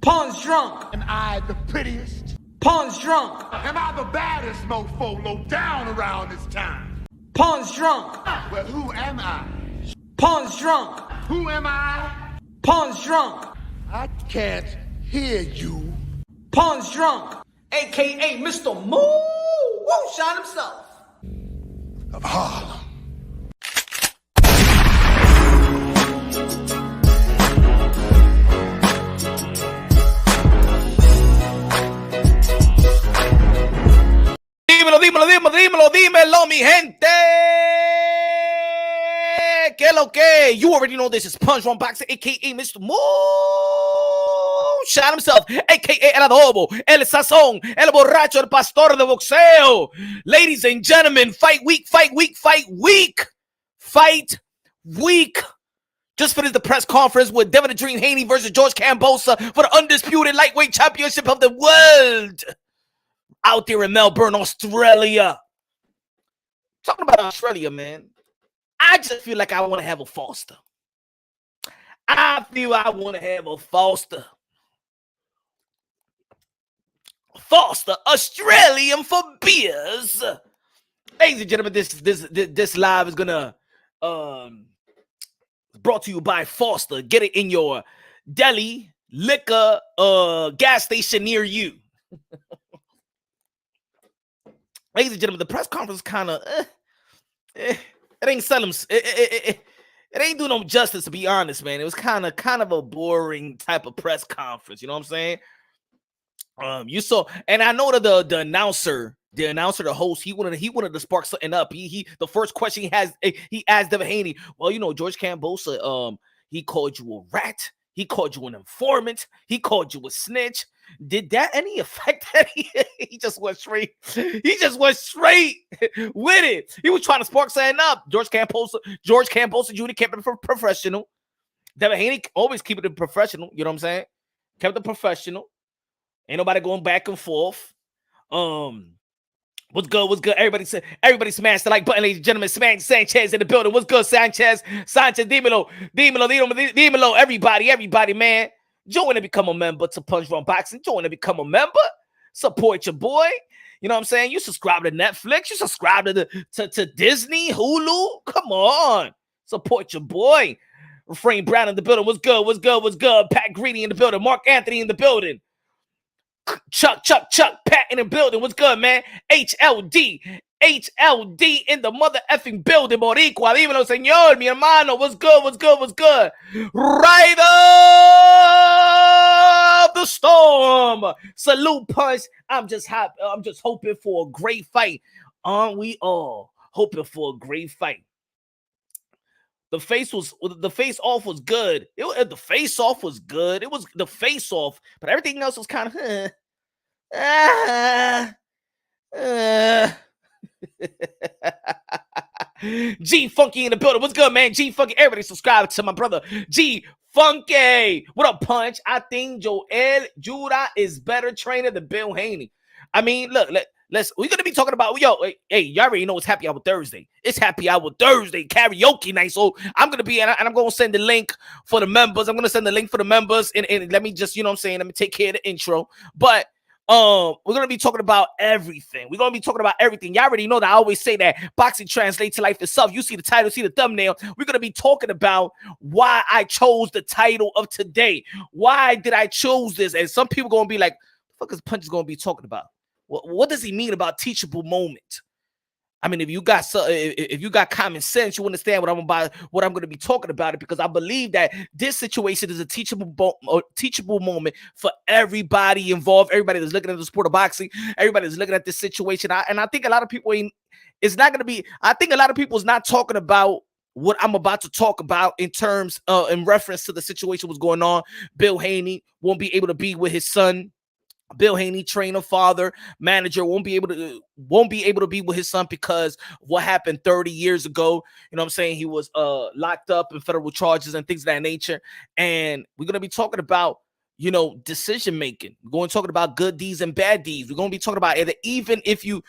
Pawn's drunk. Am I the prettiest? Pawn's drunk. Am I the baddest mofo low down around this time? Pawn's drunk. Well, who am I? Pawn's drunk. Who am I? Pawn's drunk. I can't hear you. Pawn's drunk. AKA Mr. Moonshine himself. Of Harlem. Dímelo, mi gente. Que lo que? You already know this is Punch One Boxer, a.k.a. Mr. Moonshine himself, a.k.a. El Adobo, El Sazón, El Borracho, El Pastor de Boxeo. Ladies and gentlemen, fight week. Just finished the press conference with Devin the Dream Haney versus George Kambosos for the undisputed lightweight championship of the world. Out there in Melbourne, Australia. Talking about Australia, man. I just feel like I want to have a Foster. Foster, Australian for beers. Ladies and gentlemen, this live is gonna brought to you by Foster. Get it in your deli, liquor, gas station near you. Ladies and gentlemen, the press conference kind of it ain't selling. It ain't doing no justice, to be honest, man. It was kind of a boring type of press conference. You know what I'm saying? You saw, and I know that the announcer, the host, he wanted to spark something up. He the first question he asked Devin Haney. Well, you know, George Kambosos, he called you a rat. He called you an informant. He called you a snitch. Did that any effect? He just went straight. He just went straight with it. He was trying to spark something up. George Kambosos Jr. kept it professional. Devin Haney always keep it professional. You know what I'm saying? Kept it professional. Ain't nobody going back and forth. What's good? Everybody smash the like button, ladies and gentlemen. Smash Sanchez in the building. What's good, Sanchez? Dímelo. Everybody, man. Join and become a member to Punch One Boxing. Join and become a member. Support your boy. You know what I'm saying? You subscribe to Netflix. You subscribe to Disney, Hulu. Come on. Support your boy. Refrain Brown in the building. What's good? Pat Greedy in the building. Mark Anthony in the building. Chuck, Pat in the building. What's good, man? HLD in the mother effing building, Boricua. Dímelo, señor, mi hermano. What's good? Rider of the storm. Salute, Punch. I'm just hoping for a great fight. Aren't we all hoping for a great fight? The face off was good. The face off was good. It was the face off, but everything else was kind of G Funky in the building. What's good, man? G Funky. Everybody subscribe to my brother G Funky. What up, Punch? I think Joel Jura is better trainer than Bill Haney. I mean, look. We're gonna be talking about hey, y'all already know it's Happy Hour Thursday. It's Happy Hour Thursday karaoke night. So I'm gonna be and I'm gonna send the link for the members. I'm gonna send the link for the members and let me just, you know what I'm saying, let me take care of the intro. But we're gonna be talking about everything. Y'all already know that I always say that boxing translates to life itself. You see the title, see the thumbnail. We're gonna be talking about why I chose the title of today. Why did I choose this? And some people gonna be like, what the fuck is Punch gonna be talking about? What does he mean about teachable moment? I mean, if you got common sense, you understand what I'm going to be talking about it, because I believe that this situation is a teachable moment for everybody involved, everybody that's looking at the sport of boxing, everybody that's looking at this situation. I think a lot of people is not talking about what I'm about to talk about in terms in reference to the situation what's going on. Bill Haney won't be able to be with his son. Bill Haney, trainer, father, manager, won't be able to be with his son because of what happened 30 years ago. You know what I'm saying? He was locked up in federal charges and things of that nature. And we're going to be talking about, you know, decision making. We're going to talk about good deeds and bad deeds. We're going to be talking about even if you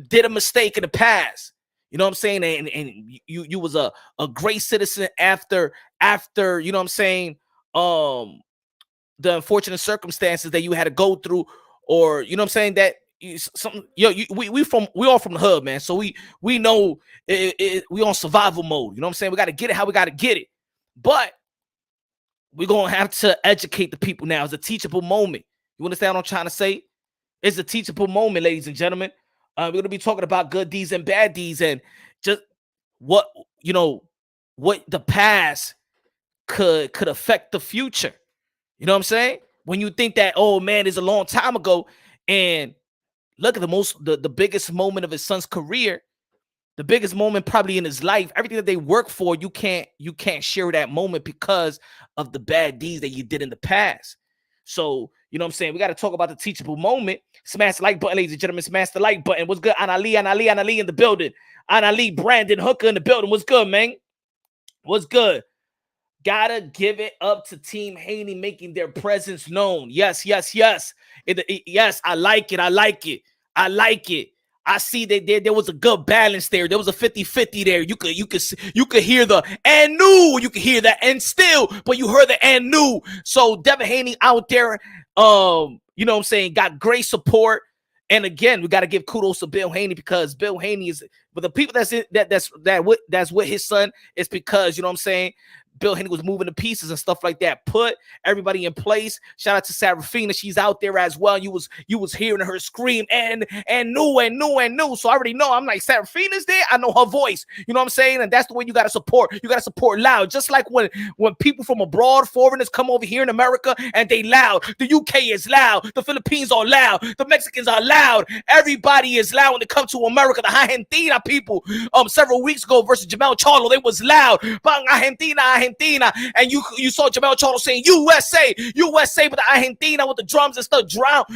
did a mistake in the past, you know what I'm saying? And you was a great citizen after, you know what I'm saying? the unfortunate circumstances that you had to go through, or you know what I'm saying, that we all from the hood, man. So we know we on survival mode. You know what I'm saying? We got to get it how we got to get it. But we're gonna have to educate the people now. It's a teachable moment. You understand what I'm trying to say? It's a teachable moment, ladies and gentlemen. We're gonna be talking about good deeds and bad deeds, and just what what the past could affect the future. You know what I'm saying? When you think that, oh man, it's a long time ago, and look at the biggest moment of his son's career, the biggest moment probably in his life, everything that they work for, you can't share that moment because of the bad deeds that you did in the past. So, you know what I'm saying? We got to talk about the teachable moment. Smash the like button, ladies and gentlemen. Smash the like button. What's good? Anali in the building. Anali, Brandon Hooker in the building. What's good, man? What's good? Gotta give it up to Team Haney making their presence known. Yes. Yes, I like it. I see that there was a good balance there. There was a 50-50 there. You could hear the and new. You could hear that and still, but you heard the and new. So Devin Haney out there, you know what I'm saying, got great support. And again, we got to give kudos to Bill Haney, because Bill Haney is, but the people that's with his son is because, you know what I'm saying, Bill Haney was moving the pieces and stuff like that. Put everybody in place. Shout out to Serafina. She's out there as well. You was hearing her scream and new. So I already know. I'm like, Serafina's there. I know her voice. You know what I'm saying? And that's the way you got to support. You got to support loud. Just like when people from abroad, foreigners, come over here in America and they loud. The UK is loud. The Philippines are loud. The Mexicans are loud. Everybody is loud when they come to America. The Argentina people several weeks ago versus Jamel Charlo, they was loud. Bang, Argentina. And you saw Jamel Charlo saying USA, but the Argentina with the drums and stuff drowned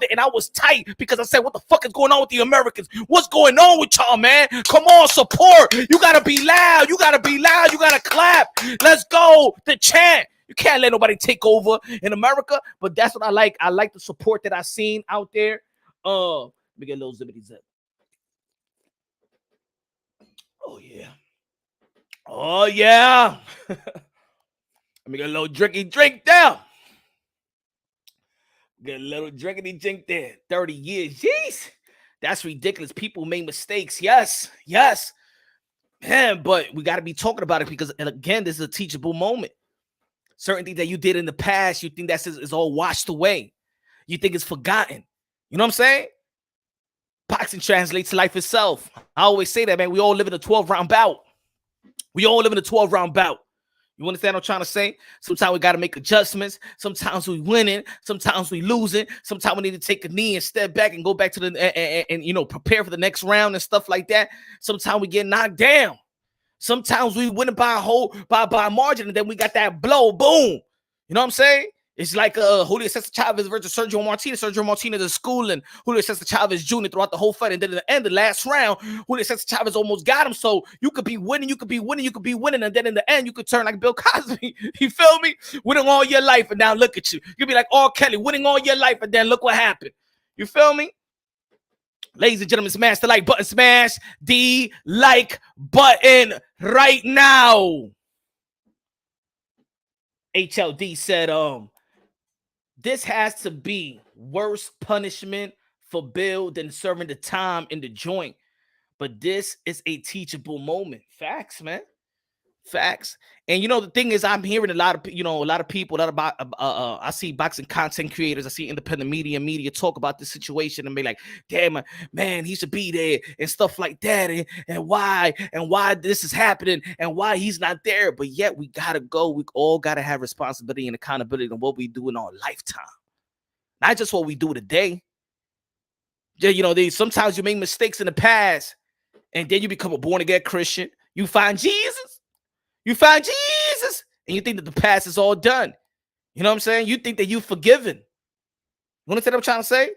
it. And I was tight because I said, what the fuck is going on with the Americans? What's going on with y'all, man? Come on, support. You gotta be loud. You gotta clap. Let's go. The chant. You can't let nobody take over in America. But that's what I like. I like the support that I've seen out there. Let me get a little zippity zip. Oh yeah. Let me get a little drink down. Get a little drinkity drink there. 30 years. Jeez. That's ridiculous. People make mistakes. Yes. Man, but we got to be talking about it because, and again, this is a teachable moment. Certain things that you did in the past, you think that's is all washed away. You think it's forgotten. You know what I'm saying? Boxing translates to life itself. I always say that, man. We all live in a 12-round bout. You understand what I'm trying to say? Sometimes we got to make adjustments. Sometimes we winning. Sometimes we losing. Sometimes we need to take a knee and step back and go back to the and prepare for the next round and stuff like that. Sometimes we get knocked down. Sometimes we win by a margin, and then we got that blow, boom. You know what I'm saying? It's like Julio Cesar Chavez versus Sergio Martinez. Sergio Martinez is schooling Julio Cesar Chavez Jr. throughout the whole fight. And then at the end, the last round, Julio Cesar Chavez almost got him. So you could be winning. And then in the end, you could turn like Bill Cosby. You feel me? Winning all your life. And now look at you. You could be like R. Kelly, winning all your life. And then look what happened. You feel me? Ladies and gentlemen, smash the like button. Smash the like button right now. HLD said, this has to be worse punishment for Bill than serving the time in the joint. But this is a teachable moment. Facts, man. Facts. And the thing is, I'm hearing a lot of people I see boxing content creators, I see independent media talk about this situation and be like, damn, man, he should be there and stuff like that. And why this is happening and why he's not there. But yet we gotta go. We all gotta have responsibility and accountability in what we do in our lifetime. Not just what we do today. Sometimes you make mistakes in the past and then you become a born-again Christian. You find Jesus. And you think that the past is all done. You know what I'm saying? You think that you're forgiven. You understand what I'm trying to say?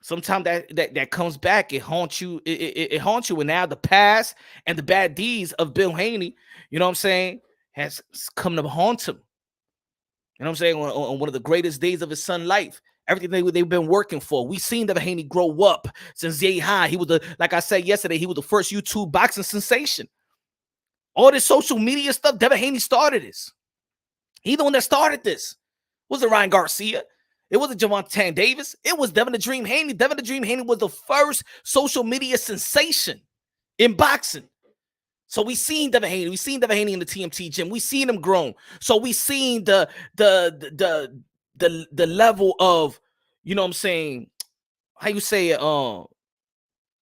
Sometimes that comes back. It haunts you. It haunts you. And now the past and the bad deeds of Bill Haney, you know what I'm saying, has come to haunt him. You know what I'm saying? On one of the greatest days of his son's life. Everything they've been working for. We seen Devin Haney grow up since yay high. He was like I said yesterday, he was the first YouTube boxing sensation. All this social media stuff, Devin Haney started this. He's the one that started this. wasn't Ryan Garcia. It wasn't Javante Davis. It was Devin the Dream Haney. Devin the Dream Haney was the first social media sensation in boxing. So we seen Devin Haney. We seen Devin Haney in the TMT gym. We seen him grown. So we seen the level of, you know what I'm saying, how you say it,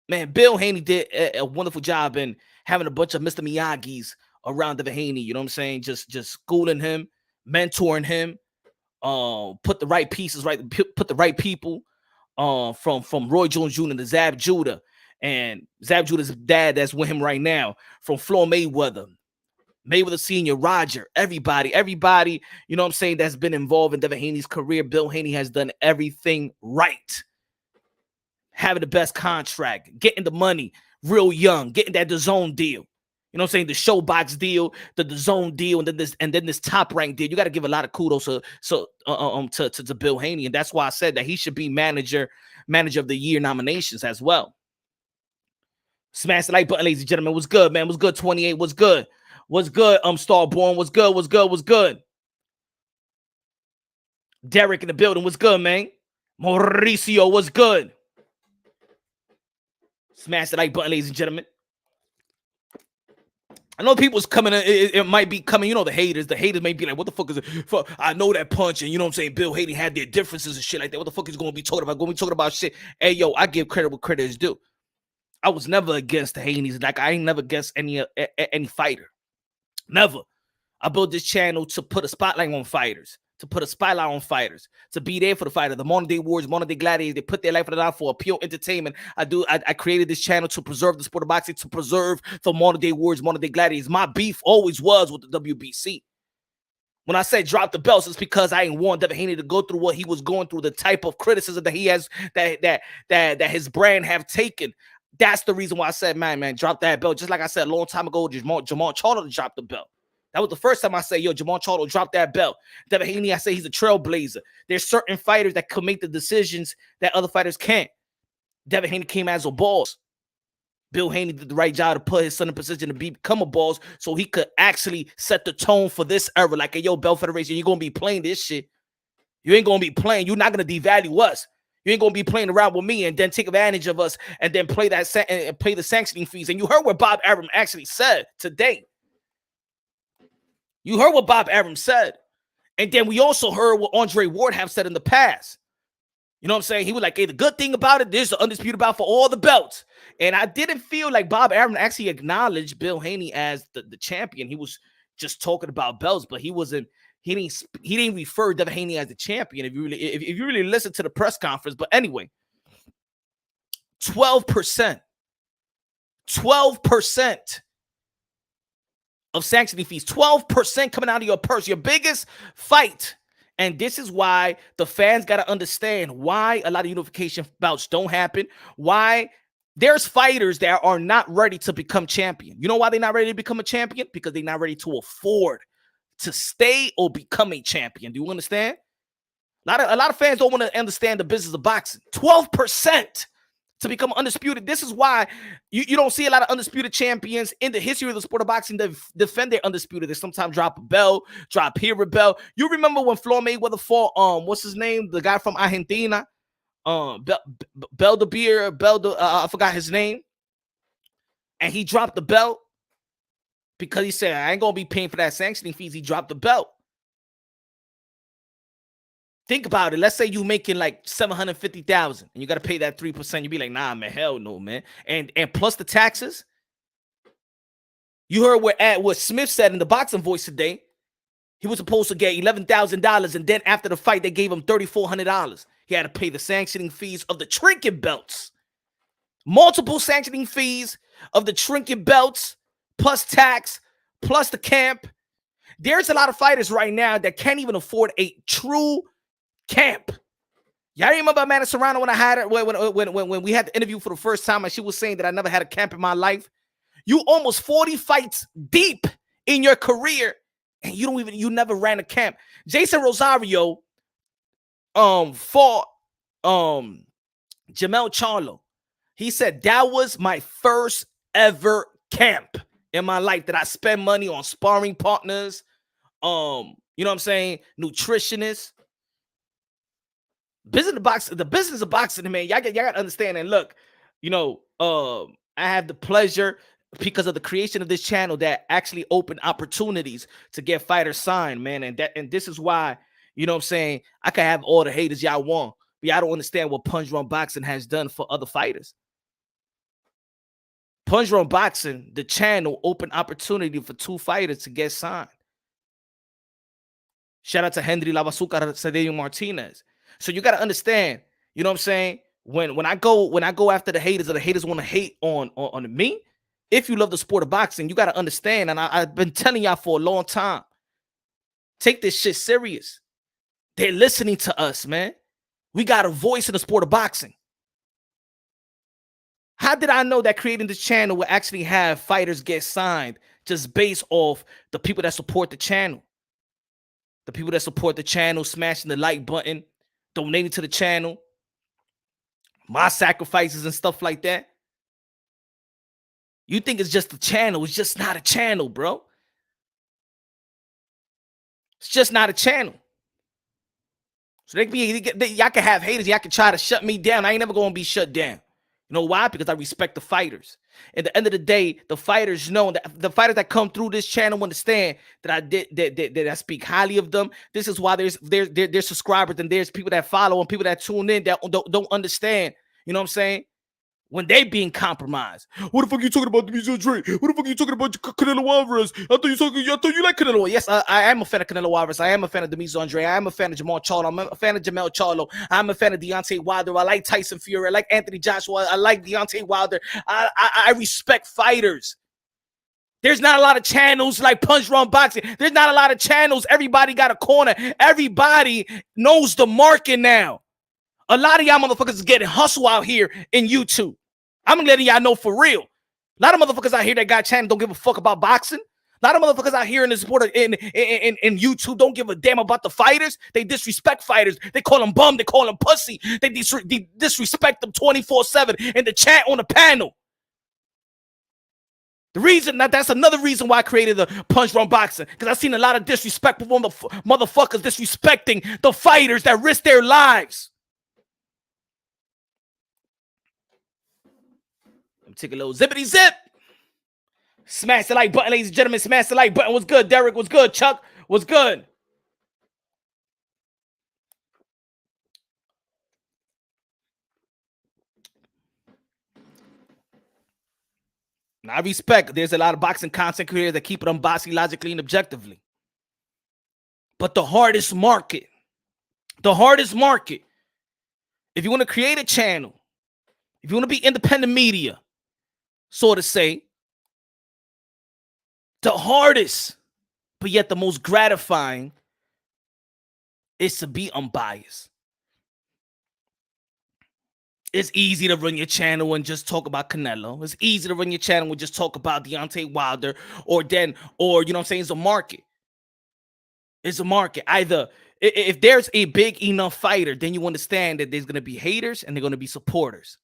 man, Bill Haney did a wonderful job in having a bunch of Mr. Miyagi's around Devin Haney, you know what I'm saying? Just schooling him, mentoring him, put the right pieces, put the right people, from Roy Jones Jr. to Zab Judah, and Zab Judah's dad that's with him right now, from Floyd Mayweather Senior, Roger, everybody, you know what I'm saying, that's been involved in Devin Haney's career. Bill Haney has done everything right. Having the best contract, getting the money real young, getting that DAZN deal. You know what I'm saying? The Showbox deal, the DAZN deal, and then this Top Rank deal. You got to give a lot of kudos to Bill Haney, and that's why I said that he should be manager of the year nominations as well. Smash the like button, ladies and gentlemen. What's good, man? What's good? 28. What's good? What's good? Starborn. What's good? What's good? What's good? Derek in the building. What's good, man? Mauricio. What's good? Smash the like button, ladies and gentlemen. I know people's coming. It might be coming. You know, the haters. The haters may be like, "What the fuck is it?" I know that punch, and you know what I'm saying. Bill Haney had their differences and shit like that. What the fuck is going to be talking about? Going to be talking about shit. Hey, yo, I give credit what credit is due. I was never against the Haneys. Like, I ain't never against any fighter. Never. I built this channel to put a spotlight on fighters. To put a spotlight on fighters, to be there for the fighter. The modern day warriors, modern day gladiators, they put their life on the line for pure entertainment. I created this channel to preserve the sport of boxing, to preserve the modern day warriors, modern day gladiators. My beef always was with the WBC. When I said drop the belts, it's because I ain't want Devin Haney to go through what he was going through, the type of criticism that he has, that his brand have taken. That's the reason why I said, man, drop that belt. Just like I said a long time ago, Jamal Charlo to drop the belt. That was the first time I said, yo, Jamal Charlo, drop that belt. Devin Haney, I say he's a trailblazer. There's certain fighters that could make the decisions that other fighters can't. Devin Haney came as a boss. Bill Haney did the right job to put his son in position to become a boss so he could actually set the tone for this era. Like, hey, yo, Belt Federation, you're going to be playing this shit. You ain't going to be playing. You're not going to devalue us. You ain't going to be playing around with me and then take advantage of us and then play the sanctioning fees. And you heard what Bob Arum actually said today. You heard what Bob Arum said. And then we also heard what Andre Ward have said in the past. You know what I'm saying? He was like, hey, the good thing about it, there's the undisputed bout for all the belts. And I didn't feel like Bob Arum actually acknowledged Bill Haney as the champion. He was just talking about belts, but he didn't refer Devin Haney as the champion if you really listen to the press conference. But anyway, 12% of sanctioning fees, 12% coming out of your purse, your biggest fight. And this is why the fans got to understand why a lot of unification bouts don't happen, why there's fighters that are not ready to become champion. You know why they're not ready to become a champion? Because they're not ready to afford to stay or become a champion. Do you understand? A lot of fans don't want to understand the business of boxing. 12% to become undisputed. This is why you don't see a lot of undisputed champions in the history of the sport of boxing that defend their undisputed. They sometimes drop a belt, drop here a belt. You remember when Floyd Mayweather fought, what's his name? The guy from Argentina, I forgot his name. And he dropped the belt because he said, I ain't going to be paying for that sanctioning fees. He dropped the belt. Think about it. Let's say you making like $750,000 and you got to pay that 3%. You'd be like, nah, man, hell no, man. And plus the taxes. You heard what Smith said in the Boxing Voice today. He was supposed to get $11,000, and then after the fight, they gave him $3,400. He had to pay the sanctioning fees of the trinket belts. Multiple sanctioning fees of the trinket belts, plus tax, plus the camp. There's a lot of fighters right now that can't even afford a true camp. Y'all remember Amanda Serrano when I had her when we had the interview for the first time and she was saying that I never had a camp in my life? You almost 40 fights deep in your career and you never ran a camp. Jason Rosario fought Jamel Charlo. He said that was my first ever camp in my life that I spent money on sparring partners, you know what I'm saying, nutritionists. The business of boxing, man. Y'all got to understand. And look, I have the pleasure because of the creation of this channel that actually opened opportunities to get fighters signed, man. And this is why, you know what I'm saying, I can have all the haters y'all want, but y'all don't understand what Punch Drunk Boxing has done for other fighters. Punch Drunk Boxing, the channel, opened opportunity for 2 fighters to get signed. Shout out to Henry Lavasuca Cedillo Martinez. So you got to understand, you know what I'm saying? When I go after the haters, or the haters want to hate on me, if you love the sport of boxing, you got to understand, and I've been telling y'all for a long time, take this shit serious. They're listening to us, man. We got a voice in the sport of boxing. How did I know that creating this channel will actually have fighters get signed just based off the people that support the channel? The people that support the channel, smashing the like button, donating to the channel, my sacrifices and stuff like that. You think it's just a channel. It's just not a channel, bro. It's just not a channel. So y'all can have haters. Y'all can try to shut me down. I ain't never going to be shut down. You know why? Because I respect the fighters. At the end of the day, the fighters know that the fighters that come through this channel understand that I speak highly of them. This is why there's subscribers and there's people that follow and people that tune in that don't understand. You know what I'm saying? When they being compromised. What the fuck you talking about, Demetrius Dre? What the fuck you talking about Canelo Alvarez? I thought you like Canelo. Yes, I am a fan of Canelo Alvarez. I am a fan of Demetrius Andre. I am a fan of Jamal Charlo. I'm a fan of Jamel Charlo. I'm a fan of Deontay Wilder. I like Tyson Fury. I like Anthony Joshua. I like Deontay Wilder. I respect fighters. There's not a lot of channels like Punch Drunk Boxing. There's not a lot of channels. Everybody got a corner. Everybody knows the market now. A lot of y'all motherfuckers is getting hustle out here in YouTube. I'm letting y'all know for real. A lot of motherfuckers out here that got channel don't give a fuck about boxing. A lot of motherfuckers out here in the sport in YouTube don't give a damn about the fighters. They disrespect fighters. They call them bum. They call them pussy. They disrespect them 24/7 in the chat on the panel. The reason that's another reason why I created the Punch Drunk Boxing, because I've seen a lot of disrespectful motherfuckers disrespecting the fighters that risk their lives. Take a little zippity zip. Smash the like button, ladies and gentlemen. Smash the like button. What's good, Derek? What's good, Chuck? What's good? Now, I respect there's a lot of boxing content creators that keep it unbiased, logically, and objectively. But the hardest market, if you want to create a channel, if you want to be independent media, so to say, the hardest, but yet the most gratifying, is to be unbiased. It's easy to run your channel and just talk about Canelo. It's easy to run your channel and just talk about Deontay Wilder, or you know what I'm saying? It's a market. It's a market. Either if there's a big enough fighter, then you understand that there's going to be haters and they're going to be supporters.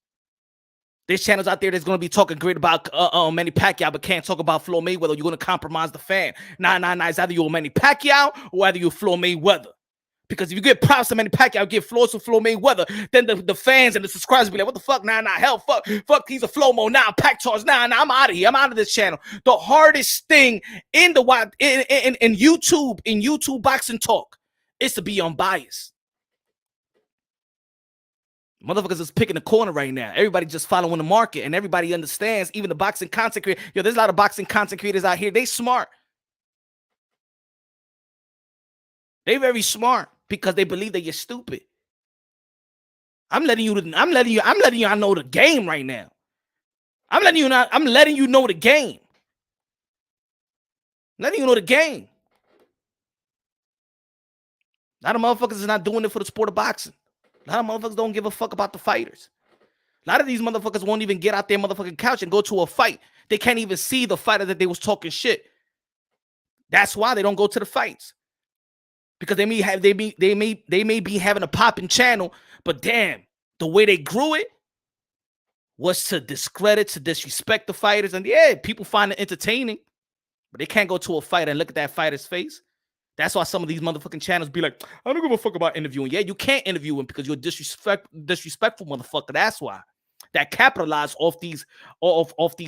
There's channels out there that's going to be talking great about Manny Pacquiao, but can't talk about Floyd Mayweather. You're going to compromise the fan. Nah. It's either you're Manny Pacquiao or either you're Floyd Mayweather. Because if you get props to Manny Pacquiao, give floors to Floyd Mayweather, then the fans and the subscribers be like, what the fuck? Nah, hell, fuck, he's a Flomo. Nah, Pac Charge. Nah, I'm out of here. I'm out of this channel. The hardest thing in YouTube boxing talk is to be unbiased. Motherfuckers is picking the corner right now. Everybody just following the market, and everybody understands, even the boxing content creators. Yo, there's a lot of boxing content creators out here. They smart. They very smart because they believe that you're stupid. I'm letting you I know the game right now. I'm letting you know the game. Letting you know the game. A lot of motherfuckers is not doing it for the sport of boxing. A lot of motherfuckers don't give a fuck about the fighters. A lot of these motherfuckers won't even get out their motherfucking couch and go to a fight. They can't even see the fighter that they was talking shit. That's why they don't go to the fights. Because they may be having a popping channel, but damn, the way they grew it was to discredit, to disrespect the fighters. And yeah, people find it entertaining, but they can't go to a fight and look at that fighter's face. That's why some of these motherfucking channels be like, I don't give a fuck about interviewing. Yeah, you can't interview him because you're disrespectful motherfucker. That's why. That capitalize off these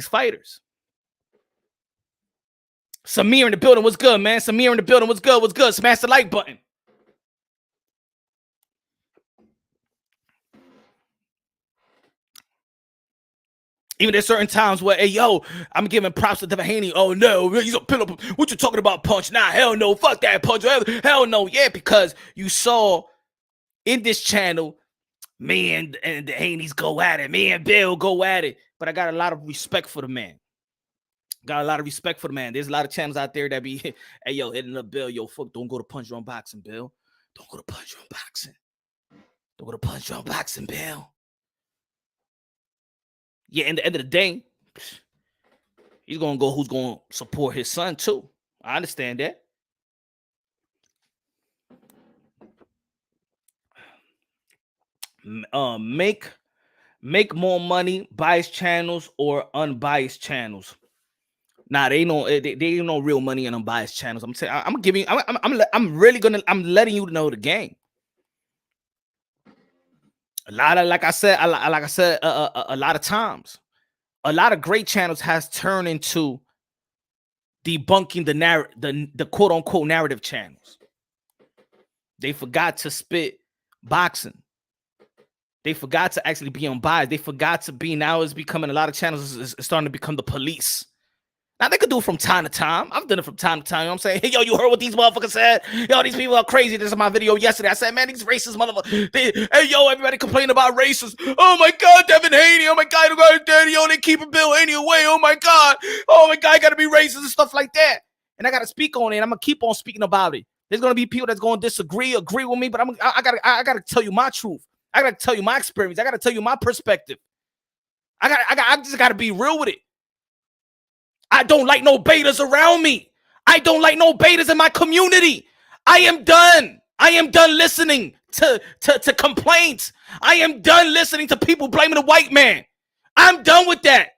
fighters. Samir in the building, what's good, man? Samir in the building, what's good? What's good? Smash the like button. Even there's certain times where, hey, yo, I'm giving props to Devin Haney. Oh, no, he's a pillow. What you talking about, Punch? Nah, hell no. Fuck that, Punch. Hell no. Yeah, because you saw in this channel, me and the Haneys go at it. Me and Bill go at it. But I got a lot of respect for the man. Got a lot of respect for the man. There's a lot of channels out there that be, hey, yo, hitting up Bill. Yo, fuck, don't go to Punch Drunk Boxing, Bill. Don't go to Punch Drunk Boxing. Don't go to Punch Drunk Boxing, Bill. Yeah, in the end of the day, he's going to go who's going to support his son, too. I understand that. Make more money, biased channels or unbiased channels. Nah, they ain't no real money in unbiased channels. I'm saying I'm letting you know the game. A lot of, like I said, a lot of times, a lot of great channels has turned into debunking the quote unquote narrative channels. They forgot to spit boxing. They forgot to actually be unbiased. They forgot to be, now it's becoming, a lot of channels is starting to become the police. Now, they could do it from time to time. I've done it from time to time. You know what I'm saying? Hey, yo, you heard what these motherfuckers said? Yo, these people are crazy. This is my video yesterday. I said, man, these racist motherfuckers. Hey, yo, everybody complaining about racists. Oh, my God, Devin Haney. Oh, my God, daddy, yo, they keeping Bill Haney away. Oh, my God, I got to be racist and stuff like that. And I got to speak on it. I'm going to keep on speaking about it. There's going to be people that's going to agree with me, but I got to tell you my truth. I got to tell you my experience. I got to tell you my perspective. I just got to be real with it. I don't like no betas around me. I don't like no betas in my community. I am done. I am done listening to complaints. I am done listening to people blaming the white man. I'm done with that.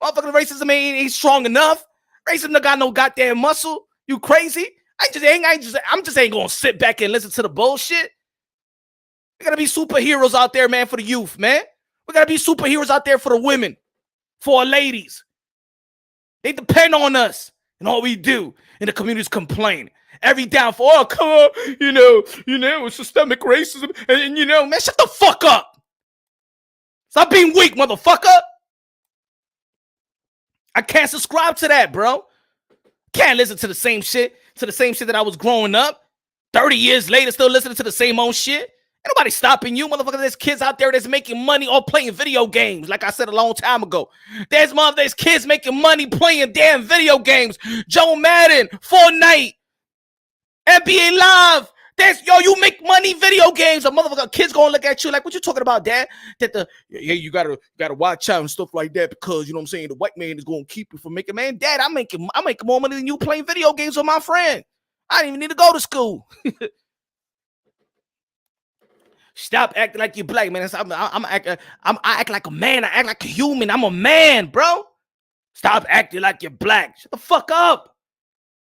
Motherfucking racism ain't strong enough. Racism don't got no goddamn muscle. You crazy? I'm just ain't gonna sit back and listen to the bullshit. We gotta be superheroes out there, man, for the youth, man. We gotta be superheroes out there for the women, for our ladies. They depend on us, and all we do in the communities complain. Every downfall, oh, come on, you know, systemic racism, and man, shut the fuck up. Stop being weak, motherfucker. I can't subscribe to that, bro. Can't listen to the same shit that I was growing up. 30 years later, still listening to the same old shit. Ain't nobody stopping you, motherfucker. There's kids out there that's making money all playing video games, like I said a long time ago. There's kids making money playing damn video games. Joe Madden, Fortnite, NBA Live. You make money video games. A motherfucker, kids gonna look at you like, what you talking about, Dad? You gotta watch out and stuff like that because, you know what I'm saying, the white man is gonna keep you from making, man. Dad, I'm making more money than you playing video games with my friend. I didn't even need to go to school. Stop acting like you're black, man. I act like a man. I act like a human. I'm a man, bro. Stop acting like you're black. Shut the fuck up.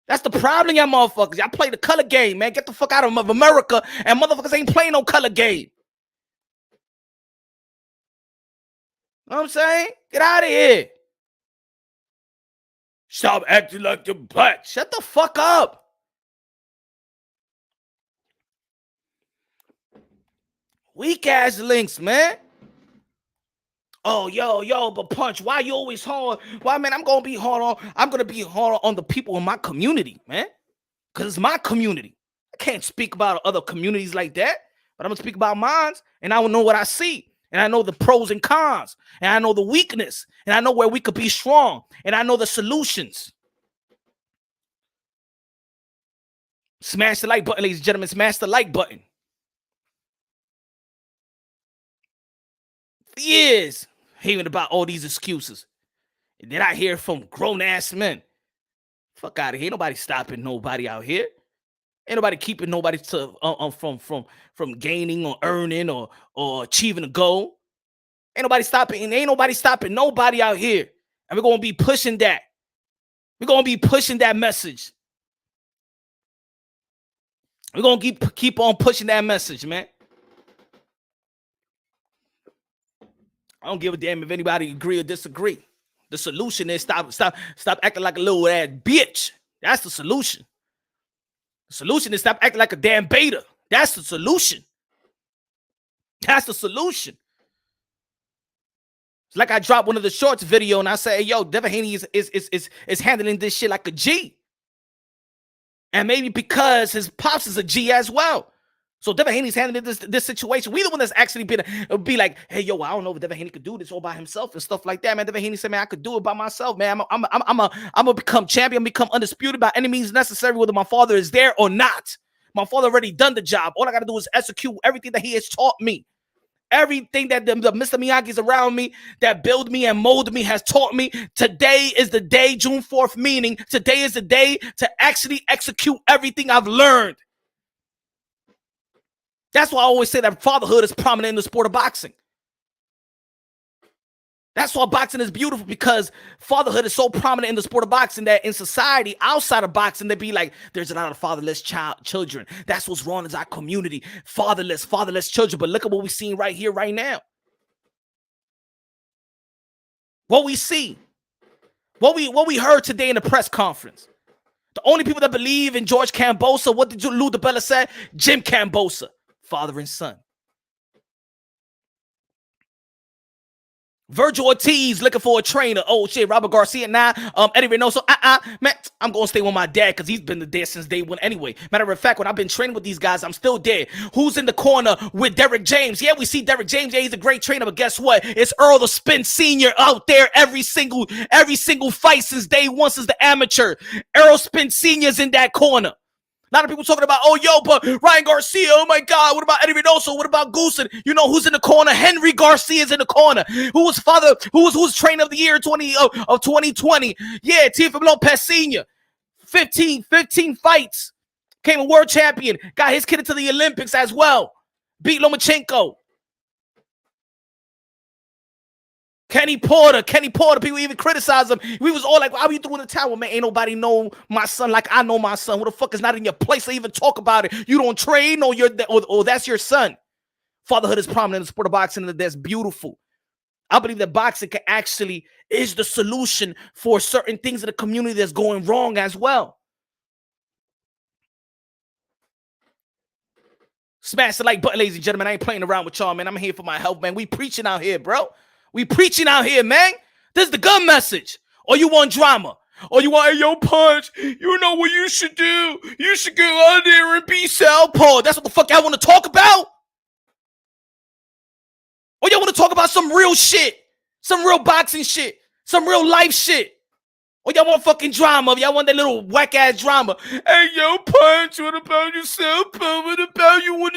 That's the problem, y'all motherfuckers. Y'all play the color game, man. Get the fuck out of America, and motherfuckers ain't playing no color game. Know what I'm saying? Get out of here. Stop acting like you're black. Shut the fuck up. Weak ass links, man. Oh, yo, but Punch, why you always hard? Why, man, I'm gonna be hard on the people in my community, man. Because it's my community. I can't speak about other communities like that, but I'm gonna speak about mine, and I will know what I see. And I know the pros and cons, and I know the weakness, and I know where we could be strong, and I know the solutions. Smash the like button, ladies and gentlemen. Smash the like button. Years hearing about all these excuses, and then I hear from grown-ass men. Fuck out of here. Ain't nobody stopping nobody out here. Ain't nobody keeping nobody to from gaining or earning or achieving a goal. Ain't nobody stopping nobody out here. And we're gonna be pushing that. We're gonna be pushing that message. We're gonna keep on pushing that message, man. I don't give a damn if anybody agree or disagree. The solution is stop acting like a little ass bitch. That's the solution. The solution is stop acting like a damn beta. That's the solution. That's the solution. It's like I dropped one of the shorts video and I say, hey, yo, Devin Haney is handling this shit like a G. And maybe because his pops is a G as well. So Devin Haney's handling this situation. We the one that's actually be like, hey, yo, I don't know if Devin Haney could do this all by himself and stuff like that, man. Devin Haney said, man, I could do it by myself, man. I'm gonna become champion, become undisputed by any means necessary, whether my father is there or not. My father already done the job. All I gotta do is execute everything that he has taught me. Everything that the Mr. Miyagi's around me, that build me and mold me, has taught me. Today is the day, June 4th, meaning today is the day to actually execute everything I've learned. That's why I always say that fatherhood is prominent in the sport of boxing. That's why boxing is beautiful, because fatherhood is so prominent in the sport of boxing that in society outside of boxing, they be like, there's a lot of fatherless children. That's what's wrong is our community. Fatherless children. But look at what we're seeing right here, right now. What we see. What we heard today in the press conference. The only people that believe in George Cambosa, what did Lou DiBella say? Jim Cambosa, father and son. Virgil Ortiz looking for a trainer. Oh shit, Robert Garcia. Nah, Eddie Reynoso. Man, I'm gonna stay with my dad because he's been there since day one anyway. Matter of fact, when I've been training with these guys, I'm still there. Who's in the corner with Derek James? Yeah, we see Derek James. Yeah, he's a great trainer, but guess what? It's Earl the Spin Senior out there every single fight since day one, since the amateur. Earl Spin Senior's in that corner. A lot of people talking about, oh, yo, but Ryan Garcia, oh, my God, what about Eddie Reynoso? What about Goosen? You know who's in the corner? Henry Garcia's in the corner. Who was trainer of the year of 2020? Yeah, Teofimo Lopez Sr. 15 fights. Came a world champion. Got his kid into the Olympics as well. Beat Lomachenko. Kenny Porter, people even criticize him. We was all like, why are you throwing the towel? Man, ain't nobody know my son like I know my son. Who the fuck is not in your place to even talk about it? You don't train or that's your son. Fatherhood is prominent in the sport of boxing, and that's beautiful. I believe that boxing can actually is the solution for certain things in the community that's going wrong as well. Smash the like button, ladies and gentlemen. I ain't playing around with y'all, man. I'm here for my health, man. We preaching out here, bro. We preaching out here, man. This is the good message. Or you want drama. Or you want, hey, yo, Punch, you know what you should do? You should go out there and be Southpaw. That's what the fuck y'all want to talk about? Or y'all want to talk about some real shit? Some real boxing shit? Some real life shit? Or y'all want fucking drama? Y'all want that little whack-ass drama? Hey, yo, Punch, what about yourself? What about you? What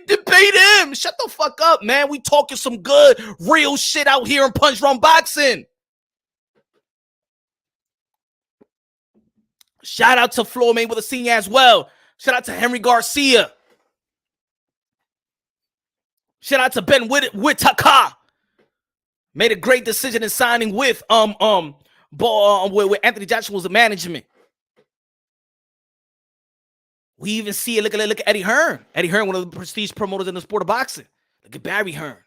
debate him? Shut the fuck up, man. We talking some good, real shit out here in Punch Drunk Boxing. Shout out to Floor Mayweather Sr. as well. Shout out to Henry Garcia. Shout out to Ben Whitaker. Made a great decision in signing with where Anthony Joshua was the management. We even see it. Look at Eddie Hearn. Eddie Hearn, one of the prestige promoters in the sport of boxing. Look at Barry Hearn.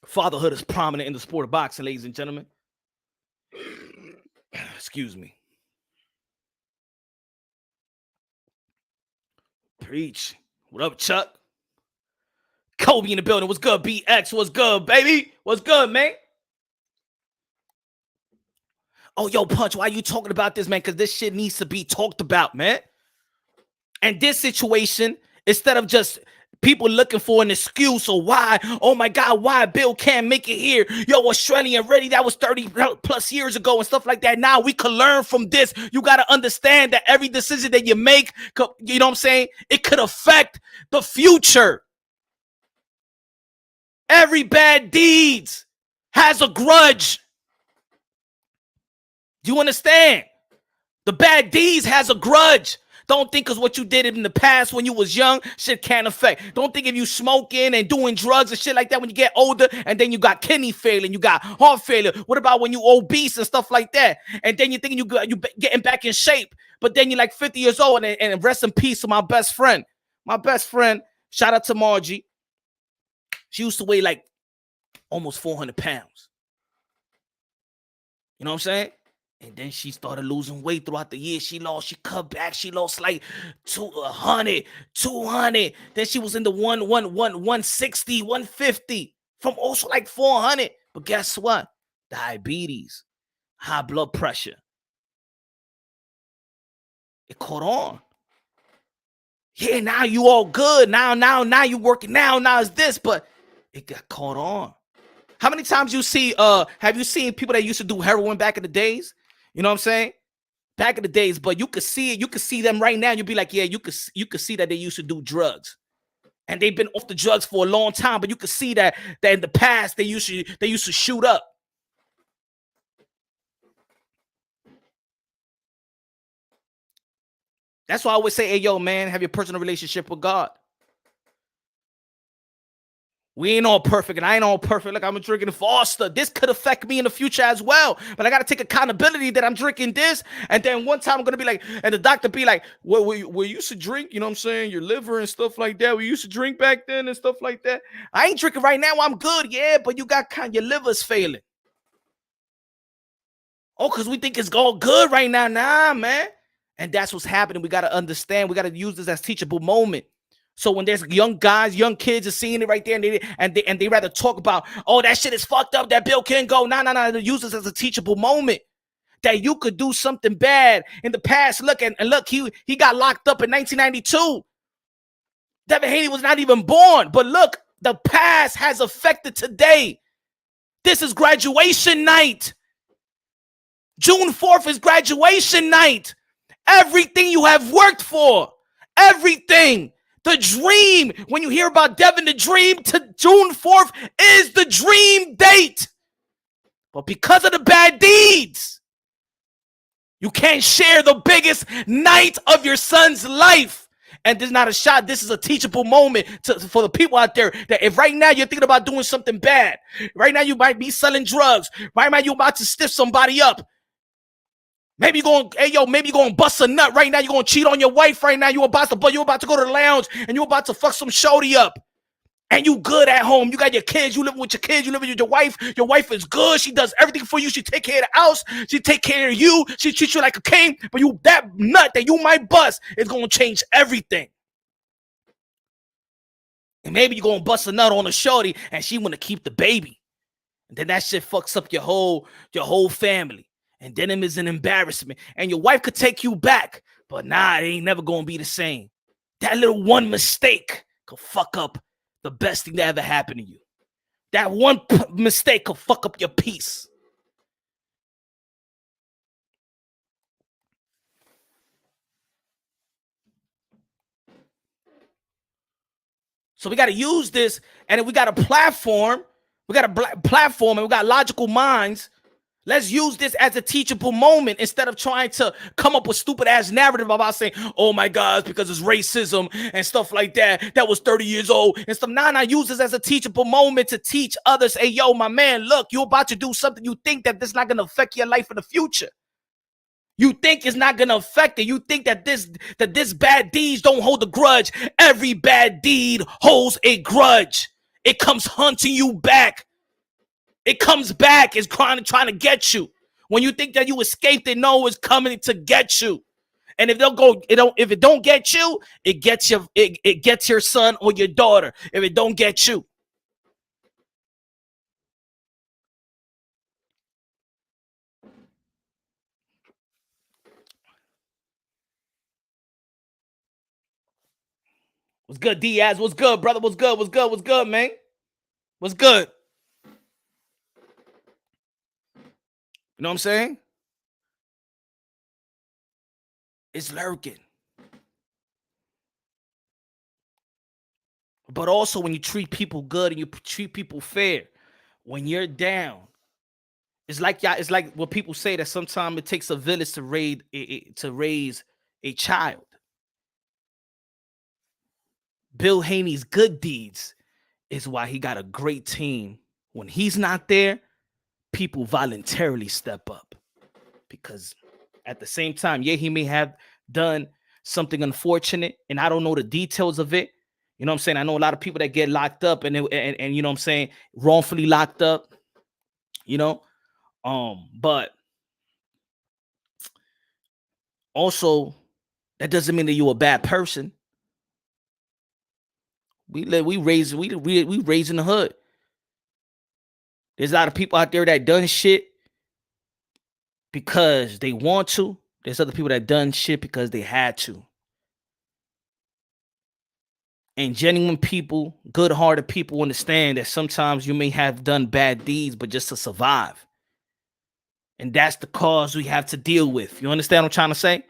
Fatherhood is prominent in the sport of boxing, ladies and gentlemen. Excuse me. Preach. What up, Chuck? Kobe in the building. What's good, BX? What's good, baby? What's good, man? Oh, yo, Punch, why are you talking about this, man? Because this shit needs to be talked about, man. And this situation, instead of just people looking for an excuse or why, oh my God, why Bill can't make it here? Yo, Australian ready, that was 30 plus years ago and stuff like that. Now we can learn from this. You got to understand that every decision that you make, you know what I'm saying? It could affect the future. Every bad deed has a grudge. Do you understand? The bad deeds has a grudge. Don't think because what you did in the past when you was young, shit can't affect. Don't think if you smoking and doing drugs and shit like that when you get older and then you got kidney failure and you got heart failure. What about when you obese and stuff like that? And then you thinking you getting back in shape But then you're like 50 years old, and rest in peace to my best friend. My best friend, shout out to Margie. She used to weigh like almost 400 pounds. You know what I'm saying? And then she started losing weight throughout the year. She cut back. She lost like 200, 200. Then she was in the 160, 150 from also like 400. But guess what? Diabetes, high blood pressure. It caught on. Yeah, now you all good. Now you working now it's this, but it got caught on. How many times have you seen people that used to do heroin back in the days? You know what I'm saying? Back in the days, but you could see it. You could see them right now. You'd be like, yeah, you could see that they used to do drugs. And they've been off the drugs for a long time, but you could see that in the past they used to shoot up. That's why I always say, hey, yo, man, have your personal relationship with God. We ain't all perfect, and I ain't all perfect. Like, I'm drinking Foster. This could affect me in the future as well. But I got to take accountability that I'm drinking this. And then one time I'm going to be like, and the doctor be like, well, we used to drink, you know what I'm saying? Your liver and stuff like that. We used to drink back then and stuff like that. I ain't drinking right now. I'm good. Yeah, but you got your liver's failing. Oh, because we think it's all good right now. Nah, man. And that's what's happening. We got to understand. We got to use this as teachable moment. So when there's young guys, young kids are seeing it right there, and they rather talk about, oh, that shit is fucked up, that bill can't go. Nah. They use this as a teachable moment. That you could do something bad in the past. Look, he got locked up in 1992. Devin Haney was not even born. But look, the past has affected today. This is graduation night. June 4th is graduation night. Everything you have worked for, everything. The dream, when you hear about Devin, the dream to June 4th is the dream date. But because of the bad deeds, you can't share the biggest night of your son's life. And this is not a shot. This is a teachable moment for the people out there that if right now you're thinking about doing something bad, right now you might be selling drugs, right now you're about to stiff somebody up. Maybe you're going to bust a nut right now. You're going to cheat on your wife right now. You're about to go to the lounge and you're about to fuck some shorty up. And you good at home. You got your kids. You living with your kids. You living with your wife. Your wife is good. She does everything for you. She take care of the house. She take care of you. She treats you like a king. But that nut that you might bust is going to change everything. And maybe you're going to bust a nut on a shorty and she want to keep the baby. And then that shit fucks up your whole family. And then it is an embarrassment. And your wife could take you back. But nah, it ain't never going to be the same. That little one mistake could fuck up the best thing that ever happened to you. That one mistake could fuck up your peace. So we got to use this. And if we got a platform, and we got logical minds. Let's use this as a teachable moment instead of trying to come up with stupid ass narrative about saying, oh my God, because it's racism and stuff like that. That was 30 years old and stuff. Nah, use this as a teachable moment to teach others. Hey, yo, my man, look, you're about to do something. You think that this is not going to affect your life in the future. You think it's not going to affect it. You think that this bad deeds don't hold a grudge. Every bad deed holds a grudge. It comes hunting you back. It comes back. It's trying to get you. When you think that you escaped, it know it's coming to get you. And if if it don't get you, it gets your son or your daughter. If it don't get you. What's good, Diaz? What's good, brother? What's good, man? What's good? You know what I'm saying? It's lurking. But also when you treat people good and you treat people fair, when you're down, it's like what people say that sometimes it takes a village to raise a child. Bill Haney's good deeds is why he got a great team. When he's not there, people voluntarily step up because At the same time, yeah, he may have done something unfortunate, and I don't know the details of it. You know what I'm saying? I know a lot of people that get locked up and you know what I'm saying, wrongfully locked up, you know. But also that doesn't mean that you're a bad person. We raised in the hood. There's a lot of people out there that done shit because they want to. There's other people that done shit because they had to. And genuine people, good-hearted people understand that sometimes you may have done bad deeds, but just to survive. And that's the cause we have to deal with. You understand what I'm trying to say?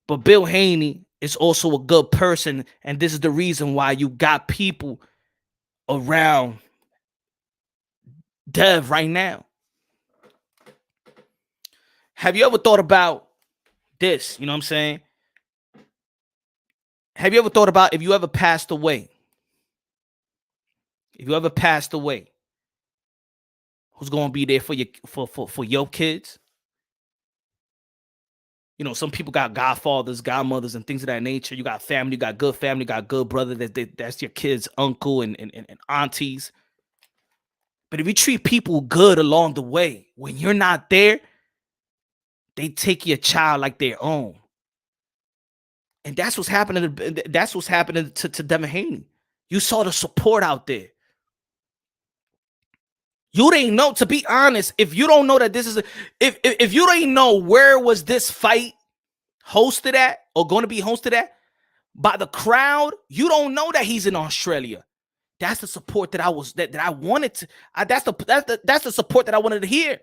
But Bill Haney is also a good person, and this is the reason why you got people around Dev right now. Have you ever thought about this? You know what I'm saying? Have you ever thought about if you ever passed away? If you ever passed away, who's gonna be there for your kids? You know, some people got godfathers, godmothers, and things of that nature. You got family, you got good brother. That's your kids' uncle and aunties. But if you treat people good along the way, when you're not there, they take your child like their own. And that's what's happening. That's what's happening to Devin Haney. You saw the support out there. You didn't know, to be honest, if you don't know that this is if you didn't know where was this fight hosted at or going to be hosted at by the crowd, you don't know that he's in Australia. That's the support that I wanted to. That's the support that I wanted to hear.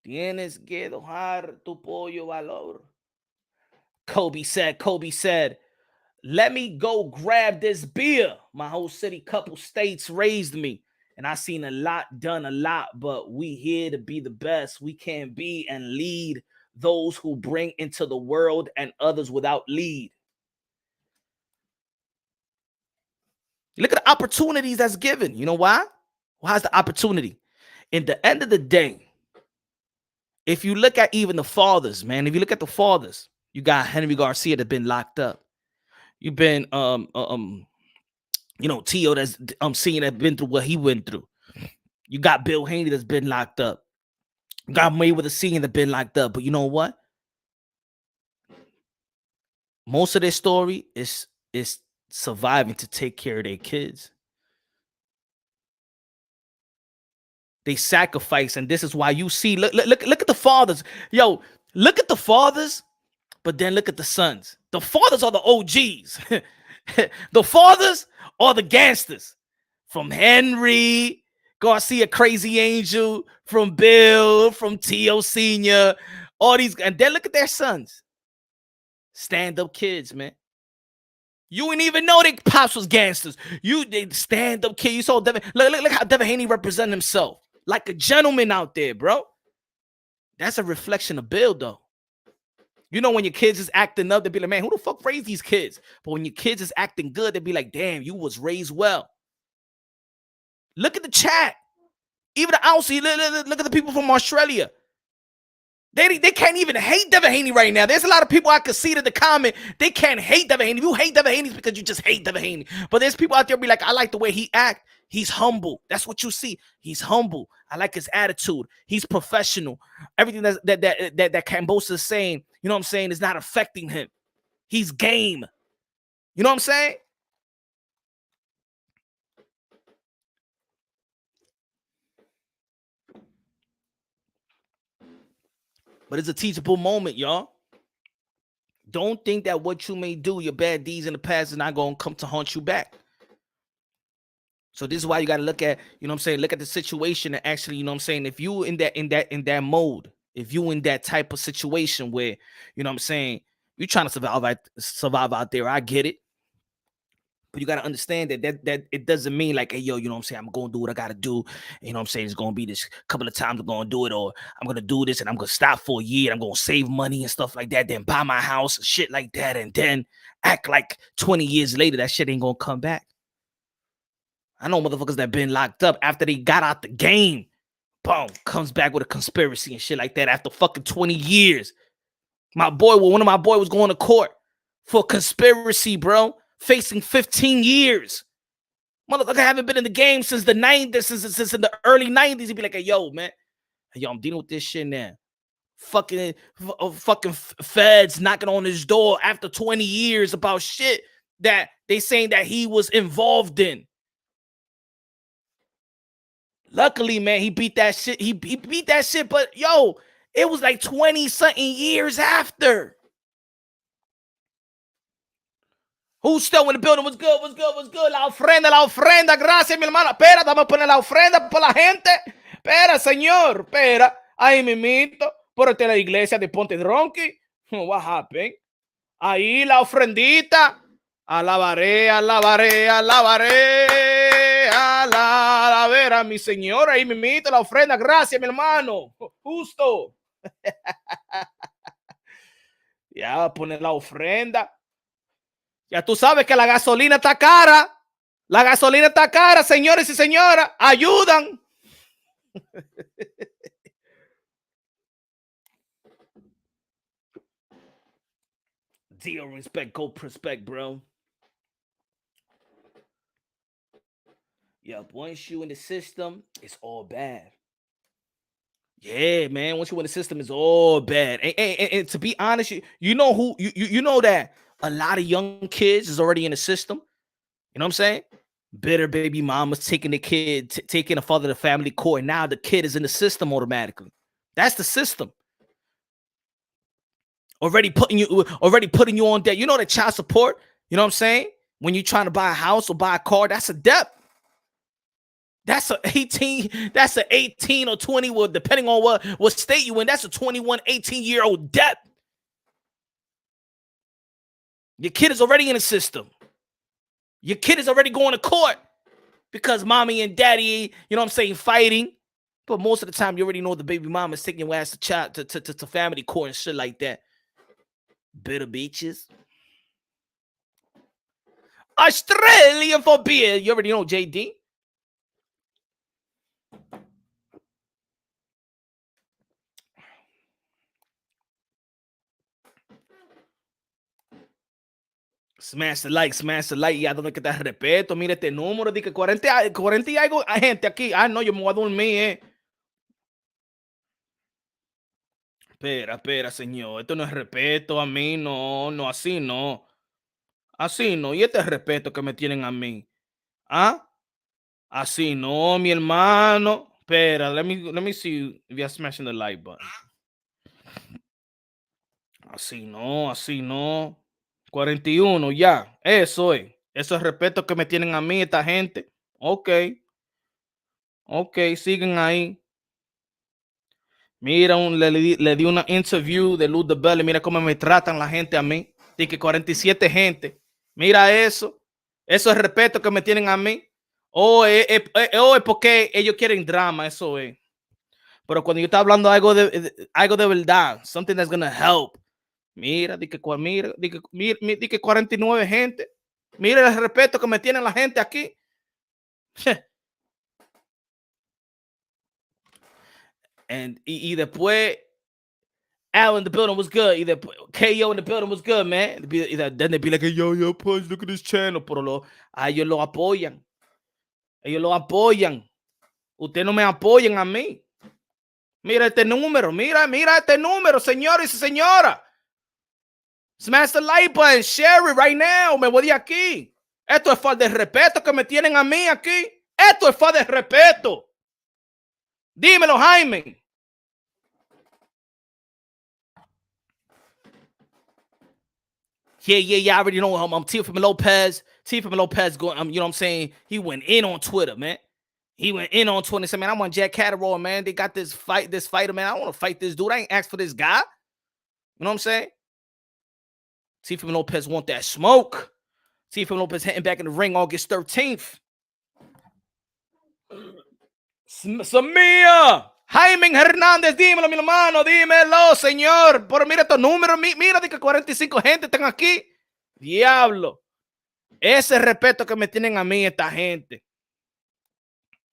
Tienes que dejar tu pollo valor. Kobe said, let me go grab this beer. My whole city, couple states raised me. And I seen a lot, done a lot, but we here to be the best. We can be and lead those who bring into the world and others without lead. Look at the opportunities that's given. You know why? Why is the opportunity? In the end of the day, if you look at even the fathers, man, if you look at the fathers, you got Henry Garcia that's been locked up. You've been you know, Tio that's seeing that been through what he went through. You got Bill Haney that's been locked up. You got Mayweather Senior that's been locked up. But you know what? Most of their story is surviving to take care of their kids. They sacrifice, and this is why you see. Look at the fathers. Yo, look at the fathers, but then look at the sons. The fathers are the OGs. The fathers are the gangsters. From Henry Garcia, Crazy Angel, from Bill, from Tio Senior, all these, and then look at their sons. Stand-up kids, man. You didn't even know their pops was gangsters. They stand-up kid. You saw Devin. Look how Devin Haney represent himself. Like a gentleman out there, bro. That's a reflection of Bill, though. You know, when your kids is acting up, they be like, man, who the fuck raised these kids? But when your kids is acting good, they be like, damn, you was raised well. Look at the chat. Even the Aussie, look at the people from Australia. They can't even hate Devin Haney right now. There's a lot of people I could see to the comment. They can't hate Devin Haney. If you hate Devin Haney, it's because you just hate Devin Haney. But there's people out there be like, I like the way he act. He's humble. That's what you see. He's humble. I like his attitude. He's professional. Everything that Cambosa is saying, you know what I'm saying, is not affecting him. He's game. You know what I'm saying? But it's a teachable moment, y'all. Don't think that what you may do, your bad deeds in the past, is not going to come to haunt you back. So this is why you got to look at, you know what I'm saying, look at the situation and actually, you know what I'm saying, if you in that mode, if you in that type of situation where, you know what I'm saying, you're trying to survive out there, I get it. But you got to understand that it doesn't mean like, hey, yo, you know what I'm saying, I'm going to do what I got to do. You know what I'm saying, it's going to be this couple of times I'm going to do it, or I'm going to do this and I'm going to stop for a year. I'm going to save money and stuff like that, then buy my house and shit like that, and then act like 20 years later that shit ain't going to come back. I know motherfuckers that been locked up after they got out the game. Boom, comes back with a conspiracy and shit like that after fucking 20 years. One of my boys was going to court for conspiracy, bro, facing 15 years. Motherfucker haven't been in the game since the 90s, since in the early 90s. He'd be like, hey, yo, man, yo, I'm dealing with this shit now. Fucking feds knocking on his door after 20 years about shit that they saying that he was involved in. Luckily, man, he beat that shit. He beat that shit, but yo, it was like 20-something years after. Who's still in the building? What's good? What's good? What's good? La ofrenda. Gracias, mi hermana. Espera, dame a poner la ofrenda para la gente. Espera, señor. Espera. Ahí mimito. Por esta la iglesia de Ponte Dronky. What happened? Ahí la ofrendita. Alabaré, alabaré, alabaré. Alabaré a mi señor. Ahí mimito la ofrenda. Gracias, mi hermano. Justo. Ya va a poner la ofrenda. Ya tú sabes que la gasolina está cara. La gasolina está cara, señores y señoras. Ayudan. Deal respect, go respect, bro. Yep, once you in the system, it's all bad. Yeah, man. Once you in the system, it's all bad. And to be honest, you know who you know that a lot of young kids is already in the system. You know what I'm saying? Bitter baby mamas taking the kid, taking a father to family court. And now the kid is in the system automatically. That's the system. Already putting you on debt. You know the child support. You know what I'm saying? When you're trying to buy a house or buy a car, that's a debt. That's a 18. That's an 18 or 20. Well, depending on what state you in, that's a 21, 18-year-old debt. Your kid is already in the system. Your kid is already going to court because mommy and daddy, you know what I'm saying, fighting. But most of the time, you already know the baby mama is taking your ass to child to family court and shit like that. Bitter beaches. Australian for beer. You already know, JD. Smash the like, ya donde que te respeto. Mira este número, de que 40 y algo gente aquí. Ah, no, yo me voy a dormir, Espera, señor. Esto no es respeto a mí, no, así no. Así no. Y este respeto que me tienen a mí. ¿Ah? Así no, mi hermano. Espera, let me see if you're smashing the like button. Así no. 41, ya. Eso es. Eso es respeto que me tienen a mí, esta gente. Ok, siguen ahí. Mira, le di una interview de Luz de Belly. Mira cómo me tratan la gente a mí. Dice que 47 gente. Mira eso. Eso es respeto que me tienen a mí. Es porque ellos quieren drama. Eso es. Pero cuando yo estoy hablando algo de verdad, something that's gonna help. Mira, di que 49 gente. Mira el respeto que me tiene la gente aquí. Y después, Al in the building was good. Y después, KO in the building was good, man. Then they'd be like, yo, Punch, look at this channel. Pero ellos lo apoyan. Ustedes no me apoyan a mí. Mira este número. Mira este número, señores y señoras. Smash the like button. Share it right now. Me voy de aquí. Esto es falta de respeto que me tienen a mí aquí. Esto es falta de respeto. Dímelo, Jaime. Yeah. I already know I'm Teofimo Lopez. Teofimo Lopez going, you know what I'm saying? He went in on Twitter, man. He went in on Twitter and said, man, I want Jack Catterall, man. They got this fighter, man. I want to fight this dude. I ain't asked for this guy. You know what I'm saying? Teofimo Lopez want that smoke. Teofimo Lopez heading back in the ring August 13th. Samia. Jaime Hernández, dímelo, mi hermano, dímelo, señor. Pero mira estos números, mira de que 45 gente están aquí. Diablo. Ese respeto que me tienen a mí esta gente.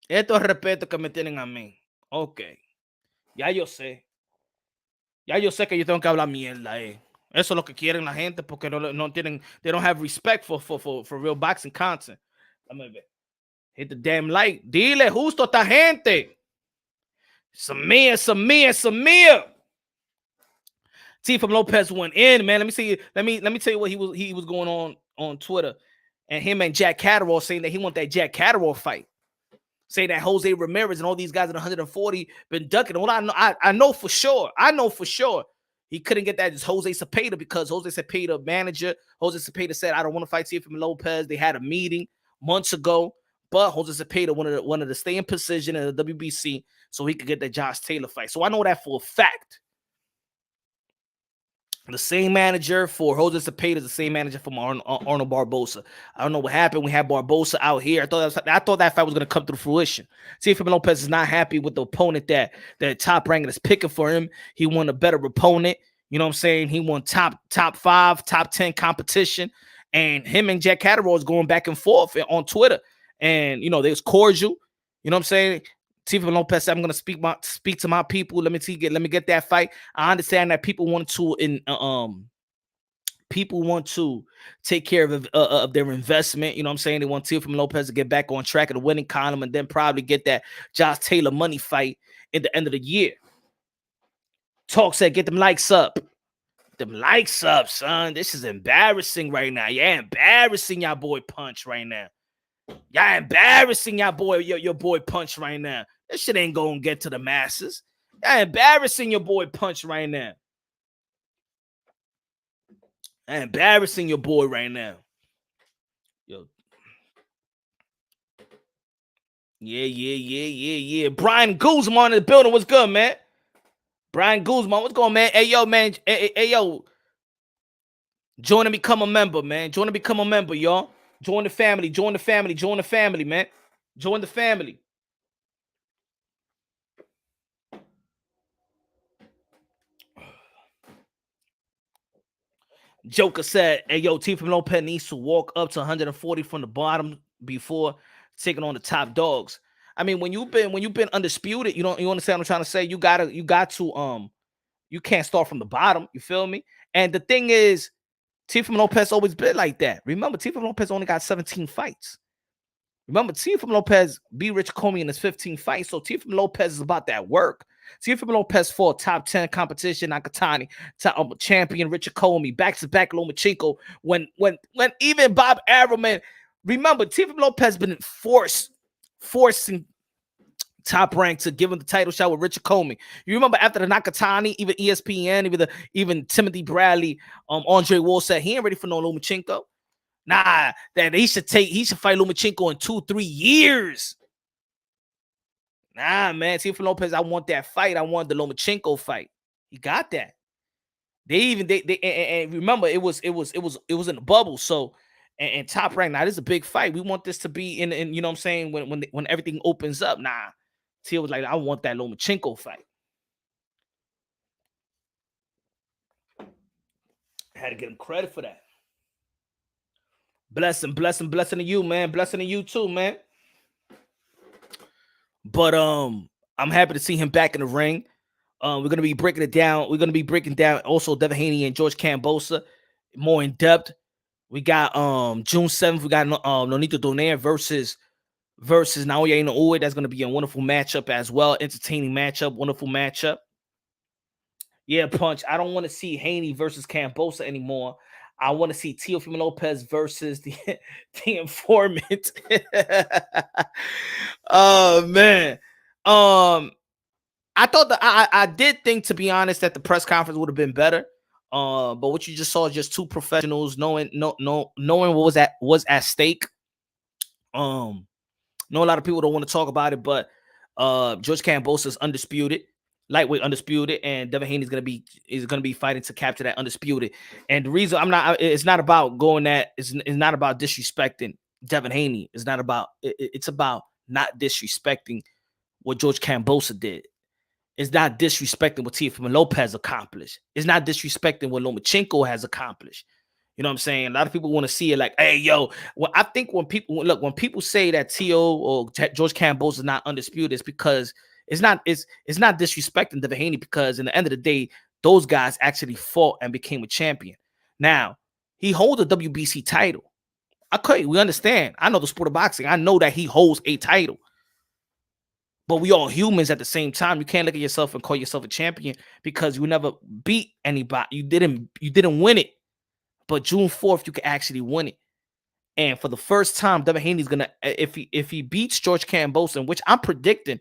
Esto es respeto que me tienen a mí. Ok. Ya yo sé. Ya yo sé que yo tengo que hablar mierda, Eso es lo que quieren la gente porque no tienen, they don't have respect for real boxing content. Dame ver. Hit the damn like. Dile justo a esta gente. Samir. Teofimo Lopez went in, man. Let me see. Let me tell you what he was going on Twitter, and him and Jack Catterall saying that he want that Jack Catterall fight. Say that Jose Ramirez and all these guys at 140 been ducking. What I know for sure. He couldn't get that Jose Cepeda because Jose Cepeda manager, Jose Cepeda said, I don't want to fight Teofimo Lopez. They had a meeting months ago, but Jose Cepeda wanted to stay in position in the WBC so he could get that Josh Taylor fight. So I know that for a fact. The same manager for Jose Cepeda is the same manager for Arnold Barboza. I don't know what happened. We had Barboza out here. I thought that fight was going to come to fruition. Teofimo Lopez is not happy with the opponent that Top Rank is picking for him. He won a better opponent. You know what I'm saying? He won top 5, top 10 competition. And him and Jack Catterall is going back and forth on Twitter. And, they was cordial. You know what I'm saying? Teofimo Lopez said, I'm going to speak to my people. Let me get that fight. I understand that people want to take care of their investment. You know what I'm saying? They want Teofimo Lopez to get back on track of the winning column and then probably get that Josh Taylor money fight at the end of the year. Talk said, get them likes up. Them likes up, son. This is embarrassing right now. Yeah, embarrassing y'all boy Punch right now. Y'all embarrassing y'all boy, your boy Punch right now. This shit ain't gonna get to the masses. Y'all embarrassing your boy Punch right now. Y'all embarrassing your boy right now. Yo. Yeah. Brian Guzman in the building. What's good, man? Brian Guzman, what's going on, man? Hey, yo, man. Hey, yo. Join and become a member, man. Join and become a member, y'all. Join the family, man. Join the family. Joker said, hey, yo, Teofimo Lopez needs to walk up to 140 from the bottom before taking on the top dogs. I mean, when you've been undisputed, you understand what I'm trying to say? You can't start from the bottom. You feel me? And the thing is, Teofimo Lopez always been like that. Remember, Teofimo Lopez only got 17 fights. Remember, Teofimo Lopez beat Rich Comey in his 15 fights. So Teofimo Lopez is about that work. Teofimo Lopez fought top 10 competition, Nakatani, champion Richard Comey, back-to-back Lomachenko. When even Bob Arrowman, remember, Teofimo Lopez been forcing Top Rank to give him the title shot with Richard Comey. You remember after the Nakatani, even ESPN, even Timothy Bradley, Andre Wall said he ain't ready for no Lomachenko. Nah, that he should fight Lomachenko in 2-3 years. Nah, man, Teofimo Lopez, I want that fight. I want the Lomachenko fight. He got that. They and remember it was in the bubble. So and Top Rank. Now this is a big fight. We want this to be in you know what I'm saying when everything opens up. Nah, Teal was like, I want that Lomachenko fight. I had to get him credit for that. Blessing to you, man. Blessing to you too, man. But I'm happy to see him back in the ring. We're gonna be breaking it down. We're gonna be breaking down also Devin Haney and George Kambosa more in depth. We got June 7th. We got Nonito Donaire versus Naoya Inoue. That's gonna be a wonderful matchup as well. Entertaining matchup, wonderful matchup. Yeah, Punch. I don't want to see Haney versus Kambosa anymore. I want to see Teofimo Lopez versus the informant. Oh man. I thought I did think, to be honest, that the press conference would have been better. But what you just saw is just two professionals knowing what was at stake. Know a lot of people don't want to talk about it, but George Kambosa is undisputed, lightweight undisputed, and Devin Haney is gonna be fighting to capture that undisputed. And the reason it's not about it's not about disrespecting Devin Haney. It's about not disrespecting what George Kambosa did. It's not disrespecting what Teofimo Lopez accomplished. It's not disrespecting what Lomachenko has accomplished. You know what I'm saying? A lot of people want to see it like, hey, yo. Well, I think when people say that Teo or George Kambosa is not undisputed, it's because it's not disrespecting Devin Haney, because in the end of the day, those guys actually fought and became a champion. Now, he holds a WBC title. Okay, we understand. I know the sport of boxing. I know that he holds a title. But we all humans at the same time. You can't look at yourself and call yourself a champion because you never beat anybody. You didn't win it. But June 4th, you can actually win it. And for the first time, Devin Haney's gonna, if he beats George Kambosos, which I'm predicting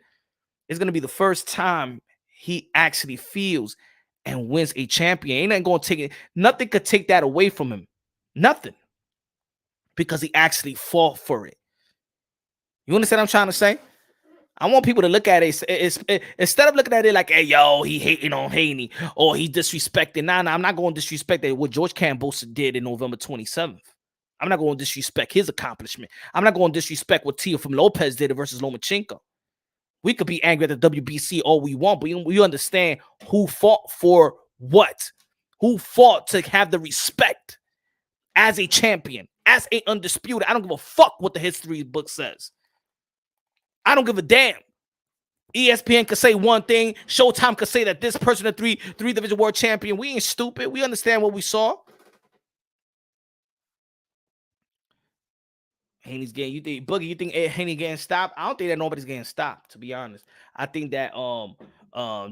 is gonna be the first time he actually feels and wins a champion. Ain't nothing gonna take it. Nothing could take that away from him. Nothing. Because he actually fought for it. You understand what I'm trying to say? I want people to look at it. Instead of looking at it like, hey, yo, he hating on Haney or he disrespecting. Nah, I'm not going to disrespect what George Kambosos did in November 27th. I'm not going to disrespect his accomplishment. I'm not going to disrespect what Teofimo Lopez did versus Lomachenko. We could be angry at the WBC all we want, but we understand who fought for what. Who fought to have the respect as a champion, as a undisputed. I don't give a fuck what the history book says. I don't give a damn. ESPN could say one thing. Showtime could say that this person a three division world champion. We ain't stupid. We understand what we saw. Haney's getting, you think Boogie, you think Haney getting stopped? I don't think that nobody's getting stopped, to be honest. I think that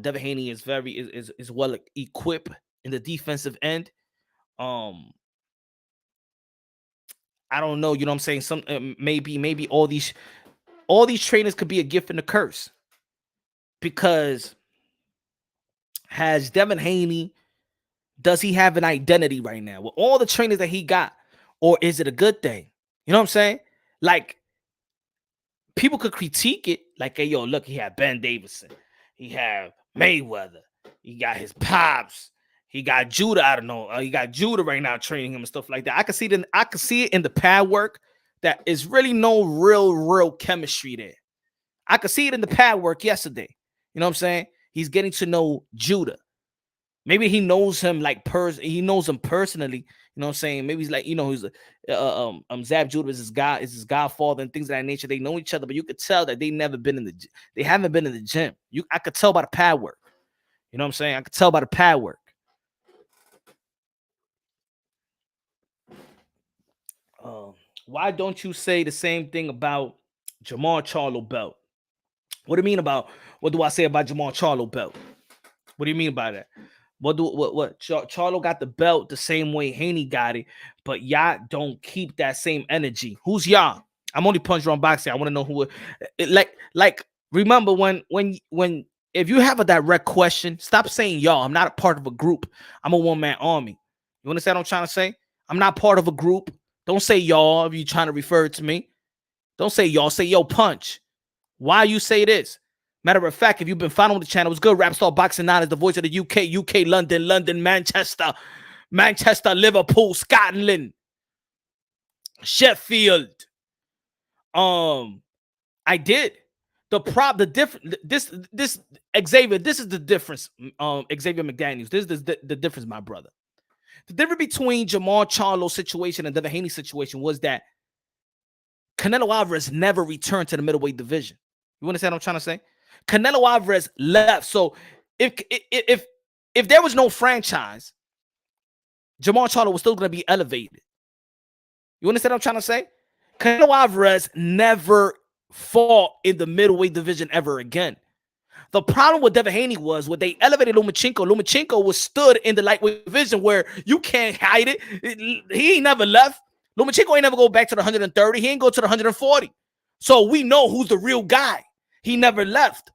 Devin Haney is is well equipped in the defensive end. I don't know, you know what I'm saying? Some maybe all these trainers could be a gift and a curse. Because has Devin Haney, does he have an identity right now with all the trainers that he got? Or is it a good thing? You know what I'm saying? Like, people could critique it. Like, hey, yo, look, he had Ben Davison. He had Mayweather. He got his pops. He got Judah. I don't know. He got Judah right now training him and stuff like that. I can see it in the pad work that is really no real chemistry there. I could see it in the pad work yesterday. You know what I'm saying? He's getting to know Judah. Maybe he knows him he knows him personally. You know what I'm saying? Maybe he's like, you know, he's Zab Judah is his godfather and things of that nature. They know each other, but you could tell that they haven't been in the gym. I could tell by the pad work. You know what I'm saying? I could tell by the pad work. Why don't you say the same thing about Jamal Charlo belt? What do I say about Jamal Charlo belt? What do you mean by that? What Charlo got the belt the same way Haney got it, but y'all don't keep that same energy. Who's y'all? I'm only Punch Drunk Boxing. I want to know who remember when if you have a direct question, stop saying y'all. I'm not a part of a group. I'm a one-man army. You understand what I'm trying to say? I'm not part of a group. Don't say y'all if you're trying to refer to me. Don't say y'all. Say yo, Punch. Why you say this? Matter of fact, if you've been following the channel, it's good. Rapstar Boxing 9 is the voice of the UK, London, Manchester, Liverpool, Scotland, Sheffield. I did. This Xavier, this is the difference. Xavier McDaniels, this is the difference, my brother. The difference between Jamal Charlo's situation and Devin Haney's situation was that Canelo Alvarez never returned to the middleweight division. You understand what I'm trying to say? Canelo Alvarez left. So if there was no franchise, Jamal Charlo was still going to be elevated. You understand what I'm trying to say? Canelo Alvarez never fought in the middleweight division ever again. The problem with Devin Haney was when they elevated Lomachenko. Lomachenko was stood in the lightweight division where you can't hide it. He ain't never left. Lomachenko ain't never go back to the 130. He ain't go to the 140. So we know who's the real guy. He never left.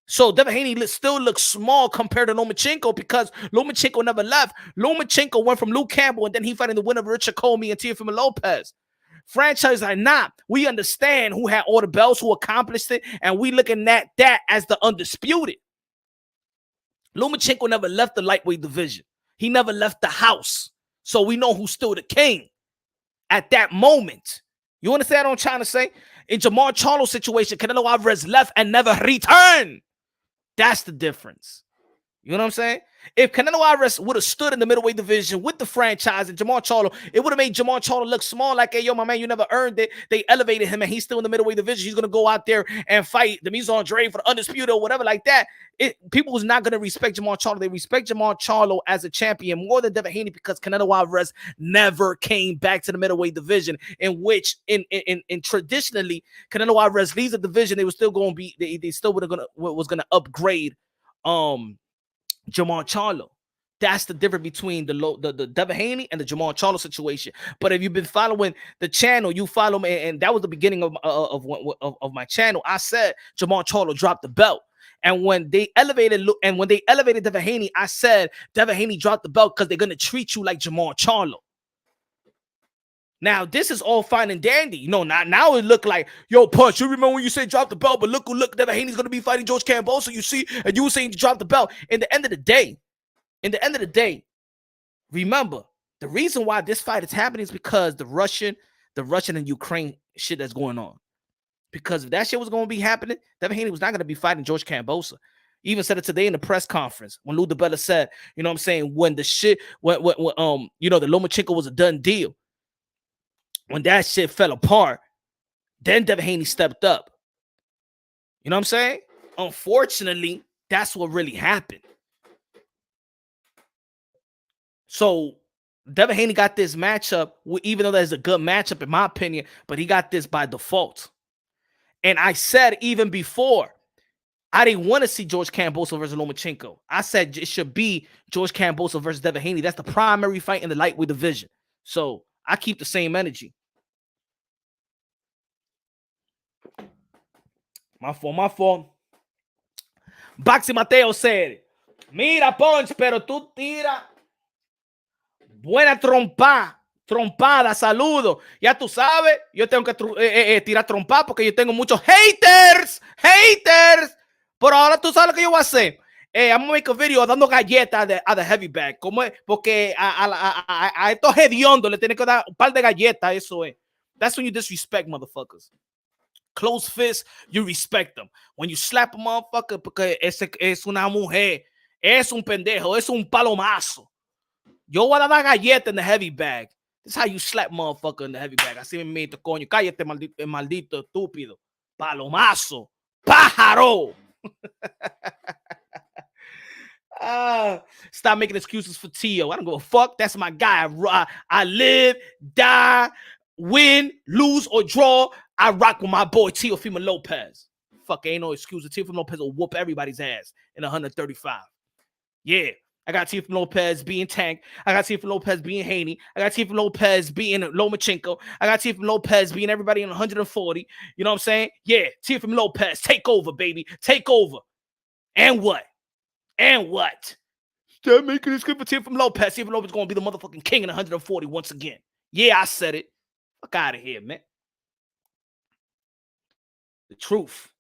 So Devin Haney still looks small compared to Lomachenko because Lomachenko never left. Lomachenko went from Luke Campbell and then he fighting the winner of Richard Comey and Teofimo Lopez. Franchise or not, we understand who had all the belts, who accomplished it, and we looking at that as the undisputed. Lomachenko never left the lightweight division. He never left the house. So we know who's still the king at that moment. You understand what I'm trying to say? In Jamal Charlo's situation, Canelo Alvarez left and never returned. That's the difference. You know what I'm saying? If Canelo Alvarez would have stood in the middleweight division with the franchise and Jamal Charlo, it would have made Jamal Charlo look small. Like, hey, yo, my man, you never earned it. They elevated him, and he's still in the middleweight division. He's gonna go out there and fight the Mise Andre for the undisputed or whatever like that. People was not gonna respect Jamal Charlo. They respect Jamal Charlo as a champion more than Devin Haney because Canelo Alvarez never came back to the middleweight division. In which, in traditionally, Canelo Alvarez leaves the division. They were still going to be. They still was gonna upgrade. Jamal Charlo. That's the difference between the Devin Haney and the Jamal Charlo situation. But if you've been following the channel, you follow me, and that was the beginning of my channel. I said Jamal Charlo dropped the belt, and when they elevated Devin Haney, I said Devin Haney dropped the belt because they're gonna treat you like Jamal Charlo. Now, this is all fine and dandy. You know, now it look like, yo, Punch, you remember when you said drop the belt, but look, Devin Haney's going to be fighting George Camboso, you see, and you were saying to drop the belt. In the end of the day, remember, the reason why this fight is happening is because the Russian and Ukraine shit that's going on. Because if that shit was going to be happening, Devin Haney was not going to be fighting George Camboso. He even said it today in the press conference when Lou DiBella said, you know what I'm saying, when the shit, when you know, the Lomachenko was a done deal. When that shit fell apart, then Devin Haney stepped up. You know what I'm saying? Unfortunately, that's what really happened. So Devin Haney got this matchup, even though that's a good matchup in my opinion, but he got this by default. And I said even before, I didn't want to see George Camboso versus Lomachenko. I said it should be George Camboso versus Devin Haney. That's the primary fight in the lightweight division. So I keep the same energy. My fault. Baxi Mateo said, mira, Punch, pero tú tiras buena trompada, saludo. Ya tú sabes, yo tengo que tirar trompada porque yo tengo muchos haters. Pero ahora tú sabes lo que yo voy a hacer. I'm gonna make a video dando galletas a the heavy bag. ¿Cómo es? Porque a estos hediondos le tienen que dar un par de galletas, eso es. That's when you disrespect motherfuckers. Close fist, you respect them. When you slap a motherfucker, porque es una mujer, es un pendejo, es un palomazo. Yo voy a dar galleta in the heavy bag. This is how you slap motherfucker in the heavy bag. Así me meto, coño. Cállate, maldito estúpido. Palomazo. Pájaro. Stop making excuses for Tio. I don't give a fuck. That's my guy. I live, die, win, lose, or draw. I rock with my boy Teofimo Lopez. Fuck, ain't no excuse. Teofimo Lopez will whoop everybody's ass in 135. Yeah, I got Teofimo Lopez being Tank. I got Teofimo Lopez being Haney. I got Teofimo Lopez being Lomachenko. I got Teofimo Lopez being everybody in 140. You know what I'm saying? Yeah, Teofimo Lopez, take over, baby. Take over. And what? Stop making this good for Teofimo Lopez. Teofimo Lopez is going to be the motherfucking king in 140 once again. Yeah, I said it. Fuck out of here, man. The truth,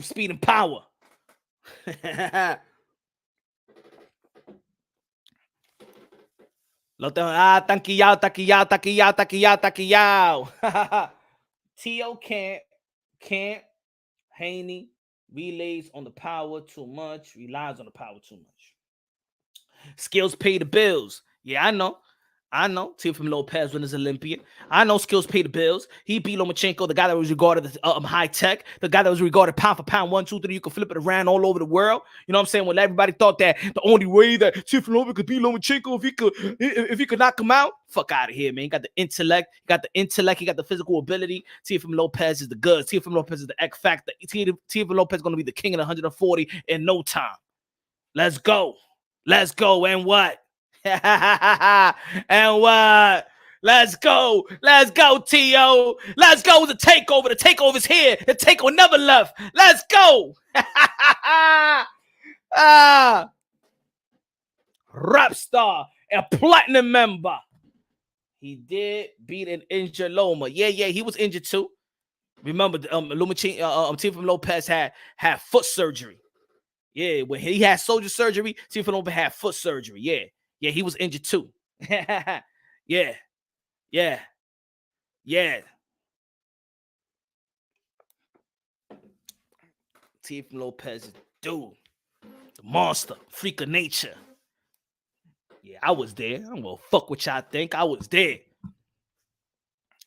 speed, and power. Taquillao. Tio can't. Haney relies on the power too much, relies on the power too much. Skills pay the bills. Yeah, I know. Teofimo Lopez wins Olympian. I know skills pay the bills. He beat Lomachenko, the guy that was regarded as high tech, the guy that was regarded pound for pound, 1, 2, 3. You can flip it around all over the world. You know what I'm saying? When everybody thought that the only way that Teofimo Lopez could beat Lomachenko if he could knock him out, fuck out of here, man. He got the intellect, he got the physical ability. Teofimo Lopez is the goods. Teofimo Lopez is the X factor. Teofimo Lopez is going to be the king in 140 in no time. Let's go. And what? And what? Let's go, Tio. Let's go. The takeover. The takeover's here. The takeover never left. Let's go. Rap star, a platinum member. He did beat an injured Loma. Yeah, he was injured too. Remember, Teofimo Lopez had foot surgery. Yeah, when he had soldier surgery, Teofimo Lopez had foot surgery. Yeah, he was injured too. Yeah. Teofimo Lopez, dude. a monster, freak of nature. Yeah, I was there. I don't give a fuck what y'all think. I was there.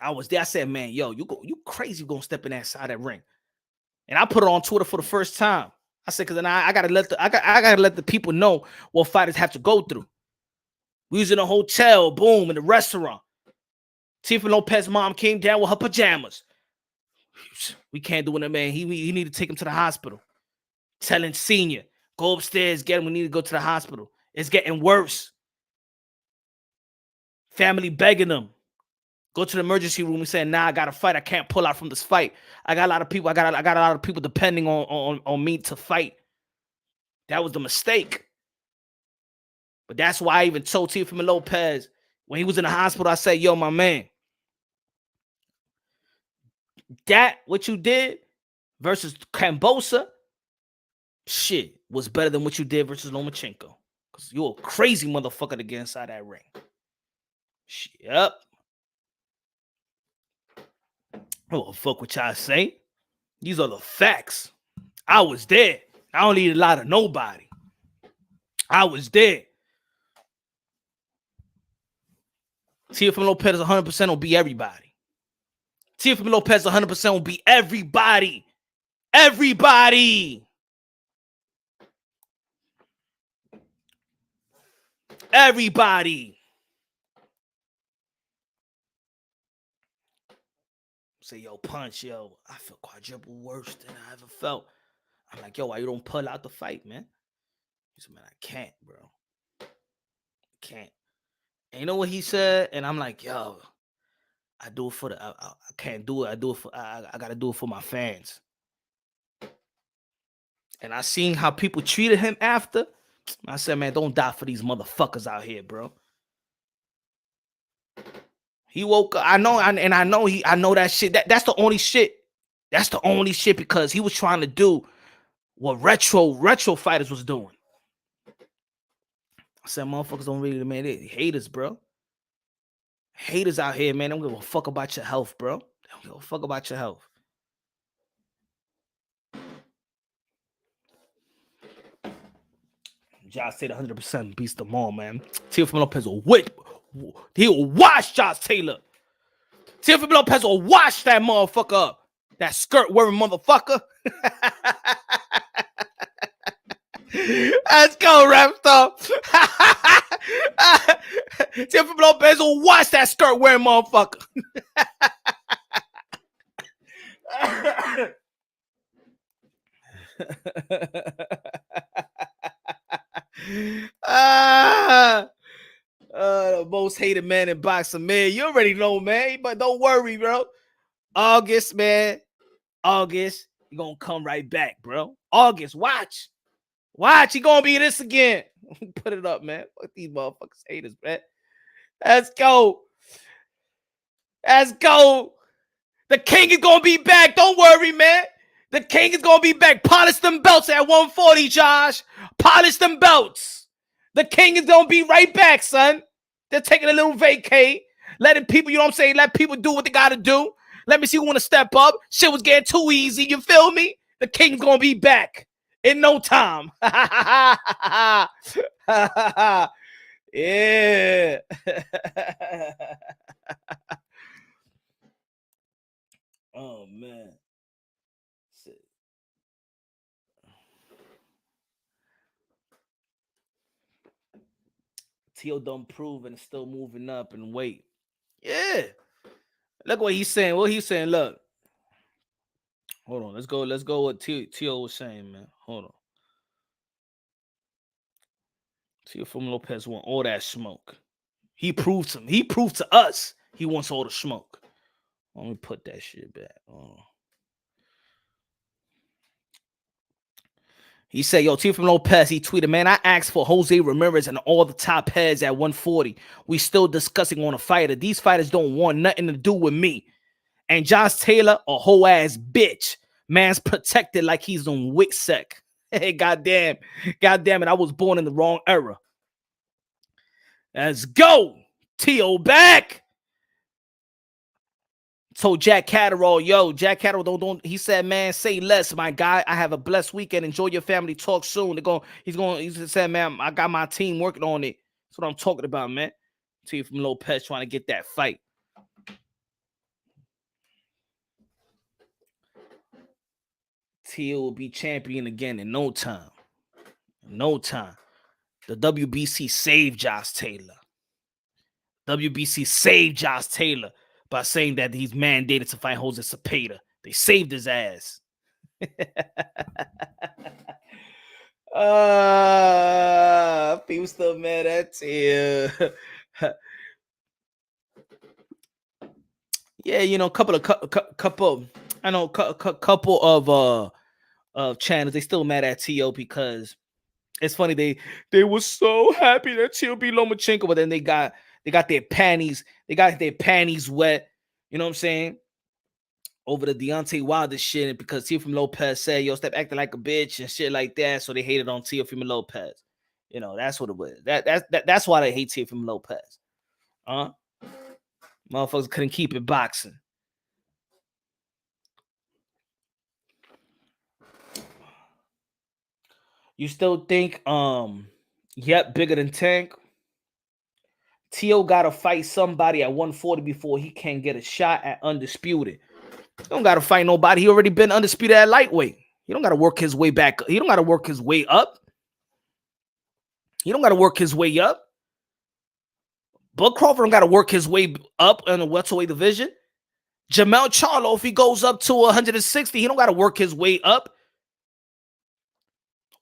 I said, man, yo, you crazy gonna step in that side of that ring. And I put it on Twitter for the first time. I said, because then I gotta let the people know what fighters have to go through. We was in a hotel, boom, in the restaurant. Teofimo Lopez's mom came down with her pajamas. We can't do it, man. He need to take him to the hospital. Telling Senior, go upstairs, get him. We need to go to the hospital. It's getting worse. Family begging them. Go to the emergency room and saying, nah, I got to fight. I can't pull out from this fight. I got a lot of people. I got a lot of people depending on me to fight. That was the mistake. But that's why I even told Teofimo Lopez when he was in the hospital, I said, yo, my man, that what you did versus Kambosa, shit, was better than what you did versus Lomachenko. Because you're a crazy motherfucker to get inside that ring. Yep. Oh, fuck what y'all say. These are the facts. I was there. I don't need a lot of nobody. I was there. Teofimo Lopez 100% will be everybody. Teofimo Lopez 100% will be everybody. Everybody. Everybody. Say, yo, Punch, yo, I feel quadruple worse than I ever felt. I'm like, yo, why you don't pull out the fight, man? He said, man, I can't, bro. Can't. And you know what he said? And I'm like, yo, I do it for the, I can't do it. I got to do it for my fans. And I seen how people treated him after. I said, man, don't die for these motherfuckers out here, bro. He woke up. I know that shit. That's the only shit. That's the only shit because he was trying to do what retro fighters was doing. I said, motherfuckers don't really, man, they haters, bro. Haters out here, man. They don't give a fuck about your health, bro. They don't give a fuck about your health. Josh Taylor 100% beats them all, man. Teofimo Lopez will whip. He'll wash Josh Taylor. Teofimo Lopez will wash that motherfucker up. That skirt wearing motherfucker. Let's go, Rapstar. Teofimo Lopez will wash that skirt wearing motherfucker. The most hated man in boxing, man. You already know, man. But don't worry, bro. August, man. August, you're gonna come right back, bro. August, watch. He gonna be this again. Put it up, man. Fuck these motherfuckers haters, man. Let's go. The king is gonna be back. Don't worry, man. The king is gonna be back. Polish them belts at 140, Josh. Polish them belts. The king is gonna be right back, son. They're taking a little vacay. Letting people, you know what I'm saying? Let people do what they gotta do. Let me see who wanna step up. Shit was getting too easy. You feel me? The king's gonna be back in no time. Yeah. Oh man. Teo don't prove and still moving up and wait. Yeah. Look what he's saying. What he's saying, look. Hold on. Let's go what Teo was saying, man. Hold on. Teofimo Lopez want all that smoke. He proved to us he wants all the smoke. Let me put that shit back. He said, yo, Teofimo Lopez, he tweeted, man, I asked for Jose Ramirez and all the top heads at 140. We still discussing on a fighter. These fighters don't want nothing to do with me. And Josh Taylor, a whole ass bitch. Man's protected like he's on Wicksec. Hey, goddamn it, I was born in the wrong era. Let's go. Teo back. told Jack Catterall, yo, Jack Catterall, don't. He said, man, say less, my guy. I have a blessed weekend. Enjoy your family. Talk soon. He said, man, I got my team working on it. That's what I'm talking about, man. Teofimo Lopez trying to get that fight. Tio will be champion again in no time. No time. The WBC saved Josh Taylor. WBC saved Josh Taylor by saying that he's mandated to fight Jose Cepeda. They saved his ass. People still mad at you. Yeah, you know, couple of channels, they still mad at Tio because it's funny, they were so happy that Tio beat Lomachenko, but then they got their panties wet, you know what I'm saying, over the Deontay Wilder shit, because Teofimo Lopez said, yo, stop acting like a bitch and shit like that, so they hated on Teofimo Lopez. You know, that's what it was. That's why they hate Teofimo Lopez. Motherfuckers couldn't keep it boxing. You still think Yep bigger than Tank? Tio gotta fight somebody at 140 before he can get a shot at undisputed. He don't gotta fight nobody. He already been undisputed at lightweight. He don't gotta work his way back. He don't gotta work his way up. He don't gotta work his way up. Bud Crawford don't gotta work his way up in the welterweight division. Jamel Charlo, if he goes up to 160, he don't gotta work his way up.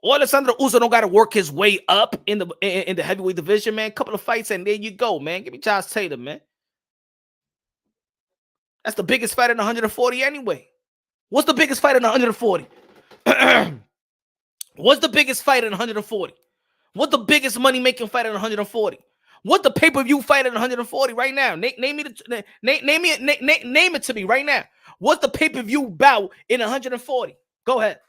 Alessandro Uso don't gotta work his way up in the heavyweight division, man. Couple of fights and there you go, man. Give me Josh Taylor, man. That's the biggest fight in 140 anyway. What's the biggest fight in 140? What's the biggest fight in 140? What's the biggest money-making fight in 140? What's the pay-per-view fight in 140 right now? Name it to me right now. What's the pay-per-view bout in 140? Go ahead.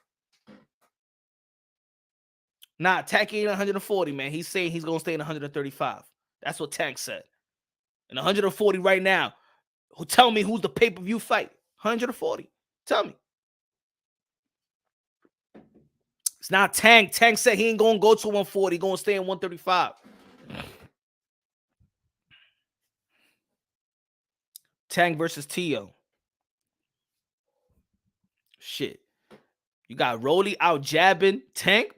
Nah, Tank ain't 140, man. He's saying he's gonna stay in 135. That's what Tank said. In 140 right now. Tell me who's the pay-per-view fight. 140. Tell me. It's not Tank. Tank said he ain't gonna go to 140. He's gonna stay in 135. Tank versus Tio. Shit. You got Rolly out jabbing Tank.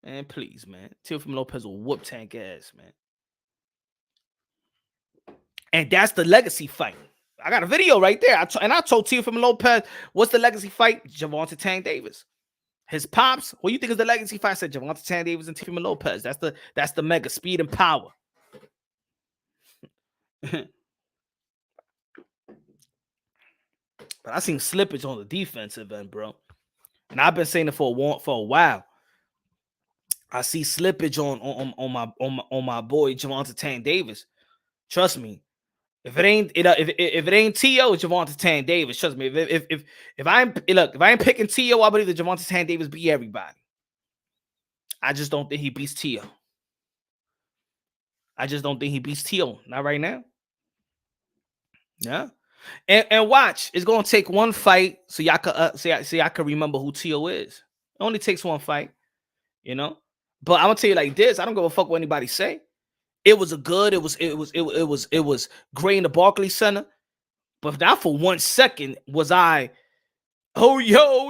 Man, please, man. Teofimo Lopez will whoop Tank ass, man. And that's the legacy fight. I got a video right there. I told Teofimo Lopez, what's the legacy fight? Gervonta Tank Davis. His pops, what do you think is the legacy fight? I said Gervonta Tank Davis and Teofimo Lopez. That's the mega speed and power. But I seen slippage on the defensive end, bro. And I've been saying it for a while. I see slippage on my boy Gervonta Tank Davis. Trust me. If it ain't T.O., it's Gervonta Tank Davis. Trust me. If I ain't picking T.O., I believe that Gervonta Tank Davis beat everybody. I just don't think he beats T.O. I just don't think he beats T.O. Not right now. Yeah. And watch, it's gonna take one fight so y'all can remember who T.O. is. It only takes one fight, you know. But I'm gonna tell you like this: I don't give a fuck what anybody say. It was great in the Barclays Center, but not for 1 second was I. Oh yo,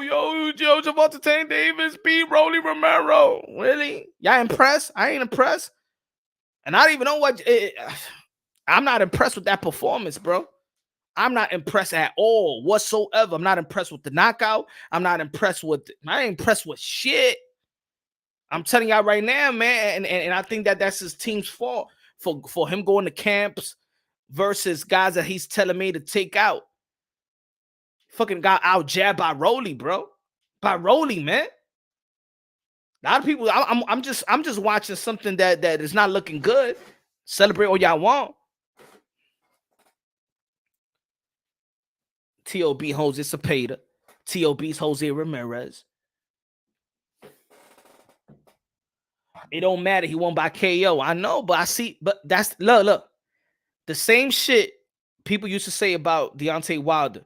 Gervonta Tank Davis beat Rolly Romero. Really? Y'all impressed? I ain't impressed, and I don't even know what. I'm not impressed with that performance, bro. I'm not impressed at all whatsoever. I'm not impressed with the knockout. I ain't impressed with shit. I'm telling y'all right now, man, and I think that's his team's fault for him going to camps versus guys that he's telling me to take out. Fucking got out jabbed by Rolly, bro. By Rolly, man. A lot of people, I'm just watching something that is not looking good. Celebrate all y'all want. T.O.B. Jose Cepeda. T.O.B.'s Jose Ramirez. It don't matter. He won by KO. I know, but I see. But that's look. The same shit people used to say about Deontay Wilder.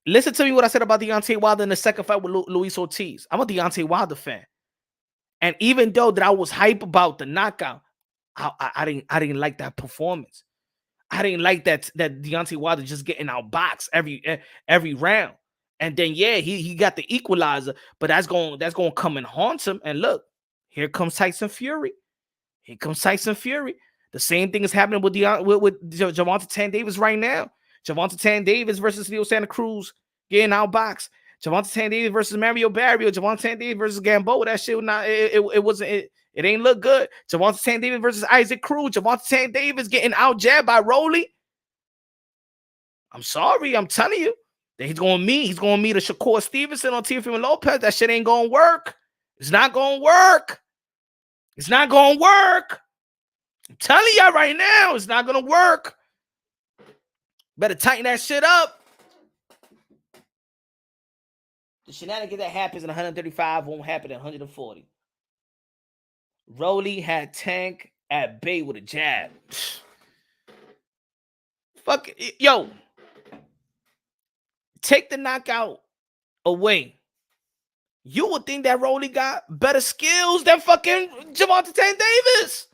Listen to me what I said about Deontay Wilder in the second fight with Luis Ortiz. I'm a Deontay Wilder fan. And even though that I was hype about the knockout, I didn't like that performance. I didn't like that Deontay Wilder just getting outboxed every round. And then he got the equalizer, but that's going to come and haunt him. And look, here comes Tyson Fury. Here comes Tyson Fury. The same thing is happening with Gervonta Tank Davis right now. Gervonta Tank Davis versus Leo Santa Cruz getting outboxed. Gervonta Tank Davis versus Mario Barrio. Gervonta Tank Davis versus Gamboa. That shit it ain't look good. Gervonta Tank Davis versus Isaac Cruz. Gervonta Tank Davis getting out jabbed by Rolly. I'm sorry, I'm telling you. That he's going to meet a Shakur Stevenson on Teofimo Lopez. That shit ain't going to work. It's not going to work. It's not going to work. I'm telling y'all right now, it's not going to work. Better tighten that shit up. The shenanigans that happens in 135 won't happen in 140. Rolly had Tank at bay with a jab. Fuck it. Yo. Take the knockout away. You would think that Rolly got better skills than fucking Gervonta Tank Davis.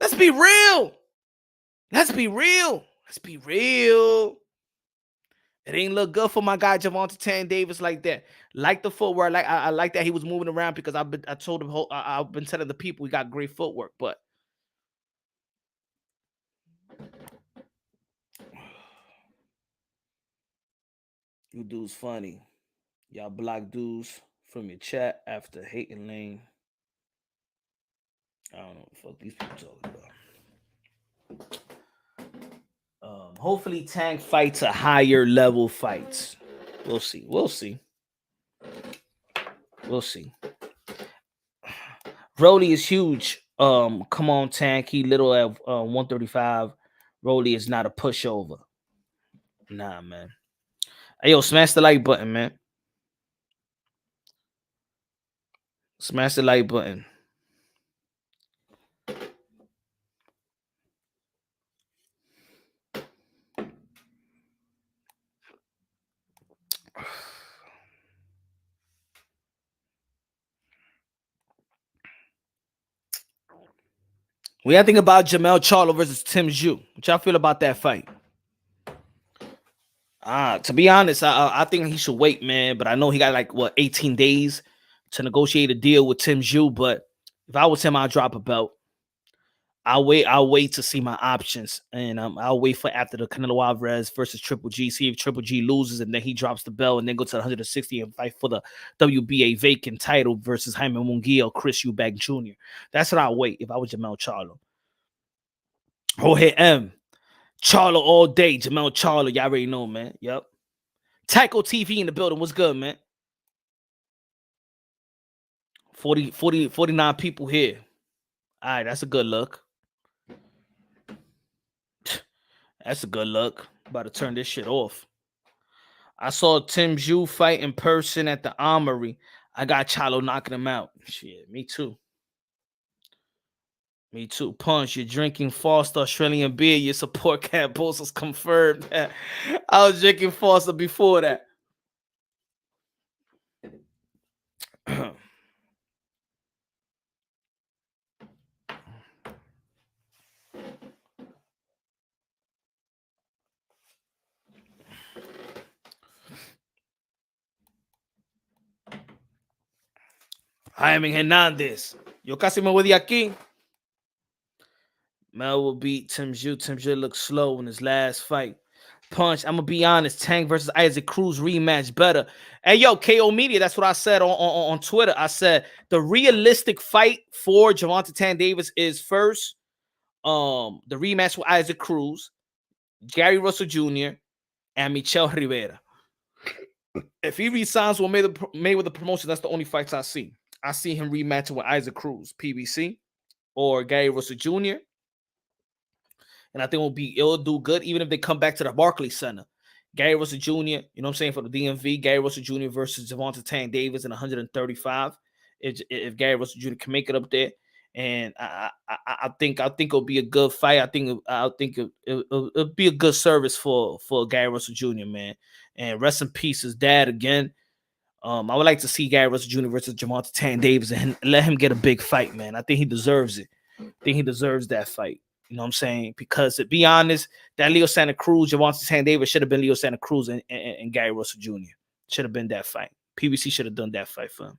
Let's be real. Let's be real. Let's be real. It ain't look good for my guy Gervonta Tank Davis like that. Like the footwork, I like that he was moving around because I've been telling the people he got great footwork, but you dudes funny. Y'all block dudes from your chat after hating lane. I don't know what the fuck these people talking about. Hopefully Tank fights a higher level fights. We'll see. Rolly is huge. Come on, Tank. He little at 135. Rolly is not a pushover. Nah, man. Hey, yo, smash the like button, man. Smash the like button. We gotta think about Jamel Charlo versus Tim Zhu. What y'all feel about that fight? To be honest, I think he should wait, man. But I know he got 18 days to negotiate a deal with Tim Zhu. But if I was him, I'd drop a belt. I'll wait to see my options, and I'll wait for after the Canelo Alvarez versus Triple G. See if Triple G loses, and then he drops the belt, and then go to 160 and fight for the WBA vacant title versus Jaime Munguia or Chris Eubank Jr. That's what I'll wait if I was Jamel Charlo. Jorge M. Charlo all day. Jamel Charlo, y'all already know, man. Yep. Taco TV in the building. What's good, man? 49 people here. All right, that's a good look. That's a good look. About to turn this shit off. I saw Tim Zhu fight in person at the Armory. I got Charlo knocking him out. Shit, me too. Me too. Punch, you're drinking Foster Australian beer. Your support cat posters confirmed that. I was drinking Foster before that. Jaime Hernandez. Yo casi me voy de aquí. Mel will beat Tim Zhu. Tim Zhu looked slow in his last fight. Punch, I'm going to be honest. Tank versus Isaac Cruz rematch better. Hey, yo, KO Media, that's what I said on Twitter. I said the realistic fight for Gervonta Tank Davis is first the rematch with Isaac Cruz, Gary Russell Jr., and Michel Rivera. If he resigns with Mayweather Promotion, that's the only fights I see. I see him rematching with Isaac Cruz, PBC, or Gary Russell Jr., and I think it'll do good even if they come back to the Barclays Center. Gary Russell Jr., you know what I'm saying, for the DMV, Gary Russell Jr. versus Gervonta Tank Davis in 135. If Gary Russell Jr. can make it up there. And I think it'll be a good fight. I think it'll be a good service for Gary Russell Jr., man. And rest in peace, his dad again. I would like to see Gary Russell Jr. versus Javante Tank Davis and let him get a big fight, man. I think he deserves it. I think he deserves that fight. You know what I'm saying? Because to be honest, that Leo Santa Cruz, Javante Tank Davis should have been Leo Santa Cruz and Gary Russell Jr. Should have been that fight. PBC should have done that fight for him.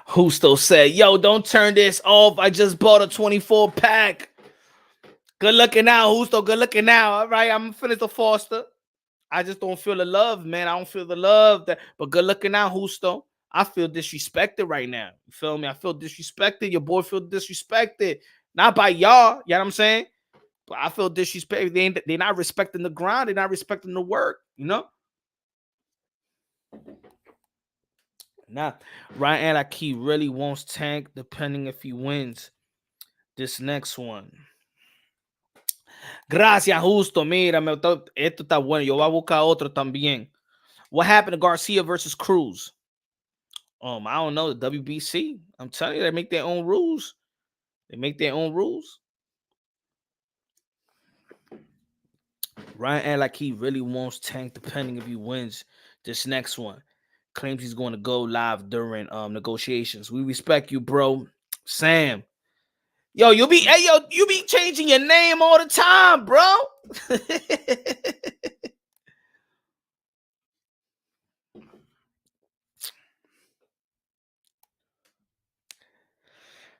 Husto said, yo, don't turn this off. I just bought a 24 pack. Good looking out, Husto. Good looking out. All right, I'm finished the Foster. I just don't feel the love, man. I don't feel the love. But good looking out, Husto. I feel disrespected right now. You feel me? I feel disrespected. Your boy feel disrespected. Not by y'all. You know what I'm saying? But I feel disrespected. They're not respecting the grind. They're not respecting the work, you know? Now, Ryan Alaki really wants Tank, depending if he wins this next one. Gracias, Justo. Mira, esto está bueno. Yo voy a buscar otro también. What happened to Garcia versus Cruz? I don't know. The WBC. I'm telling you, they make their own rules. They make their own rules. Ryan Alaki really wants Tank, depending if he wins this next one. Claims he's going to go live during negotiations. We respect you, bro. Sam. Yo, you be changing your name all the time, bro.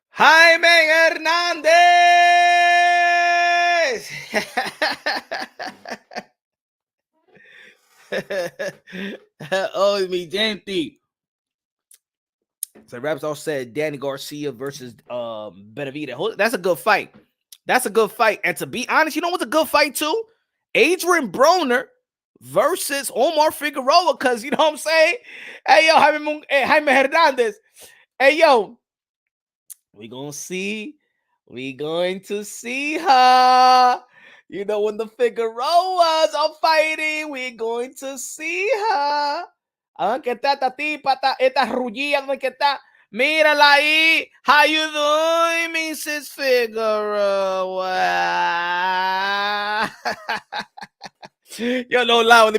Jaime Hernandez. Oh, mi gente. So Raps all said Danny Garcia versus Benavidez. That's a good fight. That's a good fight. And to be honest, you know what's a good fight too? Adrian Broner versus Omar Figueroa. Because you know what I'm saying? Hey, yo, Jaime Hernandez. Hey, yo, we going to see her. You know, when the Figueroas are fighting, we're going to see her. ¿Dónde está esta tipa? Esta rullilla, ¿dónde está? Mírala ahí. How you doing, Mrs. Figueroa? Yo, no lie.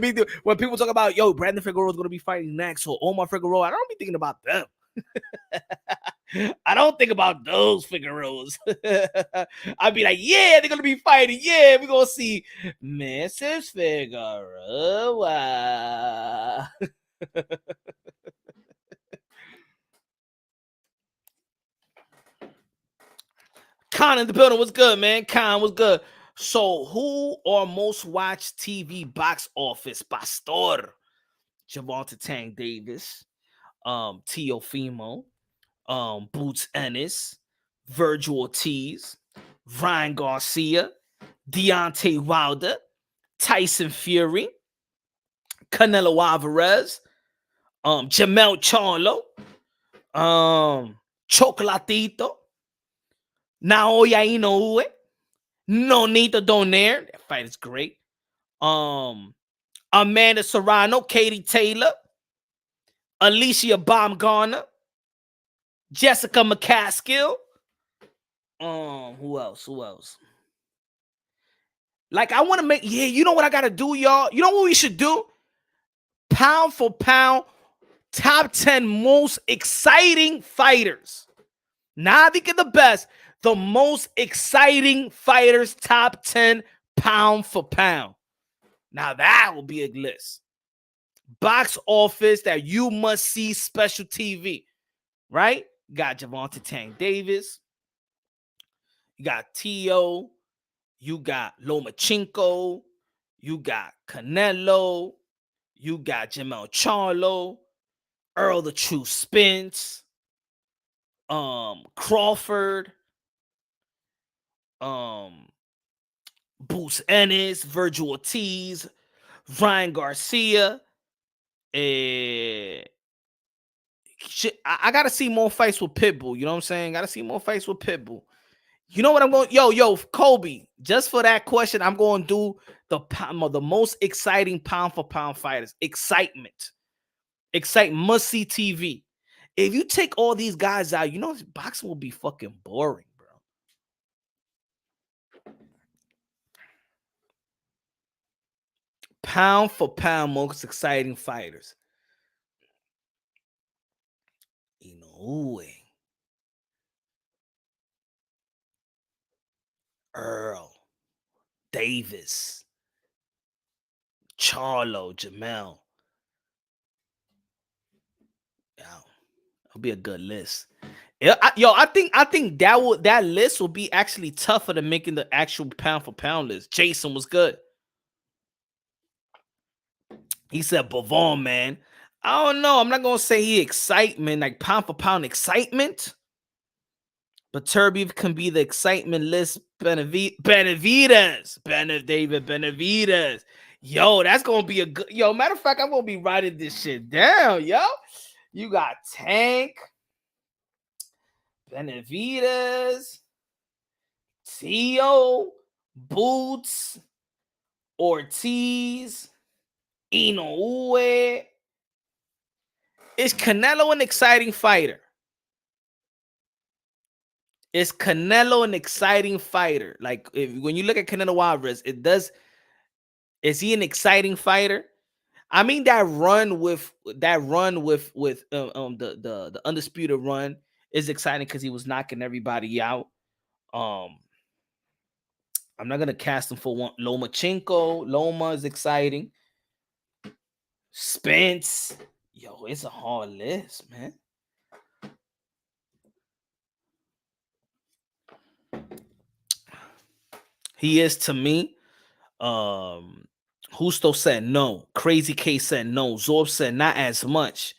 When people talk about, yo, Brandon Figueroa is going to be fighting next, or Omar Figueroa, I don't be thinking about them. I don't think about those Figueroas. I'd be like, yeah, they're going to be fighting. Yeah, we're going to see Mrs. Figueroa. Con in the building. What's good, man? Con, what's good? So, who are most watched TV box office? Pastor, Javante Tank Davis, Teofimo, Boots Ennis, Virgil Ortiz, Ryan Garcia, Deontay Wilder, Tyson Fury, Canelo Alvarez, Jamel Charlo, Chocolatito, Naoya Inoue, Nonito Donaire. That fight is great. Amanda Serrano, Katie Taylor, Alicia Baumgartner, Jessica McCaskill. Who else? Like, I want to make, you know what I got to do, y'all? You know what we should do? Pound for pound, top 10 most exciting fighters. Not thinking the best, the most exciting fighters, top 10 pound for pound. Now that will be a list. Box office that you must see, special TV, right? You got Javante Tank Davis. You got Tio. You got Lomachenko. You got Canelo. You got Jamel Charlo. Earl the True Spence. Crawford. Boots Ennis. Virgil Ortiz. Ryan Garcia. I gotta see more fights with Pitbull. You know what I'm saying? Gotta see more fights with Pitbull. You know what I'm going? Yo, Kobe. Just for that question, I'm going to do the most exciting pound for pound fighters. Excitement, must see TV. If you take all these guys out, you know boxing will be fucking boring, bro. Pound for pound, most exciting fighters. Inoue, Earl, Davis, Charlo, Jamel. Yeah, it'll be a good list. I think that list will be actually tougher than making the actual pound for pound list. Jason was good. He said Bavon, man. I don't know. I'm not gonna say he excitement, like pound for pound excitement. But Turby can be the excitement list. David Benavides. Yo, that's gonna be a good. Yo, matter of fact, I'm gonna be writing this shit down. Yo, you got Tank, Benavides, Tio, Boots, Ortiz, Inoue. Is Canelo an exciting fighter? Is Canelo an exciting fighter? Like when you look at Canelo Alvarez, is he an exciting fighter? I mean that run with the undisputed run is exciting because he was knocking everybody out. Um, I'm not gonna cast him for one. Lomachenko, Loma is exciting. Spence, yo, it's a hard list, man. He is to me. Husto said no. Crazy K said no. Zorb said not as much.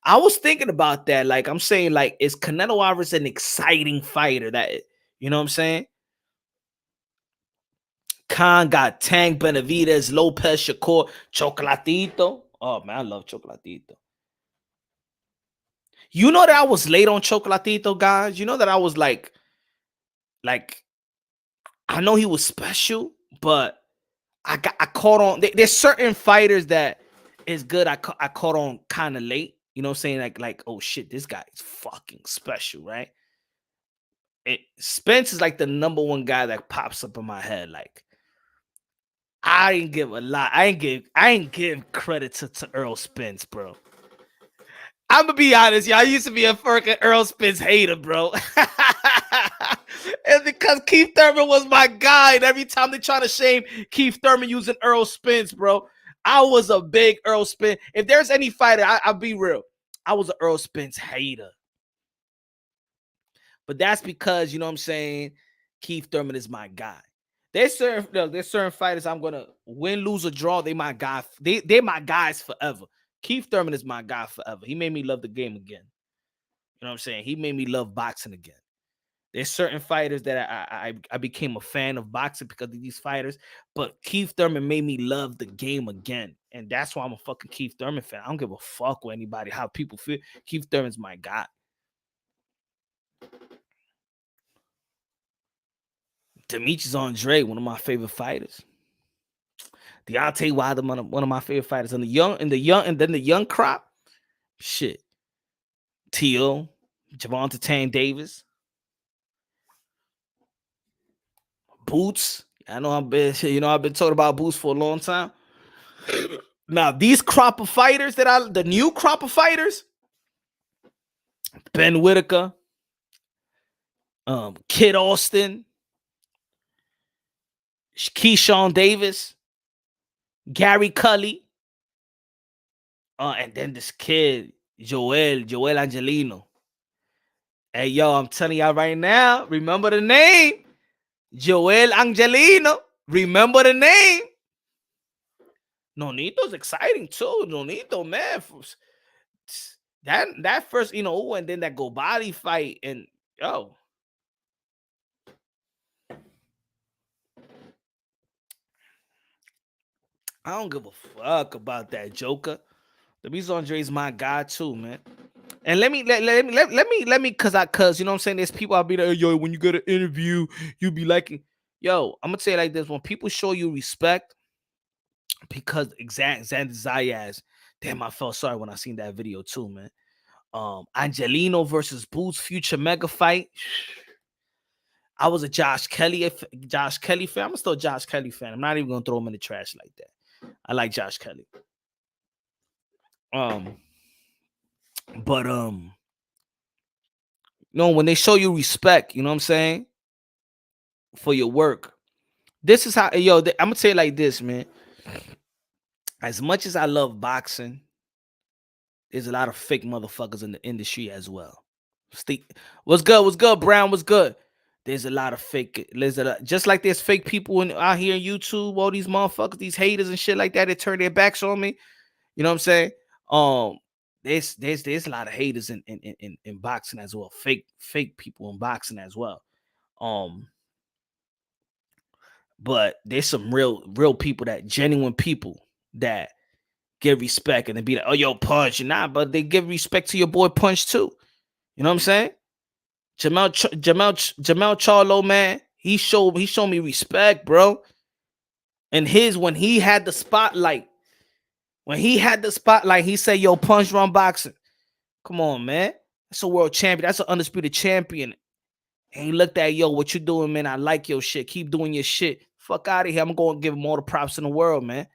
I was thinking about that. Like I'm saying, like, is Canelo Alvarez an exciting fighter? That you know what I'm saying? Khan got Tank, Benavides, Lopez, Shakur, Chocolatito. Oh man, I love Chocolatito. You know that I was late on Chocolatito, guys. You know that I was like I know he was special, but I caught on. There's certain fighters that is good. I caught on kind of late. You know what I'm saying? Like oh shit, this guy is fucking special, right? Spence is like the number one guy that pops up in my head. Like I ain't give a lot. I ain't give credit to Earl Spence, bro. I'm gonna be honest, y'all. I used to be a fucking Earl Spence hater, bro. And because Keith Thurman was my guy, and every time they try to shame Keith Thurman using Earl Spence, bro, I was a big Earl Spence. If there's any fighter, I'll be real. I was an Earl Spence hater. But that's because, you know what I'm saying, Keith Thurman is my guy. There's certain fighters I'm gonna win, lose, or draw. They my guy. They're my guys forever. Keith Thurman is my guy forever. He made me love the game again. You know what I'm saying? He made me love boxing again. There's certain fighters that I became a fan of boxing because of these fighters, but Keith Thurman made me love the game again, and that's why I'm a fucking Keith Thurman fan. I don't give a fuck with anybody how people feel. Keith Thurman's my guy. Demetrius Andre, one of my favorite fighters. Deontay Wilder, one of my favorite fighters. And then the young crop, shit. Teal, Javante Tank Davis, Boots. I know I've been talking about Boots for a long time. Now these crop of fighters the new crop of fighters, Ben Whitaker, Kid Austin, Keyshawn Davis, Gary Cully, and then this kid Joel Angelino. Hey yo, I'm telling y'all right now, remember the name, Joel Angelino. Remember the name. Nonito's exciting too. Nonito, man, that first, and then that go body fight, and yo. I don't give a fuck about that Joker. Demetrius Andre is my guy too, man. And let me, cause you know what I'm saying. There's people I'll be like, yo, when you get an interview, you be liking. Yo, I'm gonna say it like this: when people show you respect, because Xander Zayas, damn, I felt sorry when I seen that video too, man. Angelino versus Boots future mega fight. I was a Josh Kelly fan. I'm still a Josh Kelly fan. I'm not even gonna throw him in the trash like that. I like Josh Kelly. But when they show you respect, you know what I'm saying, for your work, this is how, yo, I'm gonna say it like this, man. As much as I love boxing, there's a lot of fake motherfuckers in the industry as well. What's good? What's good, Brown? What's good? There's a lot of fake. Just like there's fake people out here on YouTube, all these motherfuckers, these haters and shit like that, they turn their backs on me. You know what I'm saying? There's a lot of haters in boxing as well. Fake people in boxing as well. But there's some real people, that genuine people that give respect, and they be like, oh, yo, Punch. Nah, but they give respect to your boy Punch too. You know what I'm saying? Jamel Charlo, man, he showed me respect, bro. And when he had the spotlight, he said, yo, Punch run boxing. Come on, man. That's a world champion. That's an undisputed champion. And he looked at, yo, what you doing, man? I like your shit. Keep doing your shit. Fuck out of here. I'm going to give him all the props in the world, man.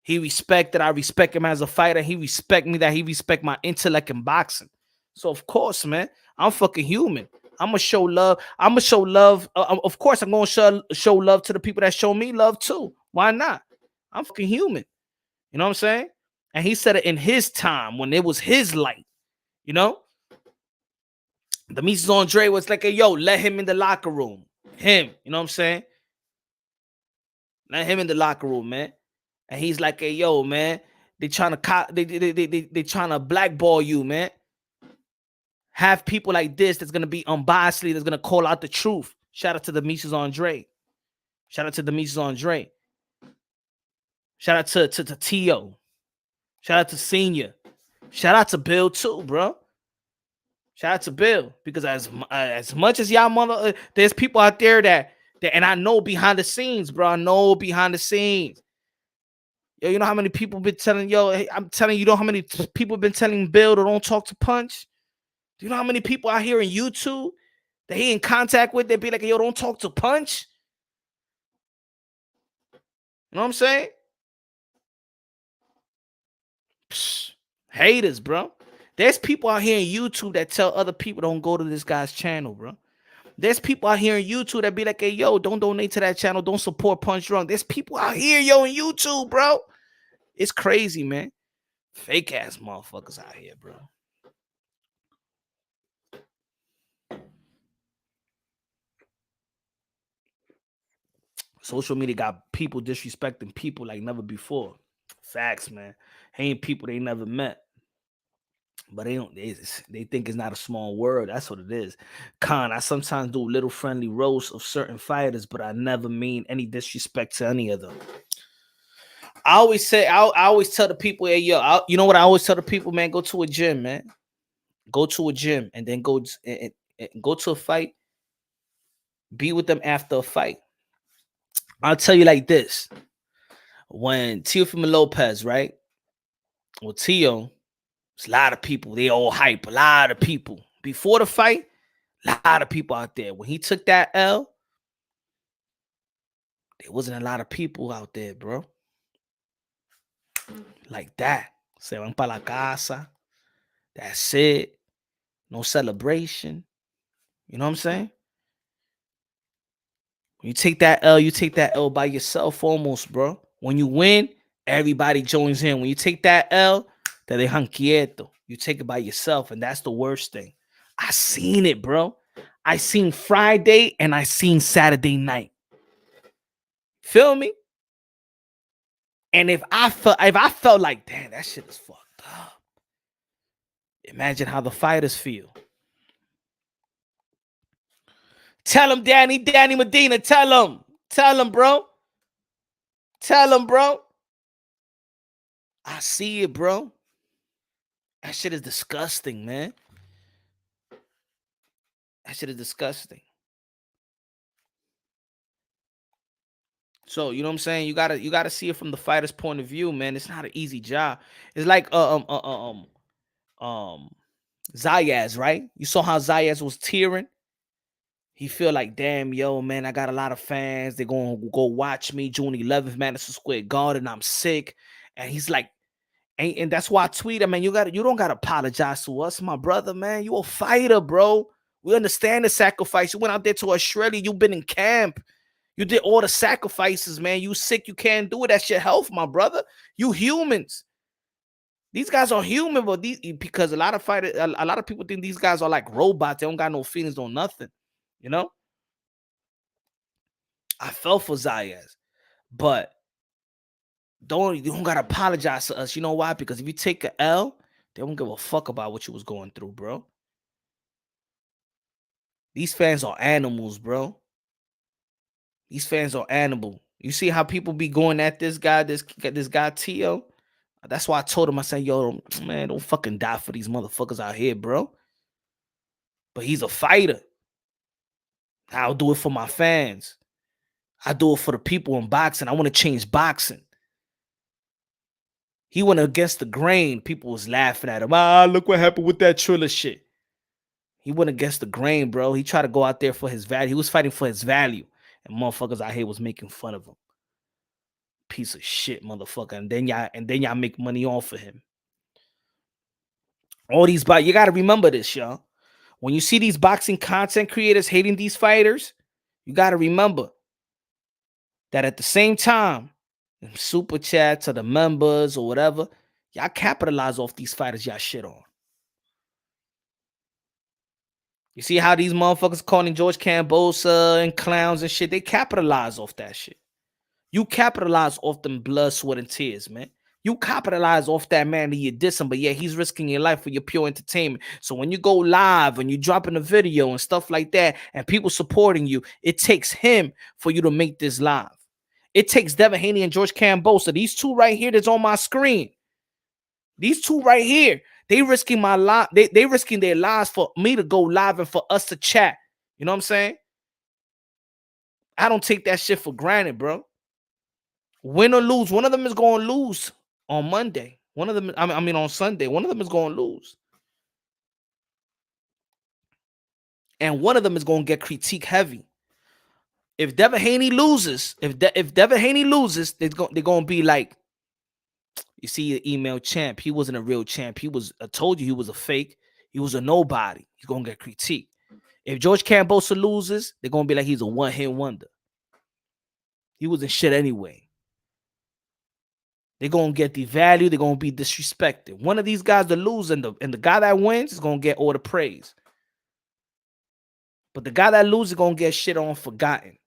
I respect him as a fighter. He respect me, that he respect my intellect in boxing. So, of course, man, I'm fucking human. I'm going to show love. Of course, I'm going to show love to the people that show me love too. Why not? I'm fucking human. You know what I'm saying? And he said it in his time when it was his light. You know? The Mrs. Andre was like, hey, yo, let him in the locker room. Him. You know what I'm saying? Let him in the locker room, man. And he's like, hey, yo, man, they trying to blackball you, man. Have people like this that's going to be unbiasedly, that's going to call out the truth. Shout out to the Mrs. Andre. Shout out to Tio. Shout out to Senior. Shout out to Bill too, bro. Shout out to Bill. Because as much as y'all there's people out there that, and I know behind the scenes, bro. I know behind the scenes. Yo, you know how many people been telling, I'm telling you know how many people been telling Bill to don't talk to Punch? Do you know how many people out here in YouTube that he in contact with, they be like, yo, don't talk to Punch? You know what I'm saying? Psh, haters, bro. There's people out here in YouTube that tell other people don't go to this guy's channel, bro. There's people out here in YouTube that be like, hey, yo, don't donate to that channel. Don't support Punch Drunk. There's people out here, yo, in YouTube, bro. It's crazy, man. Fake ass motherfuckers out here, bro. Social media got people disrespecting people like never before. Facts, man. Ain't people they never met. But they think it's not a small word. That's what it is. I sometimes do little friendly roasts of certain fighters, but I never mean any disrespect to any of them. I always tell the people, hey, yo, you know what I always tell the people, man? Go to a gym, man. Go to a gym and then go to a fight. Be with them after a fight. I'll tell you like this. When Teofimo Lopez, right? Well, Tio, it's a lot of people. They all hype. A lot of people. Before the fight, a lot of people out there. When he took that L, there wasn't a lot of people out there, bro. Like that. Se van para la casa. That's it. No celebration. You know what I'm saying? When you take that L by yourself almost, bro. When you win, everybody joins in. When you take that L, te dejan quieto. You take it by yourself, and that's the worst thing. I seen it, bro. I seen Friday and I seen Saturday night. Feel me? And if I felt like, damn, that shit is fucked up. Imagine how the fighters feel. Tell him, Danny Medina. Tell him, bro. Tell him, bro. I see it, bro. That shit is disgusting, man. That shit is disgusting. So you know what I'm saying? You gotta see it from the fighter's point of view, man. It's not an easy job. It's like Zayas, right? You saw how Zayas was tearing. He feel like, damn, yo, man, I got a lot of fans. They're gonna go watch me June 11th, Madison Square Garden. I'm sick, and he's like, and that's why I tweeted, man. You don't gotta apologize to us, my brother, man. You a fighter, bro. We understand the sacrifice. You went out there to Australia. You've been in camp. You did all the sacrifices, man. You sick. You can't do it. That's your health, my brother. You humans. These guys are human, but because a lot of fighters, a lot of people think these guys are like robots. They don't got no feelings, no nothing. You know. I felt for Zayas, but you don't gotta apologize to us. You know why? Because if you take a L, they don't give a fuck about what you was going through, bro. These fans are animals, bro. These fans are animal. You see how people be going at this guy, this guy Tio? That's why I told him, I said, yo, man, don't fucking die for these motherfuckers out here, bro. But he's a fighter. I'll do it for my fans. I do it for the people in boxing. I want to change boxing. He went against the grain. People was laughing at him. Look what happened with that Triller shit. He went against the grain, bro. He tried to go out there for his value. He was fighting for his value. And motherfuckers out here was making fun of him. Piece of shit, motherfucker. And then y'all make money off of him. All these you gotta remember this, y'all. When you see these boxing content creators hating these fighters, you gotta remember that at the same time, super chat to the members or whatever, y'all capitalize off these fighters y'all shit on. You see how these motherfuckers calling George Cambosa and clowns and shit, they capitalize off that shit. You capitalize off them blood, sweat, and tears, man. You capitalize off that man that you diss him, but yeah, he's risking your life for your pure entertainment. So when you go live and you dropping a video and stuff like that, and people supporting you, it takes him for you to make this live. It takes Devin Haney and George Cambosa. These two right here that's on my screen. These two right here, they risking my life. They risking their lives for me to go live and for us to chat. You know what I'm saying? I don't take that shit for granted, bro. Win or lose, one of them is going to lose on Monday. One of them, I mean on Sunday, one of them is going to lose. And one of them is going to get critique heavy. If Devin Haney loses, if Devin Haney loses, they're going to be like, you see, the email champ, he wasn't a real champ. I told you he was a fake. He was a nobody. He's going to get critique. If George Cambosa loses, they're going to be like he's a one-hit wonder. He wasn't shit anyway. They're going to get devalued. They're going to be disrespected. One of these guys that lose and the guy that wins is going to get all the praise. But the guy that loses is going to get shit on, forgotten.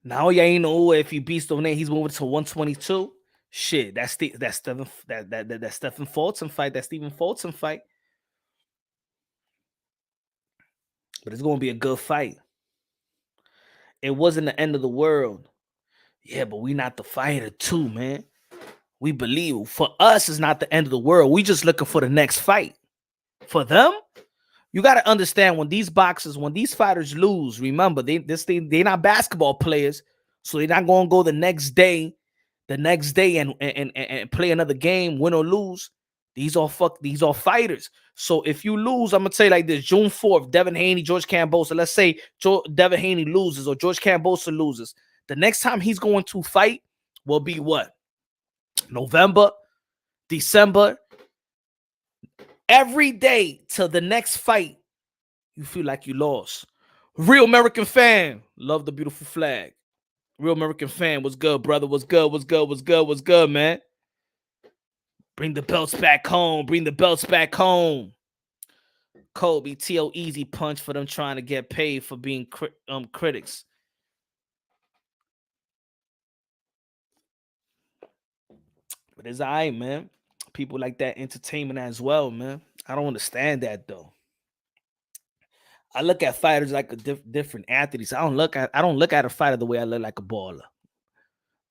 Now y'all ain't know if he beats Donate, he's moving to 122. Shit, that's Stephen Fulton fight. That Stephen Fulton fight. But it's gonna be a good fight. It wasn't the end of the world. Yeah, but we not the fighter too, man. We believe for us it's not the end of the world. We just looking for the next fight. For them, you got to understand when these fighters lose, remember they're not basketball players, so they're not going to go the next day and play another game, win or lose. These are fighters. So if you lose, I'm gonna tell you like this: June 4th, Devin Haney, George Cambosa. Let's say Devin Haney loses or George Cambosa loses. The next time he's going to fight will be what? November, December. Every day till the next fight, you feel like you lost. Real American fan, love the beautiful flag. Real American fan, what's good, brother? What's good? What's good? What's good? What's good, man? Bring the belts back home. Bring the belts back home. Kobe, T.O. easy punch for them trying to get paid for being critics. But it's all right, man. People like that entertainment as well, man. I don't understand that, though. I look at fighters like a different athletes. I don't look at a fighter the way I look like a baller.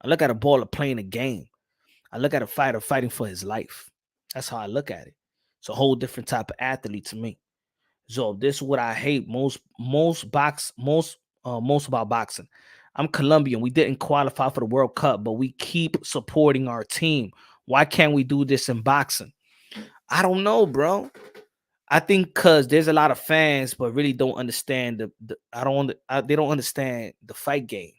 I look at a baller playing a game. I look at a fighter fighting for his life. That's how I look at it. It's a whole different type of athlete to me. So this is what I hate most about boxing. I'm Colombian. We didn't qualify for the World Cup, but we keep supporting our team. Why can't we do this in boxing? I don't know, bro. I think because there's a lot of fans, but really don't understand they don't understand the fight game.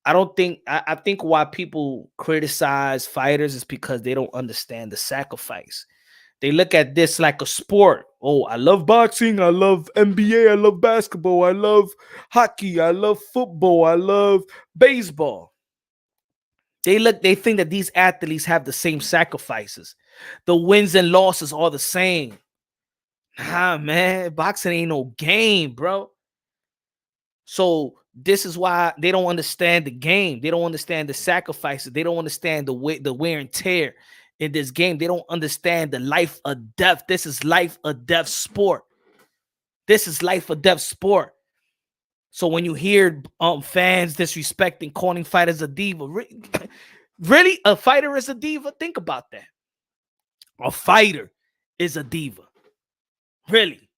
I think why people criticize fighters is because they don't understand the sacrifice. They look at this like a sport. Oh, I love boxing. I love NBA. I love basketball. I love hockey. I love football. I love baseball. They think that these athletes have the same sacrifices. The wins and losses are the same. Nah, man, boxing ain't no game, bro. So this is why they don't understand the game. They don't understand the sacrifices. They don't understand the wear and tear in this game. They don't understand the life or death. This is life or death sport. This is life or death sport. So when you hear fans disrespecting, calling fighters a diva, really, a fighter is a diva? Think about that. A fighter is a diva. Really.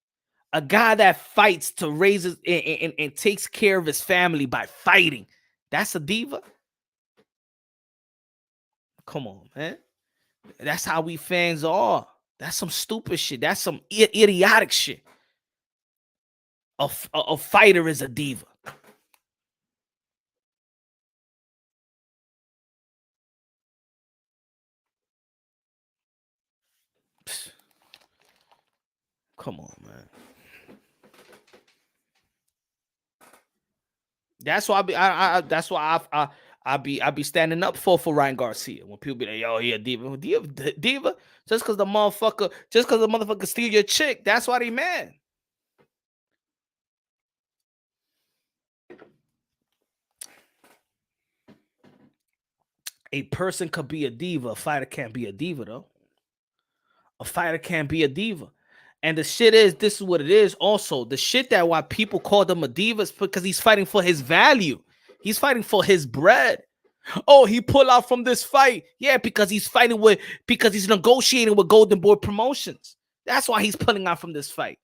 A guy that fights to raise his and takes care of his family by fighting. That's a diva. Come on, man. That's how we fans are. That's some stupid shit. That's some idiotic shit. A fighter is a diva. Come on, man. That's why that's why I be standing up for Ryan Garcia when people be like, yo, he a diva. Diva? Just because the motherfucker steal your chick, that's why they mad. A person could be a diva. A fighter can't be a diva, though. A fighter can't be a diva. And the shit is, this is what it is also. The shit that why people call them a diva is because he's fighting for his value. He's fighting for his bread. Oh, he pulled out from this fight. Yeah, because he's negotiating with Golden Boy Promotions. That's why he's pulling out from this fight.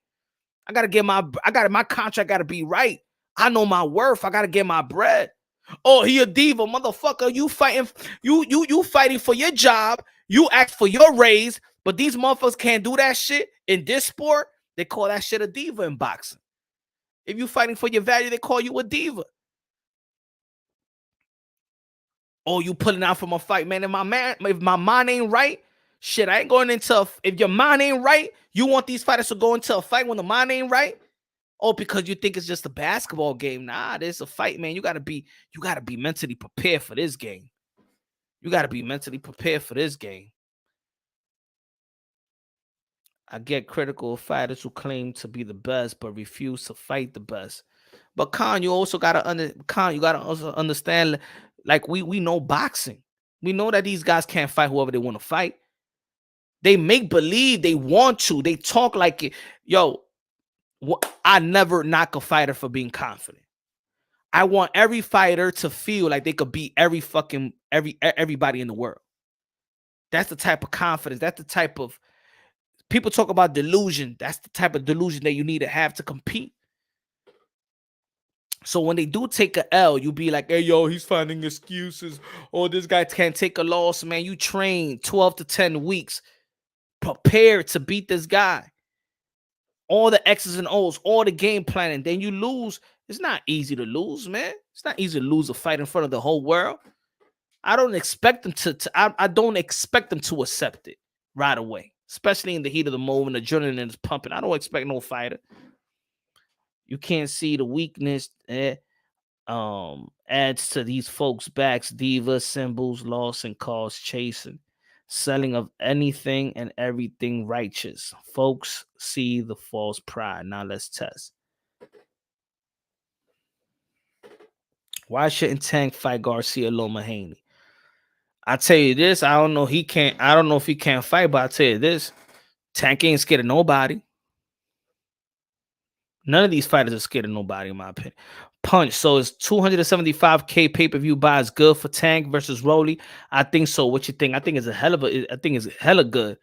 My contract gotta be right. I know my worth. I gotta get my bread. Oh, he a diva, motherfucker. You fighting for your job. You ask for your raise, but these motherfuckers can't do that shit in this sport. They call that shit a diva in boxing. If you fighting for your value, they call you a diva. Oh, you pulling out from a fight, man. If my mind ain't right, shit, I ain't going into. If your mind ain't right, you want these fighters to go into a fight when the mind ain't right? Oh, because you think it's just a basketball game. Nah, there's a fight, man. You gotta be mentally prepared for this game. You gotta be mentally prepared for this game. I get critical of fighters who claim to be the best but refuse to fight the best. But Khan, you gotta also understand, like we know boxing. We know that these guys can't fight whoever they want to fight. They make believe they want to. They talk like it. Yo, I never knock a fighter for being confident. I want every fighter to feel like they could beat everybody in the world. That's the type of confidence. That's the type of people talk about delusion. That's the type of delusion that you need to have to compete. So when they do take a L, you be like, hey, yo, he's finding excuses. Oh, this guy can't take a loss, man. You train 12 to 10 weeks, prepared to beat this guy. All the X's and O's, all the game planning. Then you lose. It's not easy to lose, man. It's not easy to lose a fight in front of the whole world. I don't expect them I don't expect them to accept it right away, especially in the heat of the moment. The adrenaline is pumping. I don't expect no fighter. You can't see the weakness. Adds to these folks' backs, diva symbols, loss and cause chasing, selling of anything and everything righteous. Folks see the false pride. Now let's test. Why shouldn't Tank fight Garcia Loma Haney? I tell you this, I don't know if he can't fight, but I tell you this, Tank ain't scared of nobody. None of these fighters are scared of nobody, in my opinion. Punch. So it's 275K pay-per-view buys good for Tank versus Rolly. I think so. What you think? I think it's a hell of a. I think it's hella good.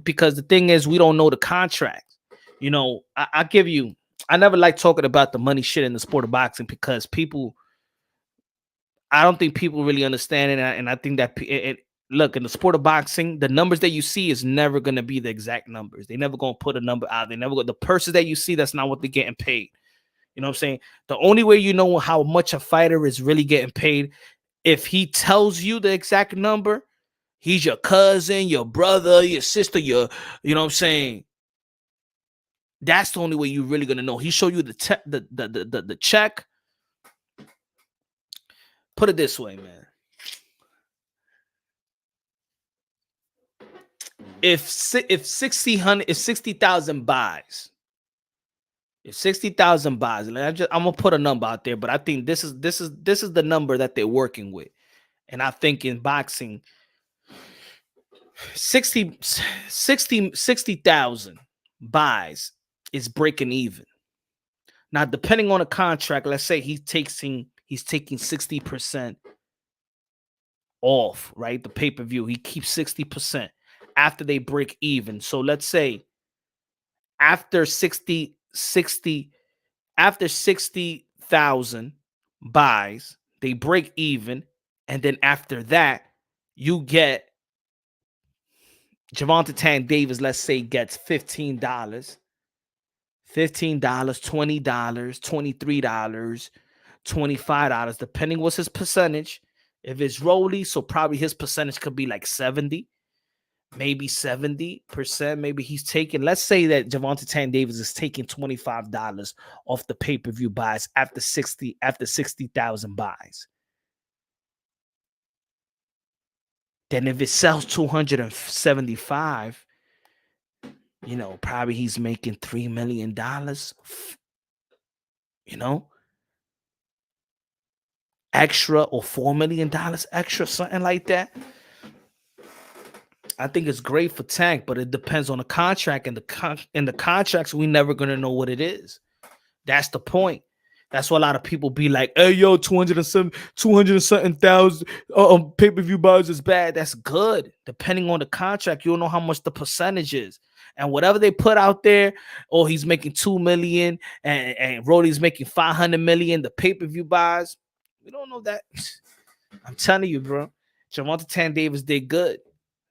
Because the thing is, we don't know the contract. You know, I give you. I never like talking about the money shit in the sport of boxing because people. I don't think people really understand it, and I think that look, in the sport of boxing, the numbers that you see is never gonna be the exact numbers. They never gonna put a number out. They never go the purses that you see. That's not what they're getting paid. You know what I'm saying? The only way you know how much a fighter is really getting paid if he tells you the exact number. He's your cousin, your brother, your sister, you know what I'm saying? That's the only way you're really gonna know. He show you the check. Put it this way, man. If 60,000 buys, if 60,000 buys, and I'm gonna put a number out there, but I think this is the number that they're working with, and I think in boxing, 60,000 buys is breaking even. Now, depending on the contract, let's say he's taking 60% off, right? The pay-per-view, he keeps 60% after they break even. So let's say after 60,000 buys, they break even, and then after that, you get Gervonta Tank Davis, let's say, gets $15, $20, $23, $25, depending what's his percentage. If it's Rolly, so probably his percentage could be like 70, maybe 70%. Maybe he's taking, let's say that Gervonta Tank Davis is taking $25 off the pay-per-view buys after 60,000 buys. Then if it sells 275, you know, probably he's making $3 million, you know, extra, or $4 million extra, something like that. I think it's great for Tank, but it depends on the contract, and the contracts, we never gonna know what it is. That's the point. That's why a lot of people be like, "Hey, yo, 200 and something thousand pay-per-view buys is bad." That's good. Depending on the contract, you'll know how much the percentage is, and whatever they put out there. Oh, he's making $2 million, and Rolly's making $500 million. The pay-per-view buys, we don't know that. I'm telling you, bro. Gervonta Tank Davis did good.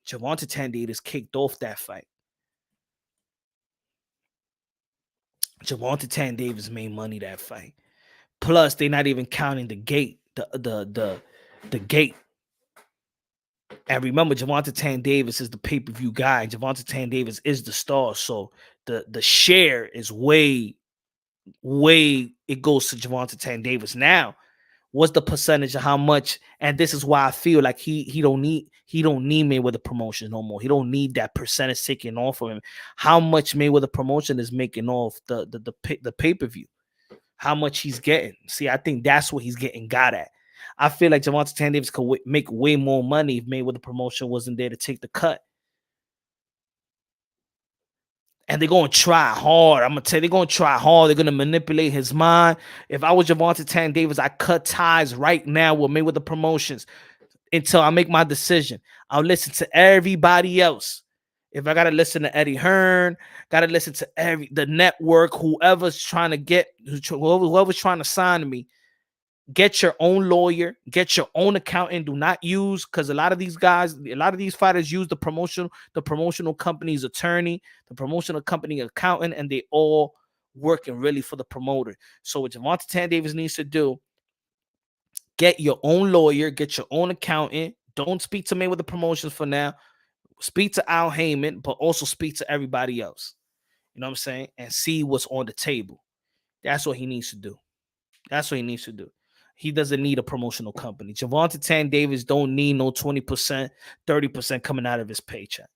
Gervonta Tank Davis kicked off that fight. Gervonta Tank Davis made money that fight. Plus, they're not even counting the gate, the gate. And remember, Gervonta Tank Davis is the pay-per-view guy. Gervonta Tank Davis is the star. So the share is way it goes to Gervonta Tank Davis. Now, what's the percentage of how much? And this is why I feel like he don't need Mayweather Promotion no more. He don't need that percentage taken off of him. How much Mayweather Promotion is making off the pay-per-view? How much he's getting? See, I think that's what he's getting got at. I feel like Gervonta Tank Davis could make way more money if Mayweather Promotion wasn't there to take the cut. And they're going to try hard. I'm going to tell you, they're going to try hard. They're going to manipulate his mind. If I was Gervonta Tank Davis, I cut ties right now with Mayweather Promotions until I make my decision. I'll listen to everybody else. If I got to listen to Eddie Hearn, got to listen to the network, whoever's trying to sign me, get your own lawyer, get your own accountant. Do not use, because a lot of these fighters use the promotional company's attorney, the promotional company accountant, and they all working really for the promoter. So what Gervonta Tank Davis needs to do, get your own lawyer, get your own accountant. Don't speak to me with the promotions for now. Speak to Al Heyman, but also speak to everybody else. You know what I'm saying? And see what's on the table. That's what he needs to do. That's what he needs to do. He doesn't need a promotional company. Gervonta Tank Davis don't need no 20%, 30% coming out of his paycheck.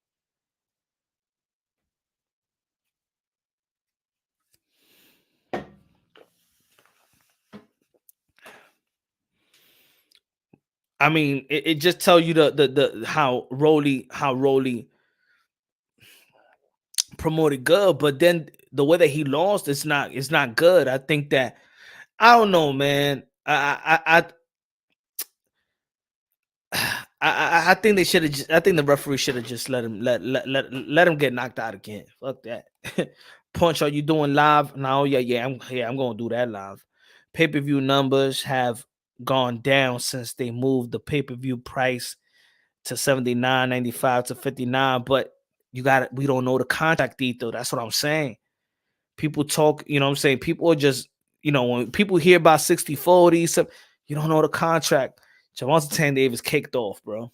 I mean, it just tells you the how Rolly promoted good, but then the way that he lost, it's not good. I think that I don't know, man. I think they should have. I think the referee should have just let him get knocked out again. Fuck that. Punch, are you doing live? No, I'm gonna do that live. Pay-per-view numbers have gone down since they moved the pay-per-view price to $79.95 to $59. But we don't know the contract either. That's what I'm saying. People talk, you know what I'm saying? People are just, when people hear about 60-40, you don't know the contract. Javante Tank Davis kicked off, bro.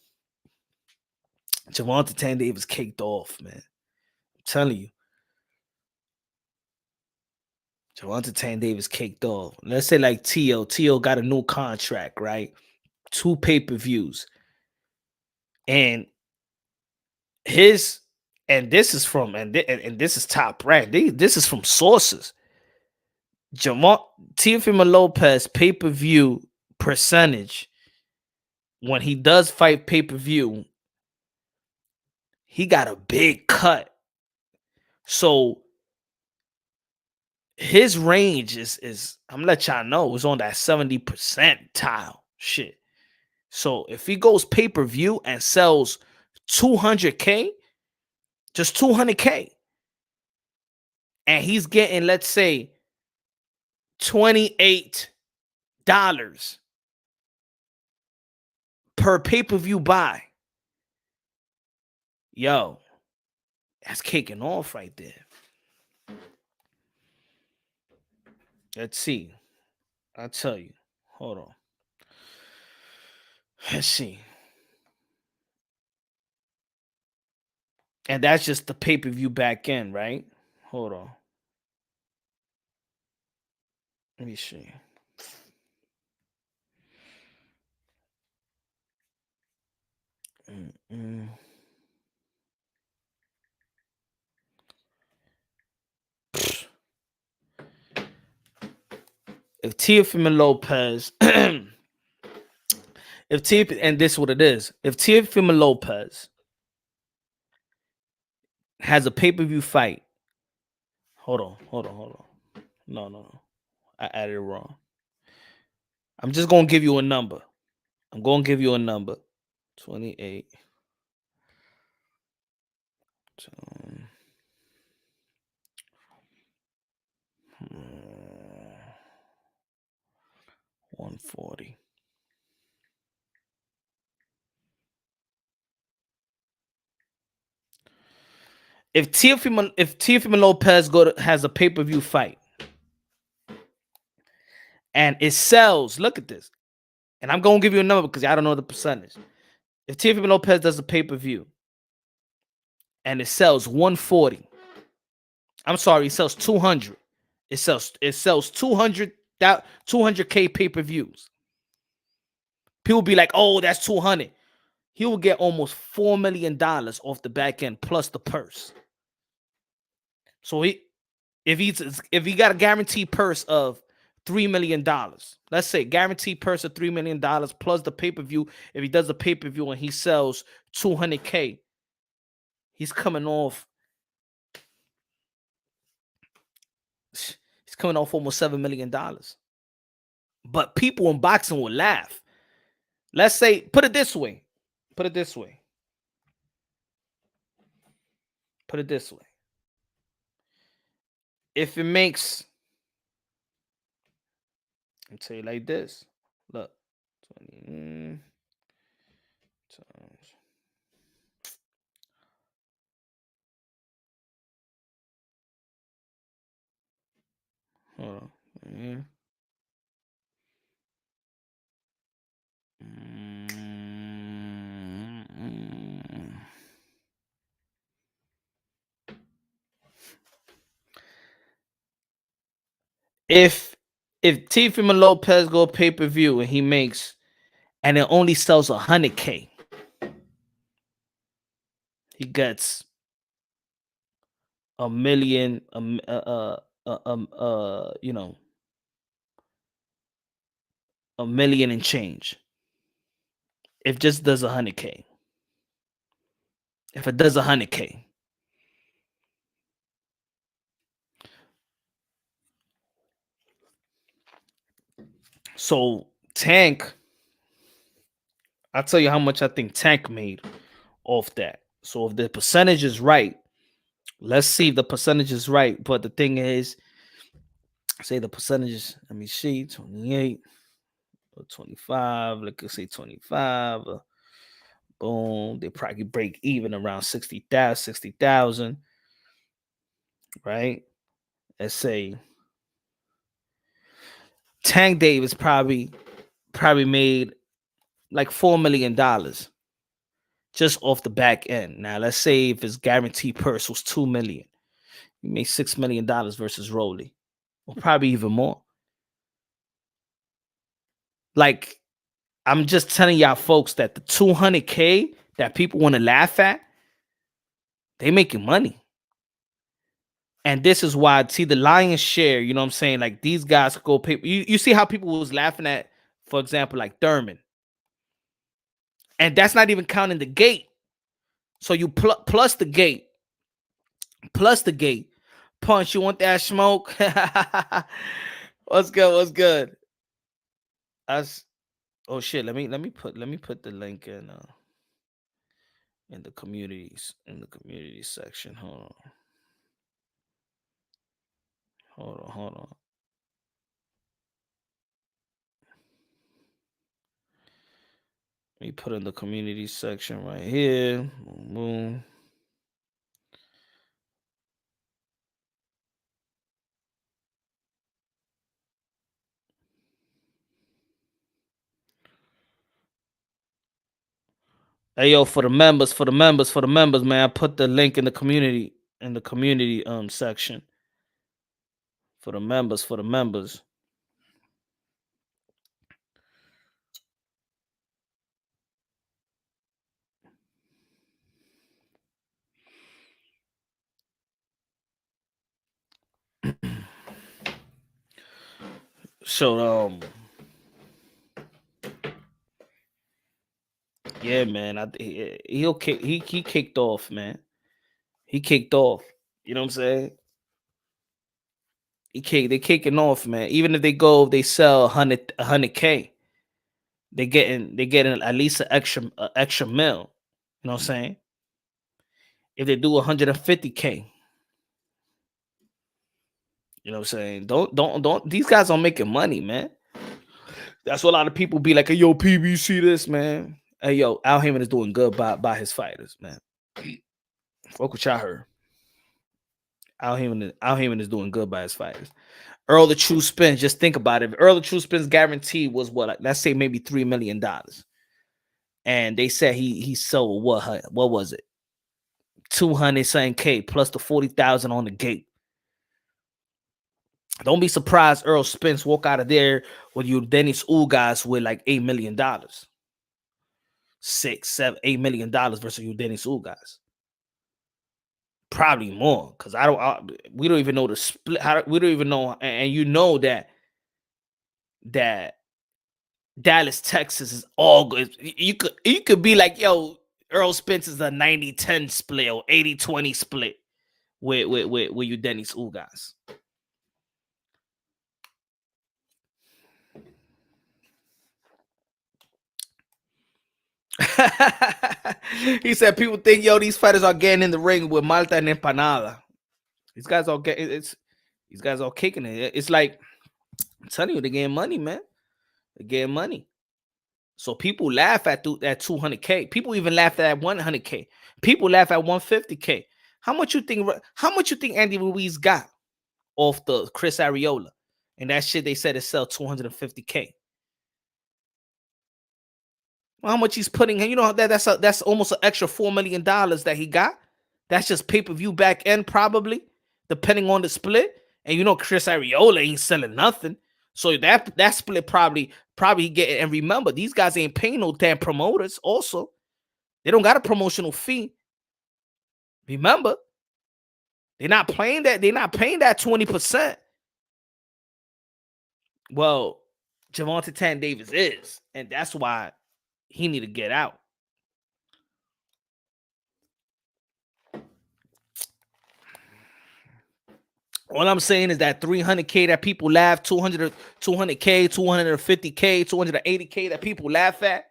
Javante Tank Davis kicked off, man. I'm telling you. Javante Tank Davis kicked off. Let's say like Teo got a new contract, right? 2 pay-per-views. And this is from, and this is top rank. This is from sources. Teofimo Lopez pay-per-view percentage, when he does fight pay-per-view, he got a big cut. So his range is I'm gonna let y'all know, is on that 70% tile shit. So if he goes pay-per-view and sells 200K, just 200K, and he's getting, let's say, $28 per pay-per-view buy, yo, that's kicking off right there. Let's see. I'll tell you. Hold on. Let's see. And that's just the pay-per-view back end, right? Hold on. Let me see. If Teofimo Lopez, and this is what it is. If Teofimo Lopez has a pay-per-view fight, hold on. No. I added it wrong. I'm just gonna give you a number. 28. 140. If Teofimo Lopez has a pay-per-view fight and it sells, look at this. And I'm gonna give you a number because I don't know the percentage. If Teofimo Lopez does a pay-per-view and it sells 140, I'm sorry, it sells 200. It sells 200K pay-per-views. People be like, oh, that's 200. He will get almost $4 million off the back end plus the purse. So if he got a guaranteed purse of $3 million, let's say guaranteed purse of $3 million plus the pay-per-view. If he does the pay-per-view and he sells 200K, he's coming off almost $7 million. But people in boxing will laugh. Let's say, put it this way. If it makes, I'll tell you like this. Look, 20 times. Hold on. If Teofimo Lopez go pay-per-view and he makes, and it only sells 100K, he gets $1 million, $1 million and change. If just does 100K. If it does 100K. So Tank, I'll tell you how much I think Tank made off that. So if the percentage is right, let's see if the percentage is right. But the thing is, say the percentages, let me see, 28 or 25, let's say 25. Boom, they probably break even around 60,000, right? Let's say Tank Davis probably made like $4 million just off the back end. Now let's say if his guaranteed purse was $2 million, he made $6 million versus Rolly, or probably even more. Like, I'm just telling y'all folks that the 200K that people want to laugh at, they making money. And this is why, see, the lion's share, you know what I'm saying? Like, these guys could go pay. You see how people was laughing at, for example, like Thurman. And that's not even counting the gate. So you plus the gate. Plus the gate. Punch, you want that smoke? What's good? What's good? That's oh shit. Let me put the link in the community section. Hold on. Let me put in the community section right here. Boom, boom. Hey yo, for the members, man. I put the link in the community section. For the members. So yeah, man. He kicked off, man. He kicked off. You know what I'm saying? They kicking off, man. Even if they sell 100K, they getting at least an extra mil. You know what I'm saying? If they do 150K, you know what I'm saying? Don't these guys are making money, man. That's what a lot of people be like, hey, yo, PBC this, man. Hey, yo, Al Heyman is doing good by his fighters, man. Fuck what y'all heard. Al Heyman is doing good by his fighters. Earl the True Spins, just think about it. If Earl the True Spins guarantee was what, let's say maybe $3 million. And they said he sold what was it? 200 something K plus the 40,000 on the gate. Don't be surprised Earl Spence walk out of there with you Dennis Ugas with like $8 million. 6, 7, $8 million versus you Dennis Ugas. Probably more, because we don't even know the split. We don't even know, and you know that Dallas, Texas is all good. You could be like, yo, Earl Spence is a 90-10 split or 80-20 split with you Dennis Ugas. He said people think, yo, these fighters are getting in the ring with Malta and Empanada. These guys all these guys all kicking it. It's like, I'm telling you, they're getting money, man. They're getting money. So people laugh at that 200K. People even laugh at 100K. People laugh at 150K. How much you think Andy Ruiz got off the Chris Arreola? And that shit they said it sell 250K. How much he's putting in? You know that's almost an extra $4 million that he got. That's just pay-per-view back end, probably, depending on the split. And you know Chris Arreola ain't selling nothing. So that split probably get it. And remember, these guys ain't paying no damn promoters. Also, they don't got a promotional fee. Remember, they're not paying that 20%. Well, Javante Tan Davis is, and that's why he need to get out. All I'm saying is that 300K that people laugh, 200K, 250K, 280K that people laugh at.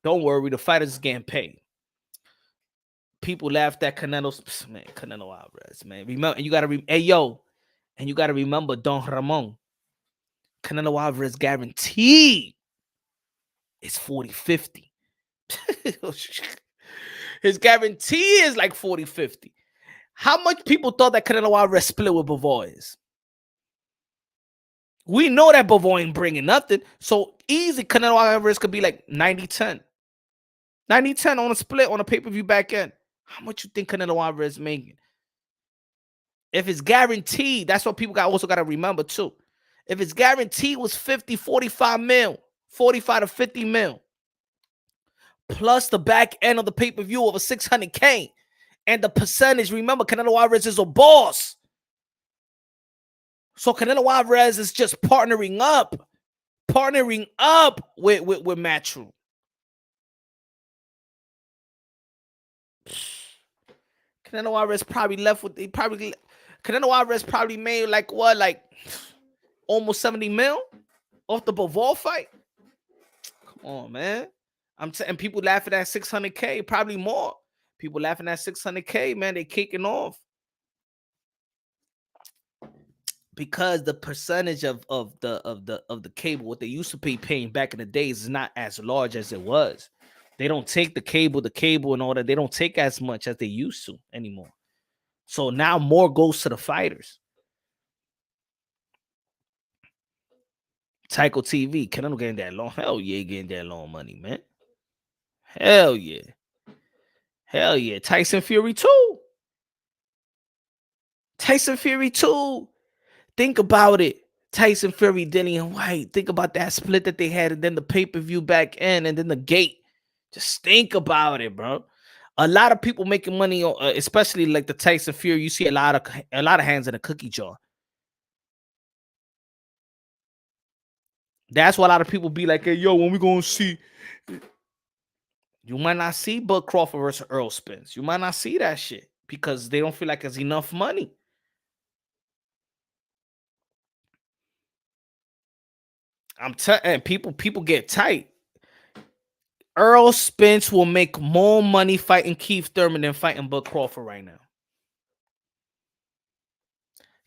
Don't worry, the fighters is getting paid. People laughed at Canelo, man, Canelo Alvarez, man. Remember, you gotta and you gotta remember Don Ramon. Canelo Alvarez guaranteed is 40-50. His guarantee is like 40-50. How much people thought that Canelo Alvarez split with Bivol is? We know that Bivol ain't bringing nothing. So easy, Canelo Alvarez could be like 90-10. 90-10 on a split on a pay-per-view back end. How much you think Canelo Alvarez making? If it's guaranteed, that's what people also got to remember too. If it's guaranteed was 50, 45 mil, 45 to 50 mil, plus the back end of the pay-per-view of a 600K, and the percentage, remember, Canelo Alvarez is a boss. So Canelo Alvarez is just partnering up with Matchroom. Canelo Alvarez probably left with Canelo Alvarez probably made like almost 70 mil off the Bivol fight. Come on, man. And people laughing at 600K, probably more. People laughing at 600K, man. They kicking off. Because the percentage of the cable, what they used to be paying back in the days, is not as large as it was. They don't take the cable and all that. They don't take as much as they used to anymore. So now more goes to the fighters. Tyco TV, Canelo getting that long. Hell yeah, getting that long money, man. Hell yeah. Hell yeah. Tyson Fury too. Tyson Fury too. Think about it. Tyson Fury, Dillian White. Think about that split that they had, and then the pay-per-view back end, and then the gate. Just think about it, bro. A lot of people making money, especially like the Tyson Fury. You see a lot of hands in a cookie jar. That's why a lot of people be like, "Hey, yo, when we gonna see?" You might not see Bud Crawford versus Earl Spence. You might not see that shit because they don't feel like there's enough money. I'm telling people get tight. Earl Spence will make more money fighting Keith Thurman than fighting Bud Crawford right now.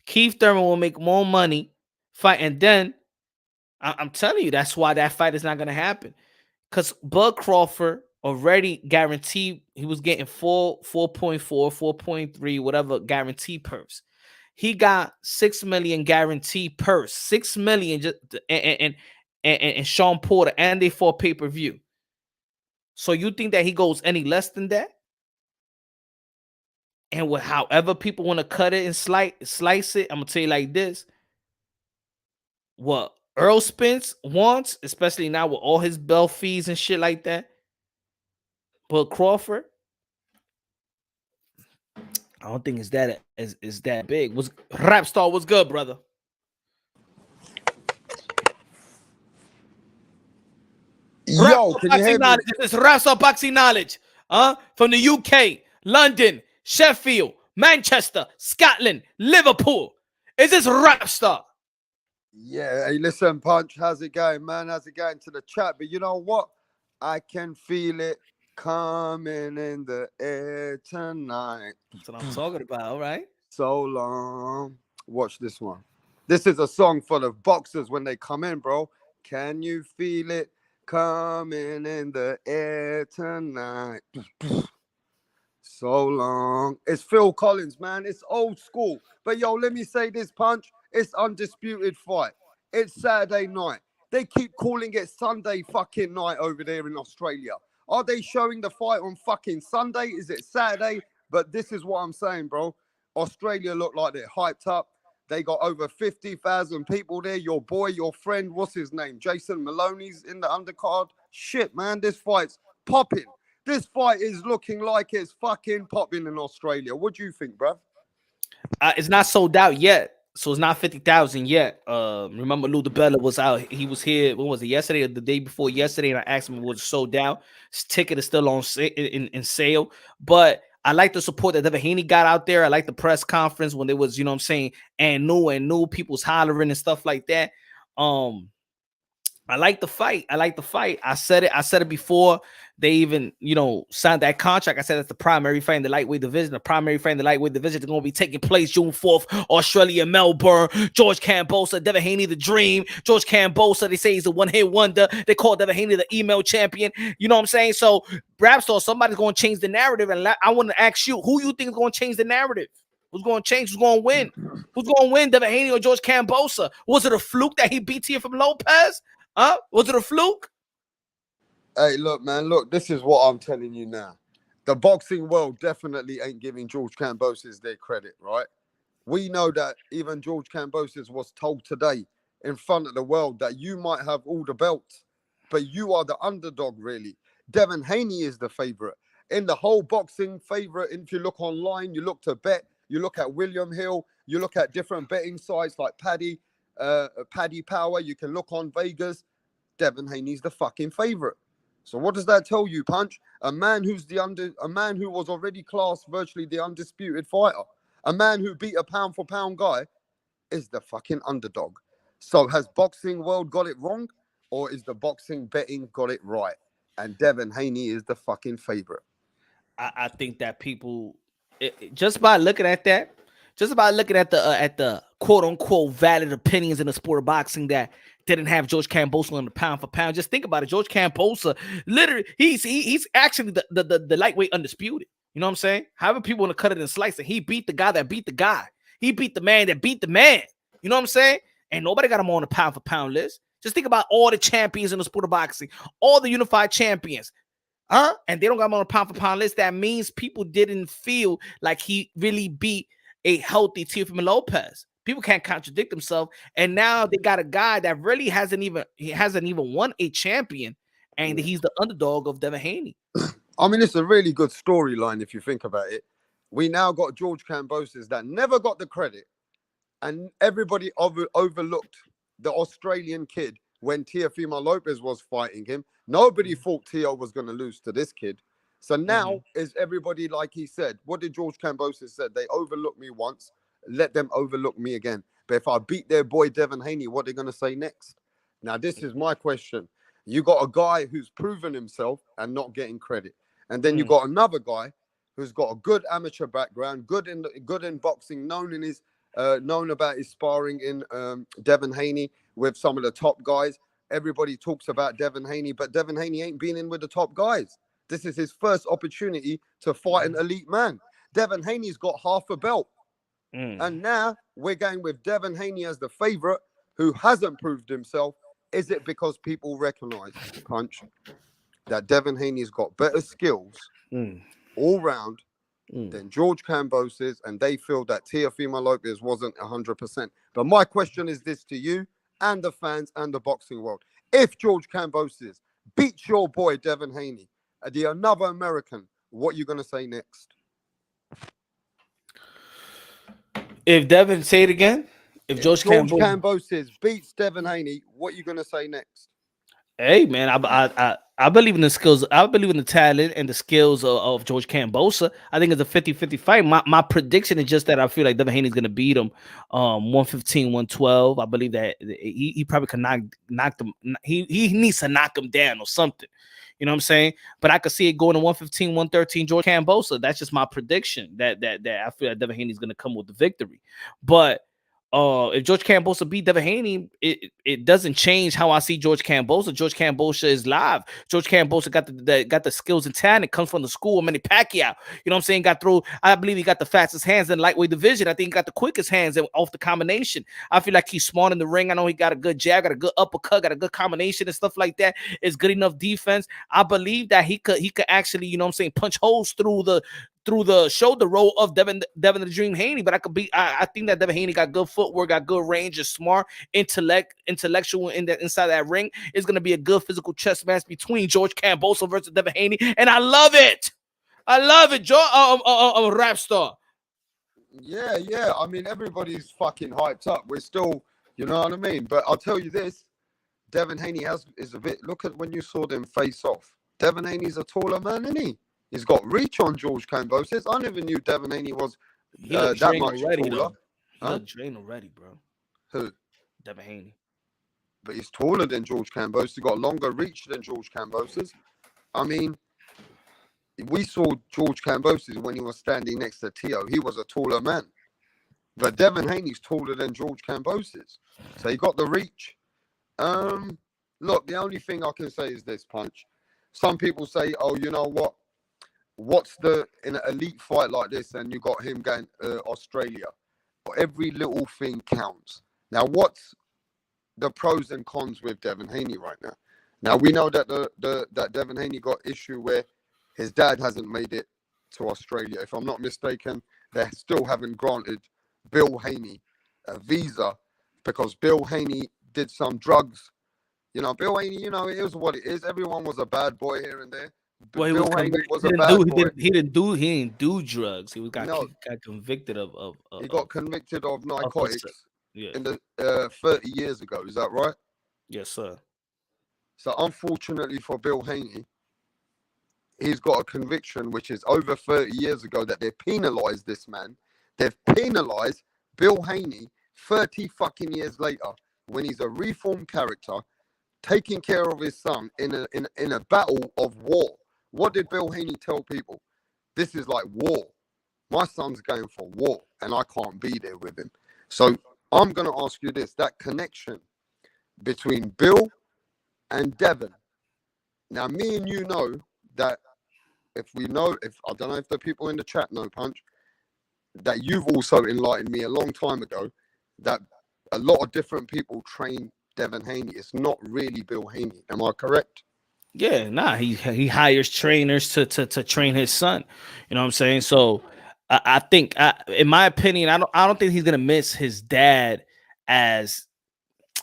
Keith Thurman will make more money fighting. Then I'm telling you, that's why that fight is not going to happen. Because Bud Crawford already guaranteed he was getting 4.4, 4.3, whatever guarantee purse. He got 6 million guarantee purse, 6 million just and Sean Porter, and they fought pay-per-view. So you think that he goes any less than that? And with however people want to cut it and slice it, I'm gonna tell you like this: what Earl Spence wants, especially now with all his bell fees and shit like that. But Crawford, I don't think it's that big. Was Rap Star? What's good, brother? Yo, can you hear me? This is Rap Star Boxing Knowledge. From the UK, London, Sheffield, Manchester, Scotland, Liverpool. Is this Rap Star? Yeah, hey, listen, Punch, how's it going, man? How's it going to the chat? But you know what? I can feel it coming in the air tonight. That's what I'm talking about, all right? So long. Watch this one. This is a song for the boxers when they come in, bro. Can you feel it coming in the air tonight? So long. It's Phil Collins, man. It's old school. But yo, let me say this, Punch. It's undisputed fight. It's Saturday night. They keep calling it Sunday fucking night over there in Australia. Are they showing the fight on fucking Sunday? Is it Saturday? But this is what I'm saying, bro. Australia look like they're hyped up. They got over 50,000 people there. Your boy, your friend, what's his name? Jason Maloney's in the undercard. Shit, man, this fight's popping. This fight is looking like it's fucking popping in Australia. What do you think, bruv? It's not sold out yet. So it's not 50,000 yet. Remember Lou DiBella was out. He was here. When was it? Yesterday or the day before yesterday. And I asked him, was it sold out? His ticket is still on in sale. But I like the support that Devin Haney got out there. I like the press conference when there was, you know what I'm saying, and new people's hollering and stuff like that. I like the fight. I said it before they even, you know, signed that contract. I said that's the primary fight in the lightweight division. The primary fight in the lightweight division is going to be taking place June 4th, Australia, Melbourne. George Kambosos, Devin Haney, the dream. George Kambosos, they say he's a one-hit wonder. They call Devin Haney the email champion. You know what I'm saying? So, Rapstar, somebody's going to change the narrative. And I want to ask you, who you think is going to change the narrative? Who's going to change? Who's going to win? Who's going to win, Devin Haney or George Kambosos? Was it a fluke that he beat Teofimo Lopez? Was it a fluke? Hey, look, man, look, this is what I'm telling you now. The boxing world definitely ain't giving George Kambosos their credit, right? We know that even George Kambosos was told today in front of the world that you might have all the belts, but you are the underdog, really. Devin Haney is the favorite. In the whole boxing favorite, if you look online, you look to bet, you look at William Hill, you look at different betting sites like Paddy Power, you can look on Vegas. Devin Haney's the fucking favorite. So what does that tell you, Punch? A man who was already classed virtually the undisputed fighter, a man who beat a pound for pound guy, is the fucking underdog. So has boxing world got it wrong, or is the boxing betting got it right? And Devin Haney is the fucking favorite. I think that people, just by looking at that, just about looking at the quote unquote valid opinions in the sport of boxing that didn't have George Kambosos on the pound for pound. Just think about it. George Kambosos, literally, he's actually the lightweight undisputed. You know what I'm saying? However people want to cut it and slice it, he beat the guy that beat the guy. He beat the man that beat the man. You know what I'm saying? And nobody got him on the pound for pound list. Just think about all the champions in the sport of boxing, all the unified champions. And they don't got him on a pound for pound list. That means people didn't feel like he really beat a healthy Teofimo Lopez. People can't contradict themselves. And now they got a guy that really hasn't even won a champion, and he's the underdog of Devin Haney. I mean, it's a really good storyline if you think about it. We now got George Kambosos that never got the credit, and everybody overlooked the Australian kid when Teofimo Lopez was fighting him. Nobody thought Teo was going to lose to this kid. So now is everybody, like he said, what did George Kambosos said? They overlooked me once, let them overlook me again. But if I beat their boy Devin Haney, what are they going to say next? Now, this is my question. You got a guy who's proven himself and not getting credit. And then you got another guy who's got a good amateur background, good in boxing, known about his sparring in Devin Haney with some of the top guys. Everybody talks about Devin Haney, but Devin Haney ain't been in with the top guys. This is his first opportunity to fight an elite man. Devin Haney's got half a belt. And now we're going with Devin Haney as the favorite who hasn't proved himself. Is it because people recognize, Punch, that Devin Haney's got better skills all round than George Kambosos, and they feel that Teofimo Lopez wasn't 100%? But my question is this to you and the fans and the boxing world. If George Kambosos beats your boy Devin Haney, another American, what are you going to say next? If Devin, say it again. If George Kambosos beats Devin Haney, what are you going to say next? Hey, man, I believe in the skills. I believe in the talent and the skills of George Kambosos. I think it's a 50-50 fight. My prediction is just that I feel like Devin Haney's going to beat him 115, 112. I believe that he probably can knock them. He needs to knock him down or something. You know what I'm saying? But I could see it going to 115, 113, George Kambosos. That's just my prediction that I feel like Devin Haney's going to come with the victory. But if George Kambosos beat Devin Haney, it doesn't change how I see George Kambosos. George Kambosos is live. George Kambosos got the skills and talent. Comes from the school of Manny Pacquiao. You know what I'm saying? I believe he got the fastest hands in the lightweight division. I think he got the quickest hands off the combination. I feel like he's smart in the ring. I know he got a good jab, got a good uppercut, got a good combination and stuff like that. It's good enough defense. I believe that he could actually, you know what I'm saying, punch holes through the shoulder roll of Devin the Dream Haney. But I think that Devin Haney got good footwork, got good range, is smart, intellectual inside that ring. It's gonna be a good physical chess match between George Kambosos versus Devin Haney, and I love it. Rapstar. Yeah. I mean, everybody's fucking hyped up. We're still, you know what I mean. But I'll tell you this: Devin Haney is a bit. Look at when you saw them face off. Devin Haney's a taller man, isn't he? He's got reach on George Kambosos. I never knew Devin Haney was He looked that drained much already, taller. though. He Huh? looked drained already, bro. Who? Devin Haney. But he's taller than George Kambosos. He got longer reach than George Kambosos. I mean, we saw George Kambosos when he was standing next to Teo. He was a taller man. But Devin Haney's taller than George Kambosos. So he got the reach. Look, the only thing I can say is this, Punch. Some people say, oh, you know what? What's in an elite fight like this, and you got him going Australia? Every little thing counts. Now, what's the pros and cons with Devin Haney right now? Now, we know that that Devin Haney got issue where his dad hasn't made it to Australia. If I'm not mistaken, they still haven't granted Bill Haney a visa because Bill Haney did some drugs. You know, Bill Haney, you know, it is what it is. Everyone was a bad boy here and there. Well, Bill Haney was a bad boy. He didn't do drugs. He got convicted of he got convicted of narcotics yeah. in the 30 years ago. Is that right? Yes, sir. So unfortunately for Bill Haney, he's got a conviction which is over 30 years ago that they penalized this man. They've penalized Bill Haney 30 fucking years later when he's a reformed character taking care of his son in a battle of war. What did Bill Haney tell people? This is like war. My son's going for war and I can't be there with him. So I'm going to ask you this, that connection between Bill and Devin. Now, me and you know that I don't know if the people in the chat know, Punch, that you've also enlightened me a long time ago that a lot of different people train Devin Haney. It's not really Bill Haney. Am I correct? Yeah, he hires trainers to train his son. You know what I'm saying? So I think, in my opinion, I don't think he's gonna miss his dad as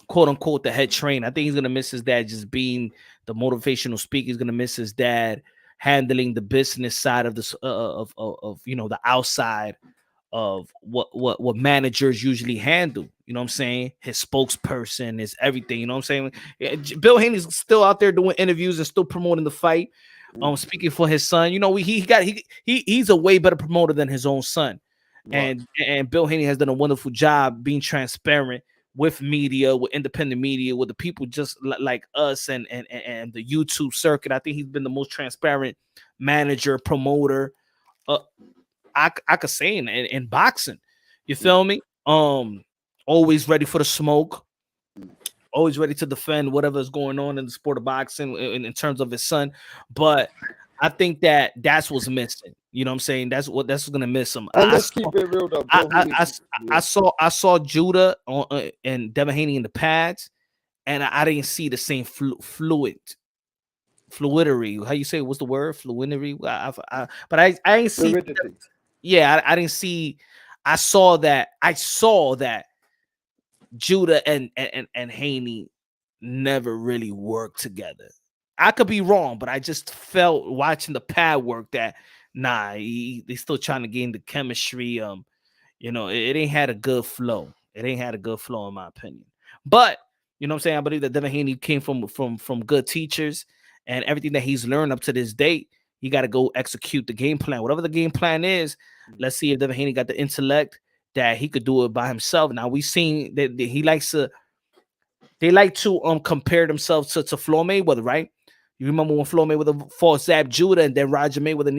quote unquote the head trainer. I think he's gonna miss his dad just being the motivational speaker. He's gonna miss his dad handling the business side of this of you know, the outside of what managers usually handle. You know what I'm saying? His spokesperson, is everything. You know what I'm saying? Yeah, Bill Haney's still out there doing interviews and still promoting the fight. Speaking for his son. You know, he's a way better promoter than his own son. Right. And Bill Haney has done a wonderful job being transparent with media, with independent media, with the people just like us and the YouTube circuit. I think he's been the most transparent manager, promoter. I could say in boxing. You feel me? Always ready for the smoke, always ready to defend whatever is going on in the sport of boxing in terms of his son. But I think that's what's missing. You know what I'm saying? That's gonna miss him. And let's keep it real though. I saw Judah and Devin Haney in the pads, and I didn't see the same fluidity. How you say? What's the word? Fluidity. But I ain't see. Fluidity. Yeah, I didn't see. I saw that Judah and Haney never really worked together. I could be wrong, but I just felt watching the pad work that they still trying to gain the chemistry. You know, it ain't had a good flow. It ain't had a good flow in my opinion. But you know what I'm saying? I believe that Devin Haney came from good teachers, and everything that he's learned up to this date, he got to go execute the game plan. Whatever the game plan is, let's see if Devin Haney got the intellect that he could do it by himself. Now we've seen that they like to compare themselves to Floyd Mayweather, right? You remember when Floyd Mayweather fought Zab Judah, and then Roger Mayweather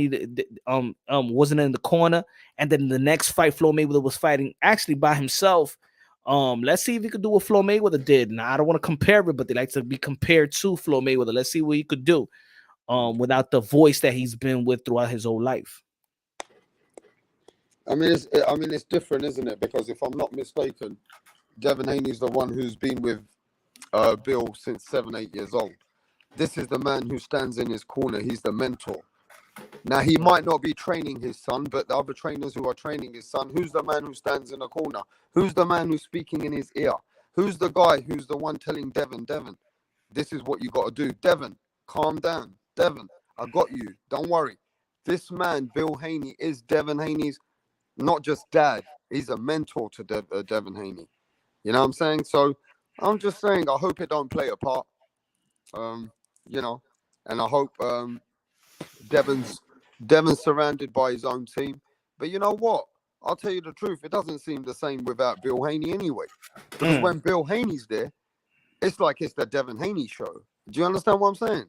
wasn't in the corner, and then the next fight Floyd Mayweather was fighting actually by himself. Let's see if he could do what Floyd Mayweather did. Now I don't want to compare it, but they like to be compared to Floyd Mayweather. Let's see what he could do without the voice that he's been with throughout his whole life. I mean, it's different, isn't it? Because if I'm not mistaken, Devin Haney's the one who's been with Bill since 7-8 years old. This is the man who stands in his corner. He's the mentor. Now, he might not be training his son, but the other trainers who are training his son, who's the man who stands in the corner? Who's the man who's speaking in his ear? Who's the guy who's the one telling Devin, this is what you got to do. Devin, calm down. Devin, I got you. Don't worry. This man, Bill Haney, is Devin Haney's not just dad. He's a mentor to Devin Haney. You know what I'm saying? So I'm just saying, I hope it don't play a part. You know, and I hope Devin's Devin's surrounded by his own team. But you know what? I'll tell you the truth. It doesn't seem the same without Bill Haney anyway. Because when Bill Haney's there, it's like it's the Devin Haney show. Do you understand what I'm saying?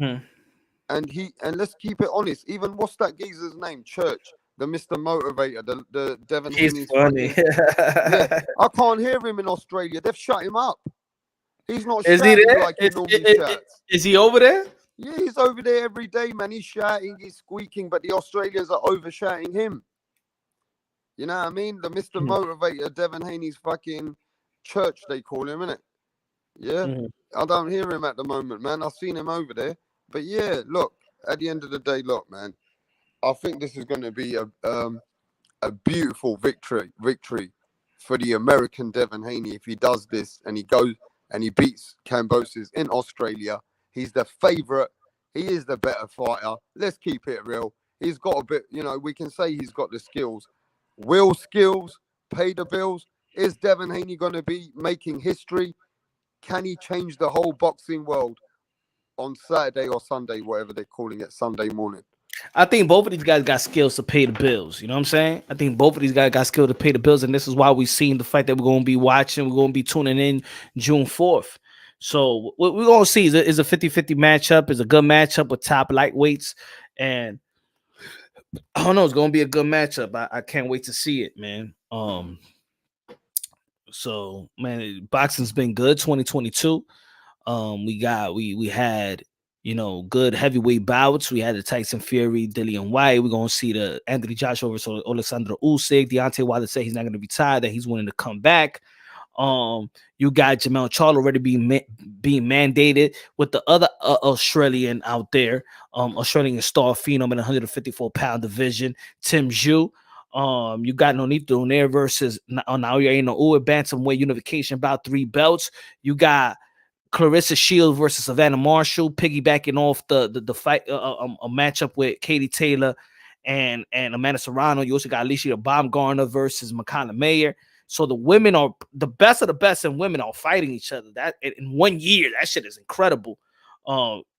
Mm. And let's keep it honest. Even what's that geezer's name? Church, the Mr. Motivator, the Devin He's Haney's funny. yeah, I can't hear him in Australia. They've shut him up. He's not Is he shouting there? like he normally shouts. Is he over there? Yeah, he's over there every day, man. He's shouting, he's squeaking, but the Australians are over shouting him. You know what I mean? The Mr. Motivator, Devin Haney's fucking church, they call him, innit? Yeah. I don't hear him at the moment, man. I've seen him over there. But yeah, look, at the end of the day, look, man, I think this is going to be a beautiful victory for the American Devin Haney. If he does this and he goes and he beats Kambosos in Australia, he's the favorite. He is the better fighter. Let's keep it real. He's got a bit, you know, we can say he's got the skills. Will skills pay the bills? Is Devin Haney going to be making history? Can he change the whole boxing world on Saturday or Sunday, whatever they're calling it, Sunday morning? I think both of these guys got skills to pay the bills. You know what I'm saying? I think both of these guys got skills to pay the bills, and this is why we've seen the fight that we're going to be watching. We're going to be tuning in June 4th. So what we're going to see is a 50-50 matchup. It's a good matchup with top lightweights, and I don't know. It's going to be a good matchup. I can't wait to see it, man. So man, boxing's been good. 2022. We had, you know, good heavyweight bouts. We had the Tyson Fury, Dillian White. We're gonna see the Anthony Joshua versus Alexander Usyk. Deontay Wilder said he's not gonna be tired, that he's willing to come back. You got Jamel Charlo already being mandated with the other Australian out there, Australian star phenom in the 154-pound division, Tim Zhu. You got Nonito Donaire versus Naoya Inoue, bantamweight unification, about 3 belts. You got Clarissa Shields versus Savannah Marshall, piggybacking off the fight, a matchup with Katie Taylor and Amanda Serrano. You also got Alicia Baumgartner versus Makana Mayer. So the women are the best of the best, and women are fighting each other. That in 1 year, that shit is incredible.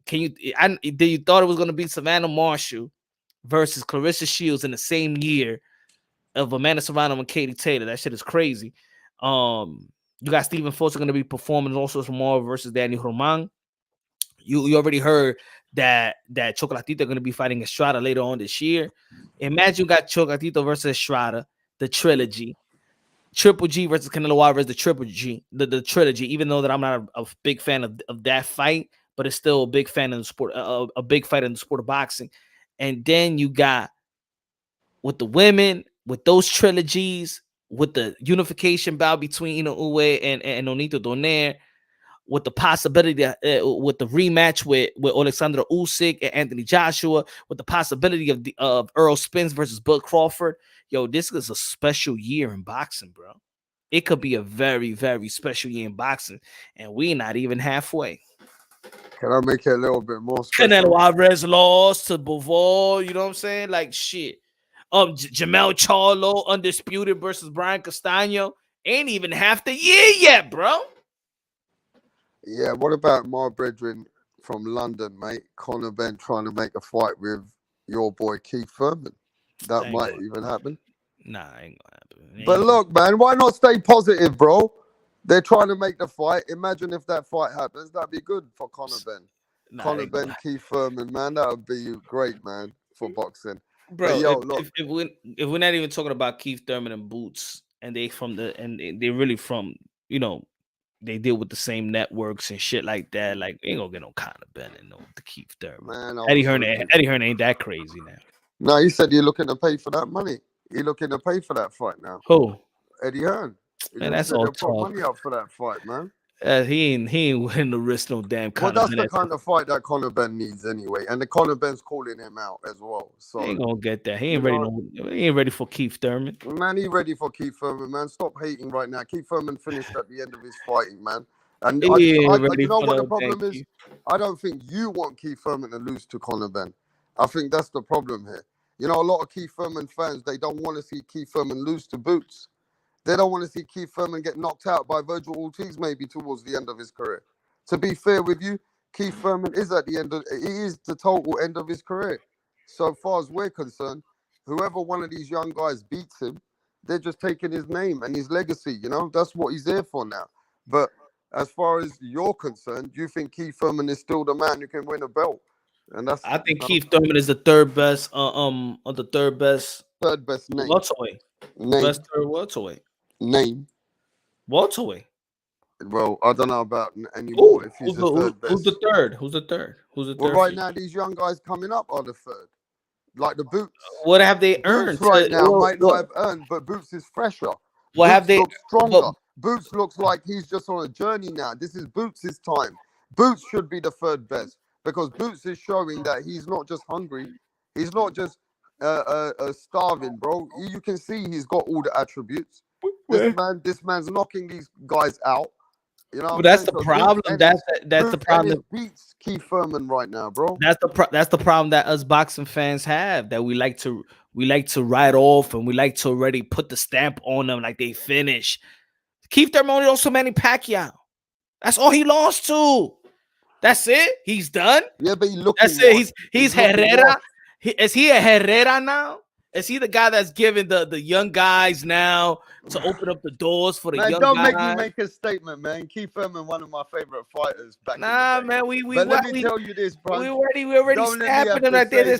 Did you thought it was gonna be Savannah Marshall versus Clarissa Shields in the same year of Amanda Serrano and Katie Taylor? That shit is crazy. You got Stephen Foster going to be performing also tomorrow versus Danny Roman. You already heard that Chocolatito going to be fighting Estrada later on this year. Imagine you got Chocolatito versus Estrada, the trilogy. Triple G versus Canelo Alvarez, the triple G, the trilogy. Even though that I'm not a big fan of that fight, but it's still a big fan of the sport, a big fight in the sport of boxing. And then you got with the women, with those trilogies, with the unification bout between Inoue and Nonito Donaire, with the possibility with the rematch with Alexander Usyk and Anthony Joshua, with the possibility of Earl Spence versus Bud Crawford. Yo, this is a special year in boxing, bro. It could be a very, very special year in boxing, and we're not even halfway. Can I make it a little bit more special? Canelo Alvarez lost to Bivol, you know what I'm saying? Like shit. Jamel Charlo undisputed versus Brian Castano. Ain't even half the year yet, bro. Yeah, what about my brethren from London, mate? Conor Benn trying to make a fight with your boy Keith Thurman. That might even happen. Nah, ain't gonna happen. But look, man, why not stay positive, bro? They're trying to make the fight. Imagine if that fight happens. That'd be good for Conor Benn. Conor Benn, Keith Thurman, man, that would be great, man, for boxing. Bro, yo, if we're not even talking about Keith Thurman and Boots, and they're really from, you know, they deal with the same networks and shit like that. Like, ain't gonna get no Conor Benn and no the Keith Thurman. Man, Eddie Hearn ain't that crazy now. No, he said you're looking to pay for that money. You're looking to pay for that fight now. Who? Eddie Hearn. Man, that's all talk. Put money up for that fight, man. He ain't willing to risk no damn Conor. Well, that's the kind of fight that Conor Benn needs anyway, and the Conor Benn's calling him out as well. So he ain't gonna get that. He ain't ready for Keith Thurman. Man, he ready for Keith Thurman, man. Stop hating right now. Keith Thurman finished at the end of his fighting, man. And you know what the problem is? I don't think you want Keith Thurman to lose to Conor Benn. I think that's the problem here. You know, a lot of Keith Thurman fans, they don't want to see Keith Thurman lose to Boots. They don't want to see Keith Thurman get knocked out by Virgil Ortiz maybe towards the end of his career. To be fair with you, Keith Thurman is at the end of, he is the total end of his career. So far as we're concerned, whoever one of these young guys beats him, they're just taking his name and his legacy. You know, that's what he's there for now. But as far as you're concerned, you think Keith Thurman is still the man who can win a belt, and that's I think Keith Thurman is the third best. The third best third best name. welterweight. Name. Best third welterweight. Name. Welterweight. Well, I don't know about anymore. If he's the third best. Who's the third? Who's the third? Who's the third? Well, right now these young guys coming up are the third. Like the Boots. What have they earned? Boots right now might not have earned, but Boots is fresher. What Boots have they? looks stronger. Boots looks like he's just on a journey now. This is Boots' time. Boots should be the third best because Boots is showing that he's not just hungry. He's not just starving, bro. You can see he's got all the attributes. This man's knocking these guys out. You know, but that's the problem. That's the problem. Beats Keith Thurman right now, bro. That's the problem that us boxing fans have. That we like to write off and we like to already put the stamp on them like they finish. Keith Thurman only lost to Manny Pacquiao. That's all he lost to. That's it. He's done. Yeah, but that's it. He's Herrera. Is he a Herrera now? Is he the guy that's giving the young guys now to open up the doors for the young guys? Don't make me make a statement, man. Keith Thurman, one of my favorite fighters back in the day. Man, let me tell you this, bro. We already snapping him right there.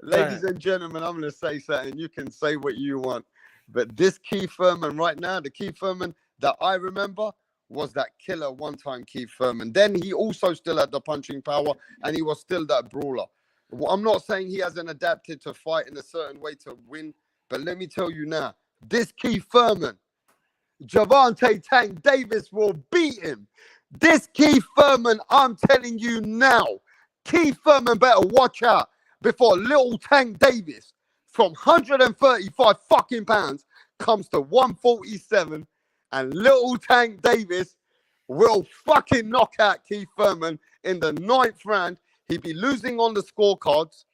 Ladies and gentlemen, I'm gonna say something. You can say what you want, but this Keith Thurman right now, the Keith Thurman that I remember was that killer one-time Keith Thurman. Then he also still had the punching power, and he was still that brawler. Well, I'm not saying he hasn't adapted to fight in a certain way to win, but let me tell you now, this Keith Thurman, Gervonta Tank Davis will beat him. This Keith Thurman, I'm telling you now, Keith Thurman better watch out before little Tank Davis from 135 fucking pounds comes to 147, and little Tank Davis will fucking knock out Keith Thurman in the 9th round. He'd be losing on the scorecards.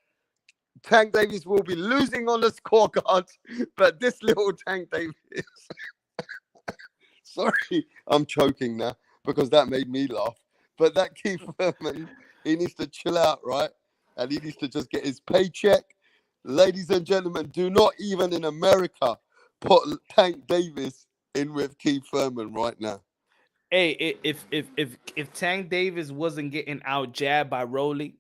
Tank Davis will be losing on the scorecards, but this little Tank Davis, sorry, I'm choking now because that made me laugh. But that Keith Thurman, he needs to chill out, right? And he needs to just get his paycheck. Ladies and gentlemen, do not even in America put Tank Davis in with Keith Thurman right now. Hey, if Tank Davis wasn't getting out jabbed by Rolly,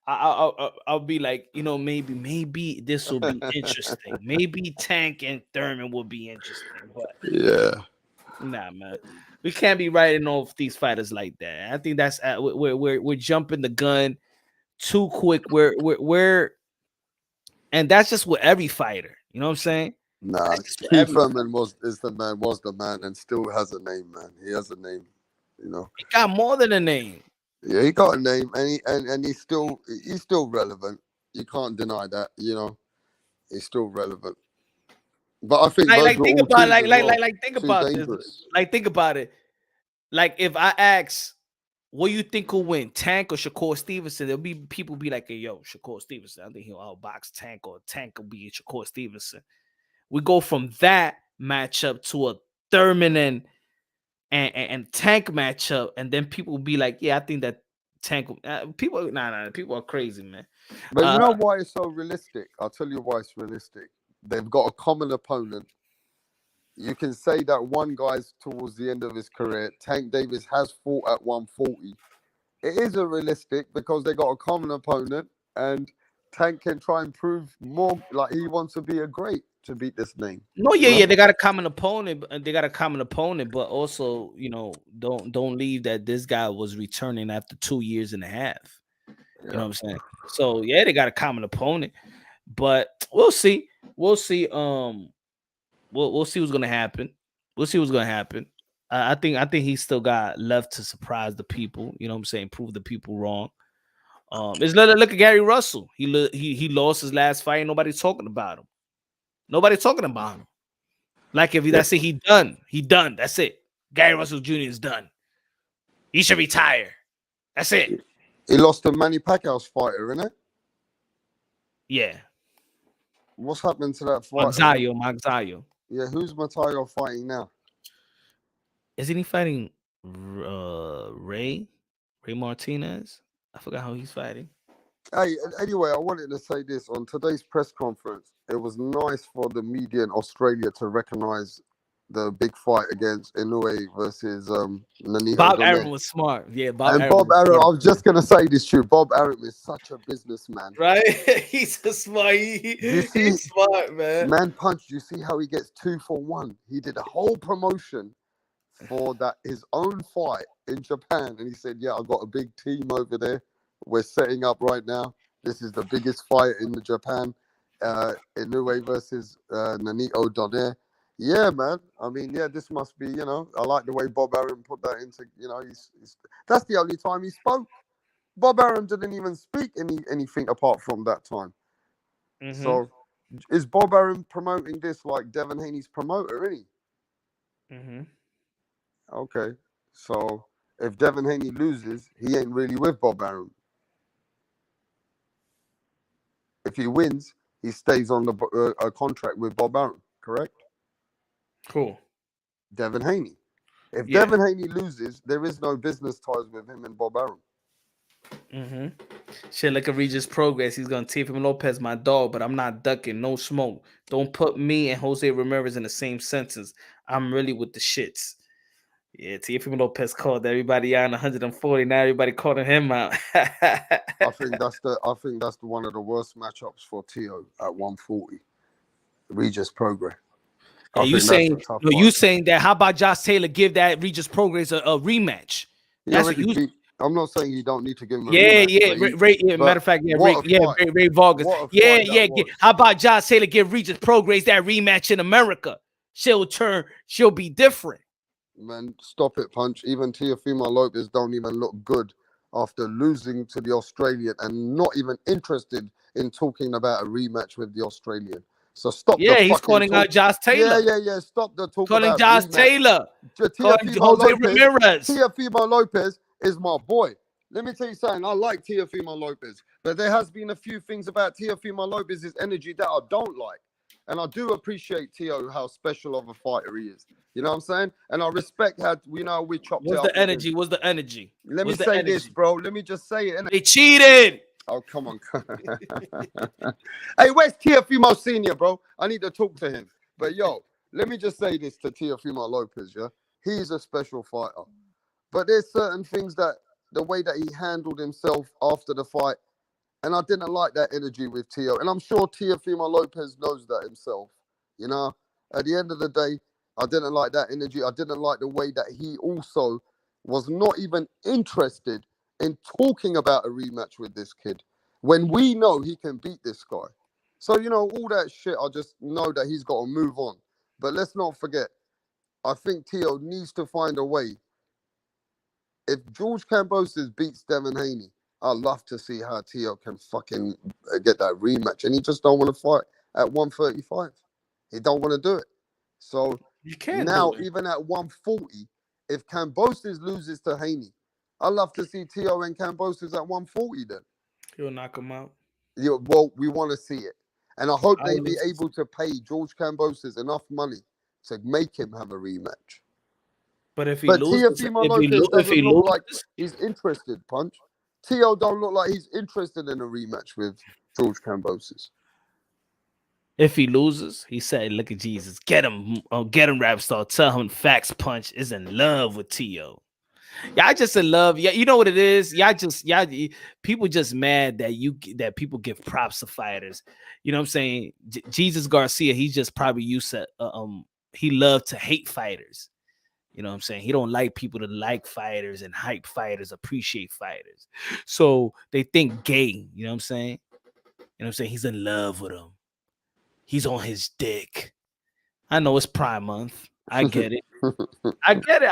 I'll be like, maybe this will be interesting. Maybe Tank and Thurman will be interesting. But yeah, nah, man, we can't be writing off these fighters like that. I think that's we're jumping the gun too quick. We're and that's just with every fighter. You know what I'm saying? Nah, Keith Thurman was the man, and still has a name, man. He has a name, you know. He got more than a name. Yeah, he got a name, and he's still relevant. You can't deny that, you know. He's still relevant. But I think think about it. Like if I ask, what do you think will win, Tank or Shakur Stevenson? There'll be people be like, hey, yo, Shakur Stevenson. I think he'll outbox Tank, or Tank will be Shakur Stevenson. We go from that matchup to a Thurman and Tank matchup, and then people will be like, yeah, I think that Tank. People are crazy, man. But you know why it's so realistic? I'll tell you why it's realistic. They've got a common opponent. You can say that one guy's towards the end of his career. Tank Davis has fought at 140. It is a realistic because they got a common opponent, and Tank can try and prove more like he wants to be a great to beat this name. No, yeah, they got a common opponent. But also, don't leave that this guy was returning after 2 years and a half. You know what I'm saying? So yeah, they got a common opponent, but we'll see. We'll see. We'll see what's gonna happen. I think he still got left to surprise the people. You know what I'm saying? Prove the people wrong. Look at Gary Russell. He lost his last fight. Nobody's talking about him. Nobody's talking about him. Like if that's it, he done. That's it. Gary Russell Jr. is done. He should retire. That's it. He lost to Manny Pacquiao's fighter, innit? Yeah. What's happened to that fight? Magsayo. Yeah, who's Matayo fighting now? Isn't he fighting Ray Martinez? I forgot how he's fighting. Hey, anyway, I wanted to say this on today's press conference. It was nice for the media in Australia to recognize the big fight against Inoue versus Nanito Bob Donet. Aaron was smart. Yeah, Bob And Aaron Bob was Arum, smart. I was just gonna say this to you. Bob Arum is such a businessman. Right? He's a smart. Do you see, He's smart, man. man punch? Do you see how he gets 2-for-1? He did a whole promotion for that his own fight in Japan, and he said, "Yeah, I've got a big team over there. We're setting up right now. This is the biggest fight in the Japan. Inoue versus Nanito Donaire. Yeah, man. I mean, yeah, this must be. I like the way Bob Arum put that into. That's the only time he spoke. Bob Arum didn't even speak anything apart from that time. Mm-hmm. So, is Bob Arum promoting this like Devin Haney's promoter? Isn't he? Mm-hmm. Okay, so if Devin Haney loses, he ain't really with Bob Arum. If he wins, he stays on the a contract with Bob Arum, correct? Cool. Devin Haney. If Yeah. Devin Haney loses, there is no business ties with him and Bob Arum. Mm-hmm. Shit, like a Regis Progress. He's gonna Teofimo Lopez, my dog, but I'm not ducking. No smoke. Don't put me and Jose Ramirez in the same sentence. I'm really with the shits. Yeah, Teofimo Lopez called everybody out on 140. Now everybody calling him out. I think that's the one of the worst matchups for Teo at 140. Regis Progress. Yeah, I you think that's saying a tough no? fight. You saying that? How about Josh Taylor give that Regis Progress a rematch? He That's what already you. beat. I'm not saying you don't need to give him a Yeah, rematch. yeah, but matter of fact, yeah, what a fight. Ray Vargas. What a Yeah, fight that yeah. was. How about Josh Taylor give Regis Progress that rematch in America? She'll be different. Man, stop it, Punch. Even Teofimo Lopez don't even look good after losing to the Australian and not even interested in talking about a rematch with the Australian. So stop the Yeah, he's fucking calling talk. out Josh Taylor. Yeah. Stop the talk Calling about Josh rematch. Taylor. Calling Teofimo Jose Lopez. Ramirez. Teofimo Lopez is my boy. Let me tell you something. I like Teofimo Lopez, but there has been a few things about Teofimo Lopez's energy that I don't like. And I do appreciate Teo how special of a fighter he is. You know what I'm saying? And I respect how we chopped it What's up the with him. energy? What's the energy? Let me What's the say energy? this, bro. Let me just say it. Innit? They cheated. Oh, come on. Hey, where's Teofimo Senior, bro? I need to talk to him. But yo, let me just say this to Teofimo Lopez, yeah? He's a special fighter. But there's certain things that the way that he handled himself after the fight, and I didn't like that energy with Teo. And I'm sure Teofimo Lopez knows that himself. You know, at the end of the day, I didn't like that energy. I didn't like the way that he also was not even interested in talking about a rematch with this kid when we know he can beat this guy. So, all that shit, I just know that he's got to move on. But let's not forget, I think Teo needs to find a way. If George Kambosos beats Devin Haney, I'd love to see how Teo can fucking get that rematch. And he just don't want to fight at 135. He don't want to do it. So You can't now, do it. even at 140, if Kambosos loses to Haney, I'd love to see Teo and Kambosos at 140 then. He'll knock him out. Well, we want to see it. And I hope I they would be love to able to pay George Kambosos enough money to make him have a rematch. But if he But loses, Teofimo Lopez if he doesn't look like loses, he's interested, Punch. Teo don't look like he's interested in a rematch with George Kambosos. he said, "Look at Jesus, get him, rap star. Tell him Facts Punch is in love with Teo. Yeah, I just in love. Yeah, you know what it is. People just mad that people give props to fighters. You know what I'm saying? Jesus Garcia, he's just probably used to he loved to hate fighters. You know what I'm saying? He don't like people to like fighters and hype fighters, appreciate fighters. So they think gay. You know what I'm saying? You know what I'm saying? He's in love with him. He's on his dick. I know it's Prime Month. I get it. I get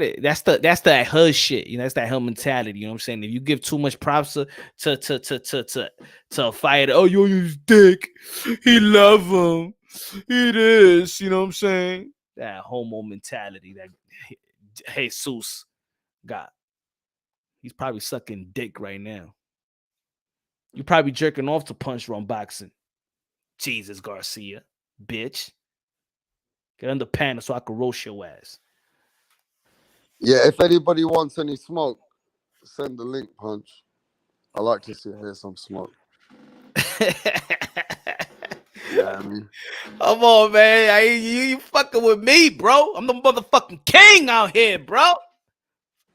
it. That's that HUD shit. You know, that's that HUD mentality. You know what I'm saying? If you give too much props to a fighter, oh, you on his dick. He love him. It is. You know what I'm saying? That homo mentality that Jesus got. He's probably sucking dick right now. You probably jerking off to Punch Run Boxing. Jesus Garcia, bitch. Get under panel so I can roast your ass. Yeah, if anybody wants any smoke, send the link, Punch. I like to hear some smoke. Yeah, I mean, Come on, man. You fucking with me, bro. I'm the motherfucking king out here, bro.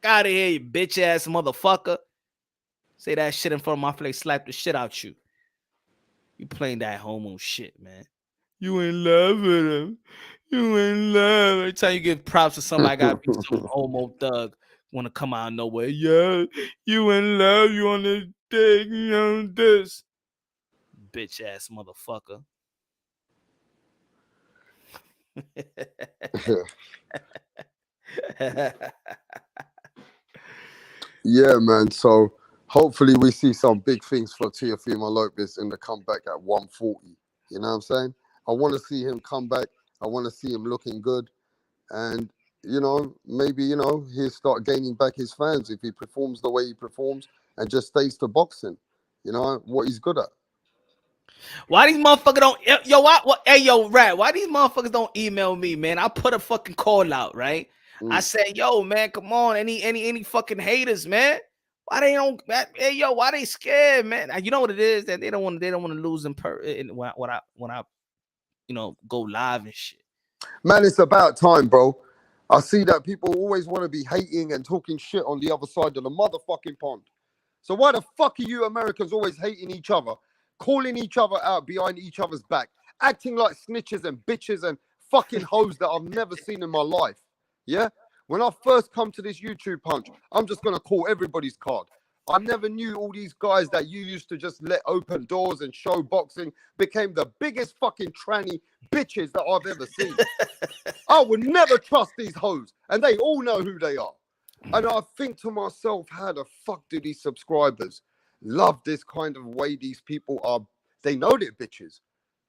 Out of here, you bitch ass motherfucker. Say that shit in front of my face, slap the shit out you. You playing that homo shit, man. You in love with him. You in love. Every time you give props to somebody, gotta be some homo thug. Want to come out of nowhere. Yeah, you in love. You on this dick. You on this. Bitch ass motherfucker. yeah, man. So hopefully we see some big things for Teofimo Lopez in the comeback at 140. You know what I'm saying? I want to see him come back. I want to see him looking good. And, maybe, he'll start gaining back his fans if he performs the way he performs and just stays to boxing, what he's good at. Why these motherfuckers don't hey yo Rat, why these motherfuckers don't email me, man? I put a fucking call out, right? I said, yo, man, come on, any fucking haters, man. Why they don't hey yo, why they scared, man? You know what it is that they don't want to lose when I go live and shit. Man, it's about time, bro. I see that people always want to be hating and talking shit on the other side of the motherfucking pond. So why the fuck are you Americans always hating each other, calling each other out behind each other's back, acting like snitches and bitches and fucking hoes that I've never seen in my life? Yeah? When I first come to this YouTube punch, I'm just going to call everybody's card. I never knew all these guys that you used to just let open doors and show boxing became the biggest fucking tranny bitches that I've ever seen. I would never trust these hoes, and they all know who they are. And I think to myself, how the fuck do these subscribers love this kind of way these people are? They know they're bitches.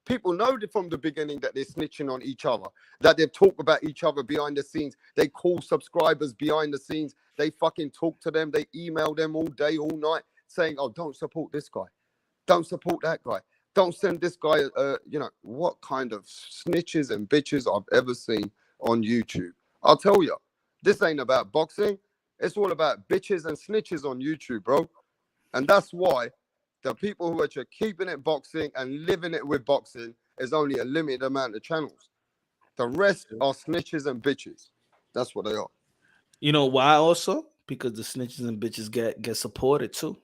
People know from the beginning that they're snitching on each other, that they talk about each other behind the scenes. They call subscribers behind the scenes. They fucking talk to them. They email them all day, all night, saying, oh, don't support this guy. Don't support that guy. Don't send this guy, what kind of snitches and bitches I've ever seen on YouTube. I'll tell you, this ain't about boxing. It's all about bitches and snitches on YouTube, bro. And that's why the people who are just keeping it boxing and living it with boxing is only a limited amount of channels. The rest are snitches and bitches. That's what they are. You know why also? Because the snitches and bitches get supported too.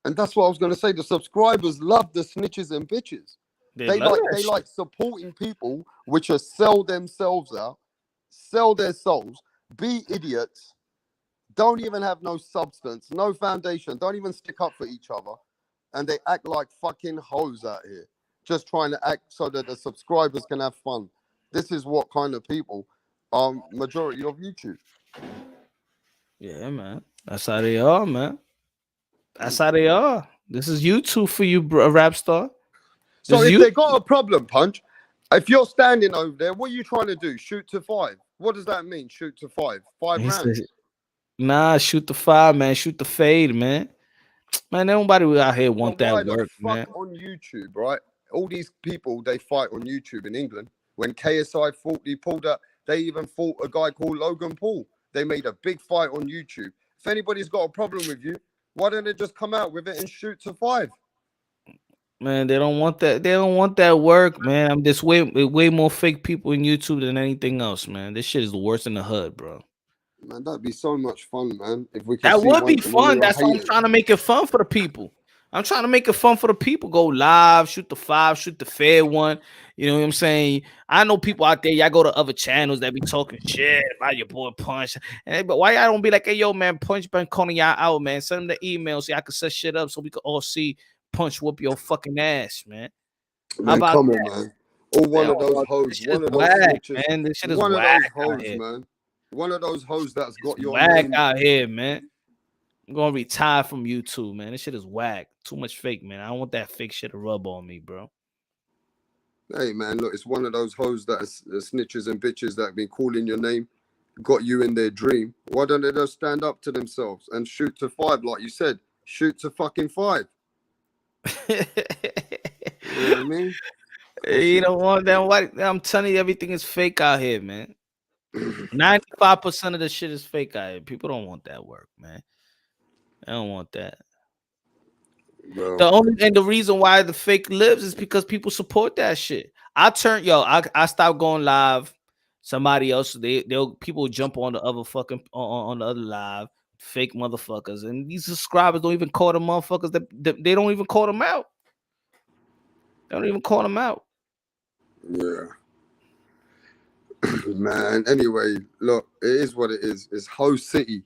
And that's what I was going to say. The subscribers love the snitches and bitches. They like supporting people which are sell themselves out, sell their souls, be idiots, don't even have no substance, no foundation, don't even stick up for each other. And they act like fucking hoes out here, just trying to act so that the subscribers can have fun. This is what kind of people are majority of YouTube. Yeah, man. That's how they are, man. That's how they are. This is YouTube for you, bro, rap star. So if they got a problem, Punch, if you're standing over there, what are you trying to do? Shoot to 5. What does that mean? Shoot to 5? 5 rounds? Nah, shoot the 5, man. Shoot the fade, man. Man, nobody out here want that work, man. On YouTube, right? All these people, they fight on YouTube in England. When KSI fought, he pulled up. They even fought a guy called Logan Paul. They made a big fight on YouTube. If anybody's got a problem with you, why don't they just come out with it and shoot to 5? Man, they don't want that. They don't want that work, man. I'm just way more fake people in YouTube than anything else, man. This shit is the worst in the hood, bro. Man, that'd be so much fun, man. If we could that would be fun. That's why I'm trying to make it fun for the people. I'm trying to make it fun for the people. Go live, shoot the 5, shoot the fair one. You know what I'm saying? I know people out there. Y'all go to other channels that be talking shit about your boy Punch. But why y'all don't be like, hey, yo, man, Punch been calling y'all out, man. Send them the email so y'all can set shit up so we can all see Punch whoop your fucking ass, man. Man, come on, man. Or one of those hoes. One of those snitches. Man, this shit is one whack of those hoes, man. One of those hoes that's got your whack name out here, man. I'm gonna retire from YouTube, man. This shit is whack. Too much fake, man. I don't want that fake shit to rub on me, bro. Hey, man, look, it's one of those hoes that are snitches and bitches that have been calling your name, got you in their dream. Why don't they just stand up to themselves and shoot to 5, like you said? Shoot to fucking 5. You know what I mean? You don't want that. What I'm telling you, everything is fake out here, man. 95% of the shit is fake out here. People don't want that work, man. I don't want that. bro. The reason why the fake lives is because people support that shit. I stopped going live. Somebody else, they'll people jump on the other fucking on the other live, fake motherfuckers, and these subscribers don't even call them motherfuckers. That they don't even call them out. They don't even call them out. Yeah. Man, anyway, look, it is what it is. It's host city.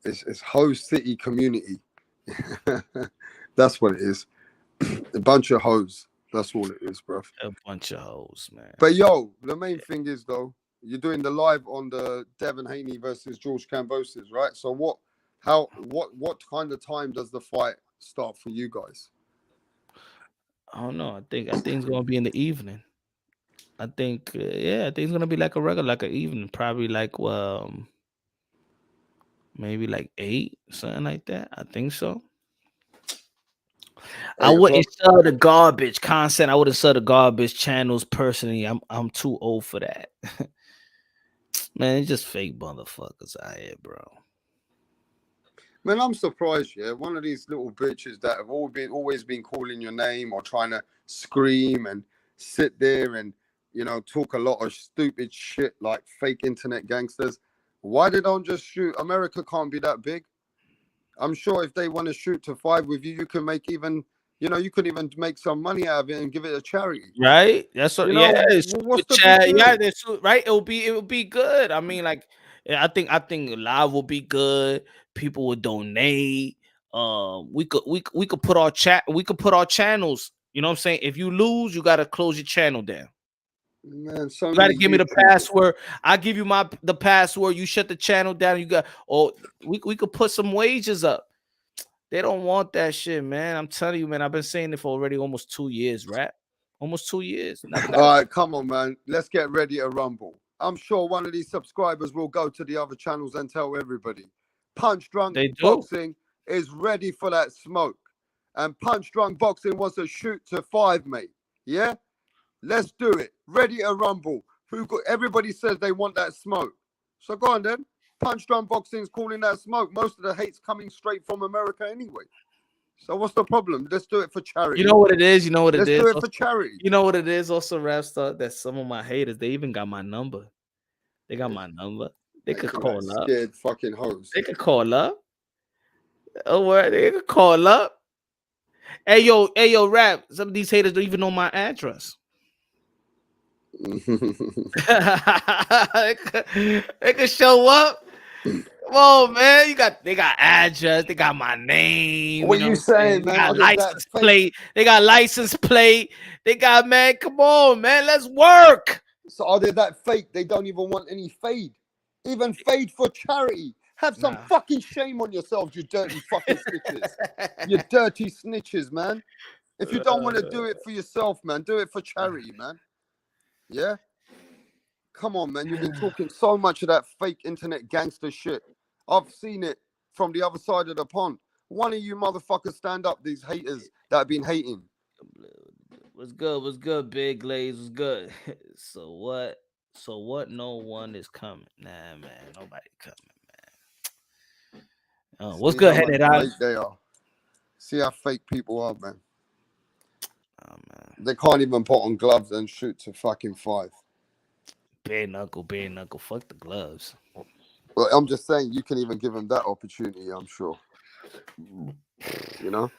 It's host city community. That's what it is. A bunch of hoes. That's all it is, bro. A bunch of hoes, man. But yo, the main thing is though, you're doing the live on the Devin Haney versus George Kambosos, right? So what kind of time does the fight start for you guys? I don't know. I think it's gonna be in the evening. I think I think it's gonna be like a regular, like an evening, probably like maybe like 8, something like that. I think so. I 8 wouldn't o'clock? sell the garbage content. I wouldn't sell the garbage channels personally. I'm too old for that. Man, it's just fake motherfuckers out here, bro. Man, I'm surprised, yeah. One of these little bitches that have always been calling your name or trying to scream and sit there and, you know, talk a lot of stupid shit like fake internet gangsters. Why they don't just shoot? America can't be that big. I'm sure if they want to shoot to 5 with you, you can make even, you know, you could even make some money out of it and give it a charity. Right? That's what. You know, what's the big deal? Yeah, right. It will be good. I mean, like, I think live will be good. People will donate. We could put our channels. You know what I'm saying? If you lose, you gotta close your channel down. Man, so You gotta many give me the YouTubers. password. I give you the password. You shut the channel down. You got. Or we could put some wages up. They don't want that shit, man. I'm telling you, man. I've been saying it for already almost 2 years, right? Almost 2 years. Never got. All right, come on, man. Let's get ready to rumble. I'm sure one of these subscribers will go to the other channels and tell everybody. Punch Drunk They do. Boxing is ready for that smoke. And Punch Drunk Boxing wants to shoot to 5, mate. Yeah? Let's do it. Ready to rumble. Everybody says they want that smoke. So go on then. Punch Drunk Boxing's calling that smoke. Most of the hate's coming straight from America anyway. So what's the problem? Let's do it for charity. You know what it is? Let's do it for charity. You know what it is? Also, rap star, that some of my haters, they even got my number. They got my number. They could call up. Scared fucking hoes. They could call up. Oh, word, they could call up. Hey yo, rap. Some of these haters don't even know my address. They could show up. Come on, man. They got address. They got my name. What you saying, man? They got license plate. They got license plate. They got, man. Come on, man. Let's work. So are they that fake? They don't even want any fade. Even fade for charity. Have some fucking shame on yourselves, you dirty fucking snitches. You dirty snitches, man. If you don't want to do it for yourself, man, do it for charity, man. Yeah? Come on, man. You've been talking so much of that fake internet gangster shit. I've seen it from the other side of the pond. One of you motherfuckers stand up, these haters that have been hating. What's good, Big Glaze? What's good? So what? No one is coming. Nah, man. Nobody coming, man. What's good, Headed Out? They are. See how fake people are, man. Oh, man. They can't even put on gloves and shoot to fucking 5. Bare knuckle. Fuck the gloves. Well, I'm just saying, you can even give them that opportunity, I'm sure. You know?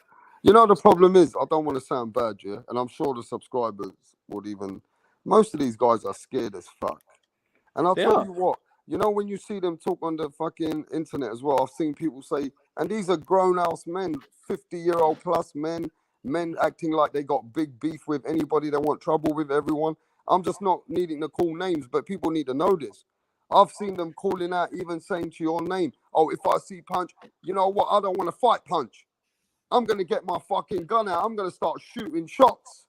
You know, the problem is, I don't want to sound bad, yeah? And I'm sure the subscribers would even... Most of these guys are scared as fuck. And I'll tell you what, you know, when you see them talk on the fucking internet as well, I've seen people say, and these are grown-ass men, 50-year-old plus men acting like they got big beef with anybody, they want trouble with everyone. I'm just not needing to call names, but people need to know this. I've seen them calling out, even saying to your name, oh, if I see Punch, you know what, I don't want to fight Punch. I'm going to get my fucking gun out. I'm going to start shooting shots.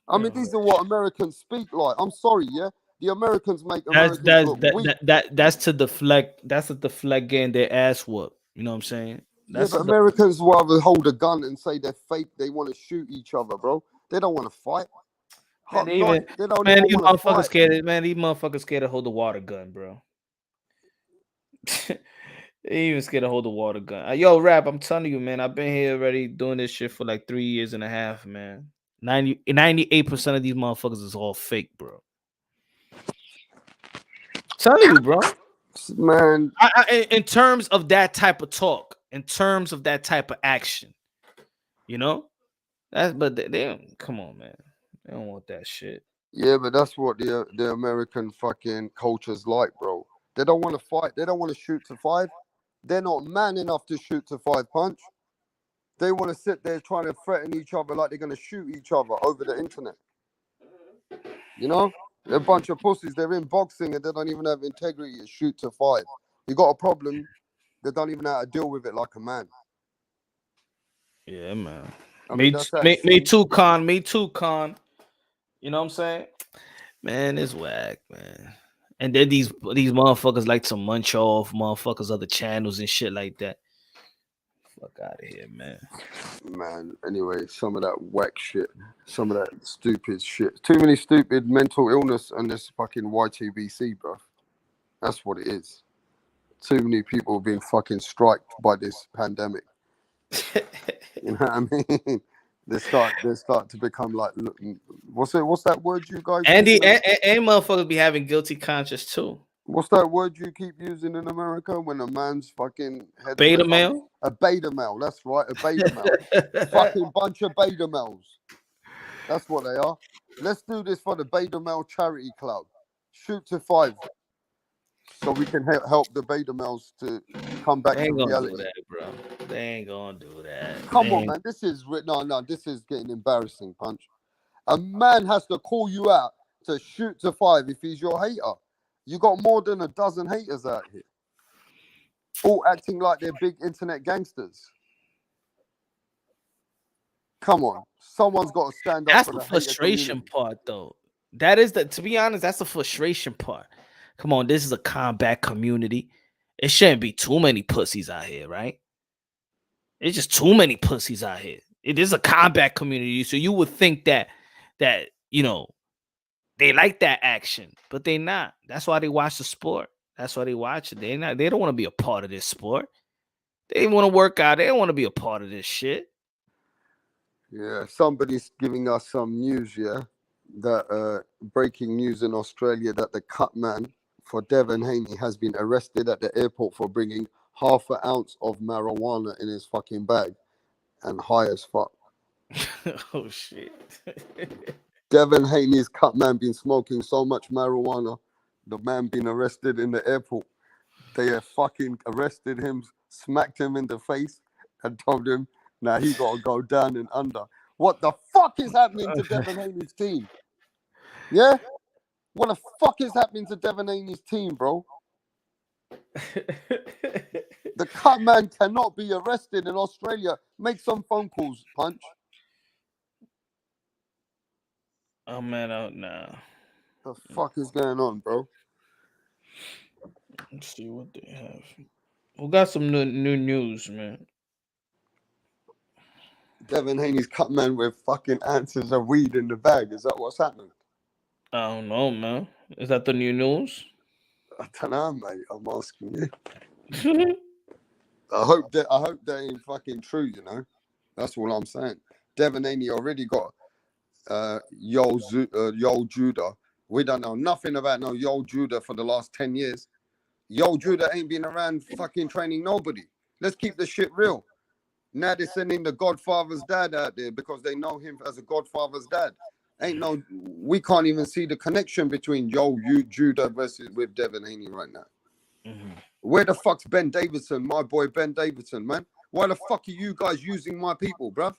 I mean, these are what Americans speak like. I'm sorry, yeah? The Americans make Americans look weak. That's to deflect. That's to deflect getting their ass whooped. You know what I'm saying? Yeah, but Americans rather hold a gun and say they're fake. They want to shoot each other, bro. They don't want to fight. Man, these motherfuckers scared. Man, these motherfuckers scared to hold the water gun, bro. They even scared to hold a water gun. Yo, Rap, I'm telling you, man, I've been here already doing this shit for like 3 years and a half, man. 98% of these motherfuckers is all fake, bro. Telling you, bro. Man, In terms of that type of talk, in terms of that type of action, you know? But they don't, come on, man. They don't want that shit. yeah, but that's what the American fucking culture's like, bro. They don't want to fight. They don't want to shoot to 5. They're not man enough to shoot to 5 punch. They want to sit there trying to threaten each other like they're going to shoot each other over the internet. You know? They're a bunch of pussies. They're in boxing and they don't even have integrity to shoot to 5. You got a problem, they don't even know how to deal with it like a man. Yeah, man. I mean, that's Me too, Con. Me too, Con. You know what I'm saying? Man, it's whack, man. And then these motherfuckers like to munch off motherfuckers other channels and shit like that. Fuck out of here, man. Man, anyway, some of that whack shit, some of that stupid shit. Too many stupid mental illness on this fucking YTBC, bro. That's what it is. Too many people have been fucking striked by this pandemic. You know what I mean? They start to become like, what's that word you guys? And motherfuckers be having guilty conscience too. What's that word you keep using in America when a man's fucking head? Beta male? A beta male, that's right, a beta male. Fucking bunch of beta males. That's what they are. Let's do this for the beta male charity club. Shoot to 5. So we can help the beta males to come back to reality. Do that, bro. They ain't gonna do that. Come on, man. This is this is getting embarrassing, Punch. A man has to call you out to shoot to 5 if he's your hater. You got more than a dozen haters out here, all acting like they're big internet gangsters. Come on, someone's got to stand up. That's for the the frustration part, though. That is to be honest, that's the frustration part. Come on, this is a combat community. It shouldn't be too many pussies out here, right? It's just too many pussies out here. It is a combat community, so you would think that you know they like that action, but they not. That's why they watch the sport. That's why they watch it. They don't want to be a part of this sport. They want to work out. They don't want to be a part of this shit. Yeah, somebody's giving us some news, yeah, that breaking news in Australia that the cut man for Devin Haney has been arrested at the airport for bringing half an ounce of marijuana in his fucking bag and high as fuck. Oh shit. Devin Haney's cut man been smoking so much marijuana, the man been arrested in the airport. They have fucking arrested him, smacked him in the face, and told him, now he got to go down and under. What the fuck is happening to Devin Haney's team? Yeah? What the fuck is happening to Devin Haney's team, bro? The cut man cannot be arrested in Australia. Make some phone calls, Punch. Oh man, nah. The fuck is going on, bro? Let's see what they have. We got some new news, man. Devin Haney's cut man with fucking ounces of weed in the bag. Is that what's happening? I don't know, man. Is that the new news? I don't know, mate. I'm asking you. I hope that ain't fucking true, you know. That's all I'm saying. Devin Haney already got Yo Judah. We don't know nothing about no Yo Judah for the last 10 years. Yo Judah ain't been around fucking training nobody. Let's keep the shit real. Now they're sending the Godfather's dad out there because they know him as a Godfather's dad. We can't even see the connection between Judah versus with Devin Haney right now. Mm-hmm. Where the fuck's Ben Davidson, my boy Ben Davidson, man? Why the fuck are you guys using my people, bruv?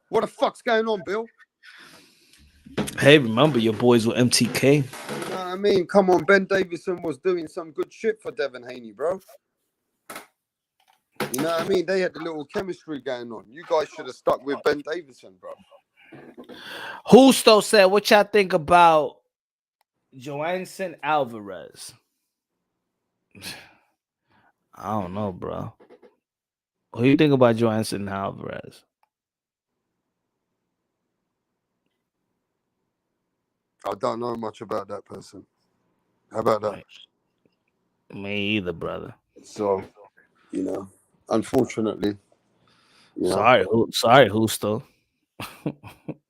What the fuck's going on, Bill? Hey, remember your boys were MTK. You know what I mean? Come on, Ben Davidson was doing some good shit for Devin Haney, bro. You know what I mean? They had a little chemistry going on. You guys should have stuck with Ben Davidson, bro. Justo said, what y'all think about Joanson Alvarez? I don't know, bro. What do you think about Joanson Alvarez? I don't know much about that person. How about that? Me either, brother. So, You know, unfortunately. You know? Sorry, Husto.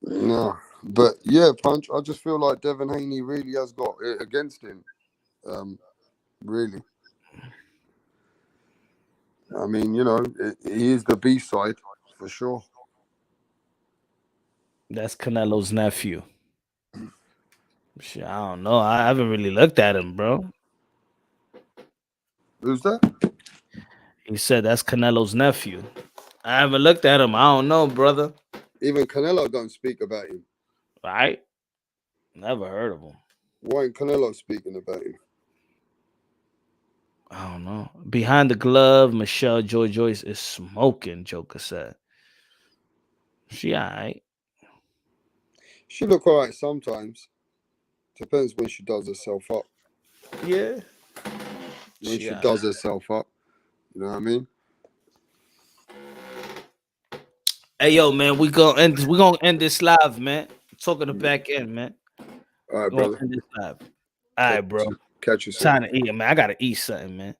No, but yeah, Punch. I just feel like Devin Haney really has got it against him. Really. I mean, you know, he is the B side for sure. That's Canelo's nephew. Shit, I don't know. I haven't really looked at him, bro. Who's that? He said that's Canelo's nephew. I haven't looked at him. I don't know, brother. Even Canelo don't speak about him. Right? Never heard of him. Why ain't Canelo speaking about him? I don't know. Behind the glove, Michelle Joy Joyce is smoking, Joker said. She all right. She look all right sometimes. Depends when she does herself up. Yeah. When she does herself up. You know what I mean? Hey yo, man, we're gonna end this live, man. Talking the back end, man. All right, We're gonna brother. end this live. All right, bro. Catch you soon. Time to eat, man. I gotta eat something, man.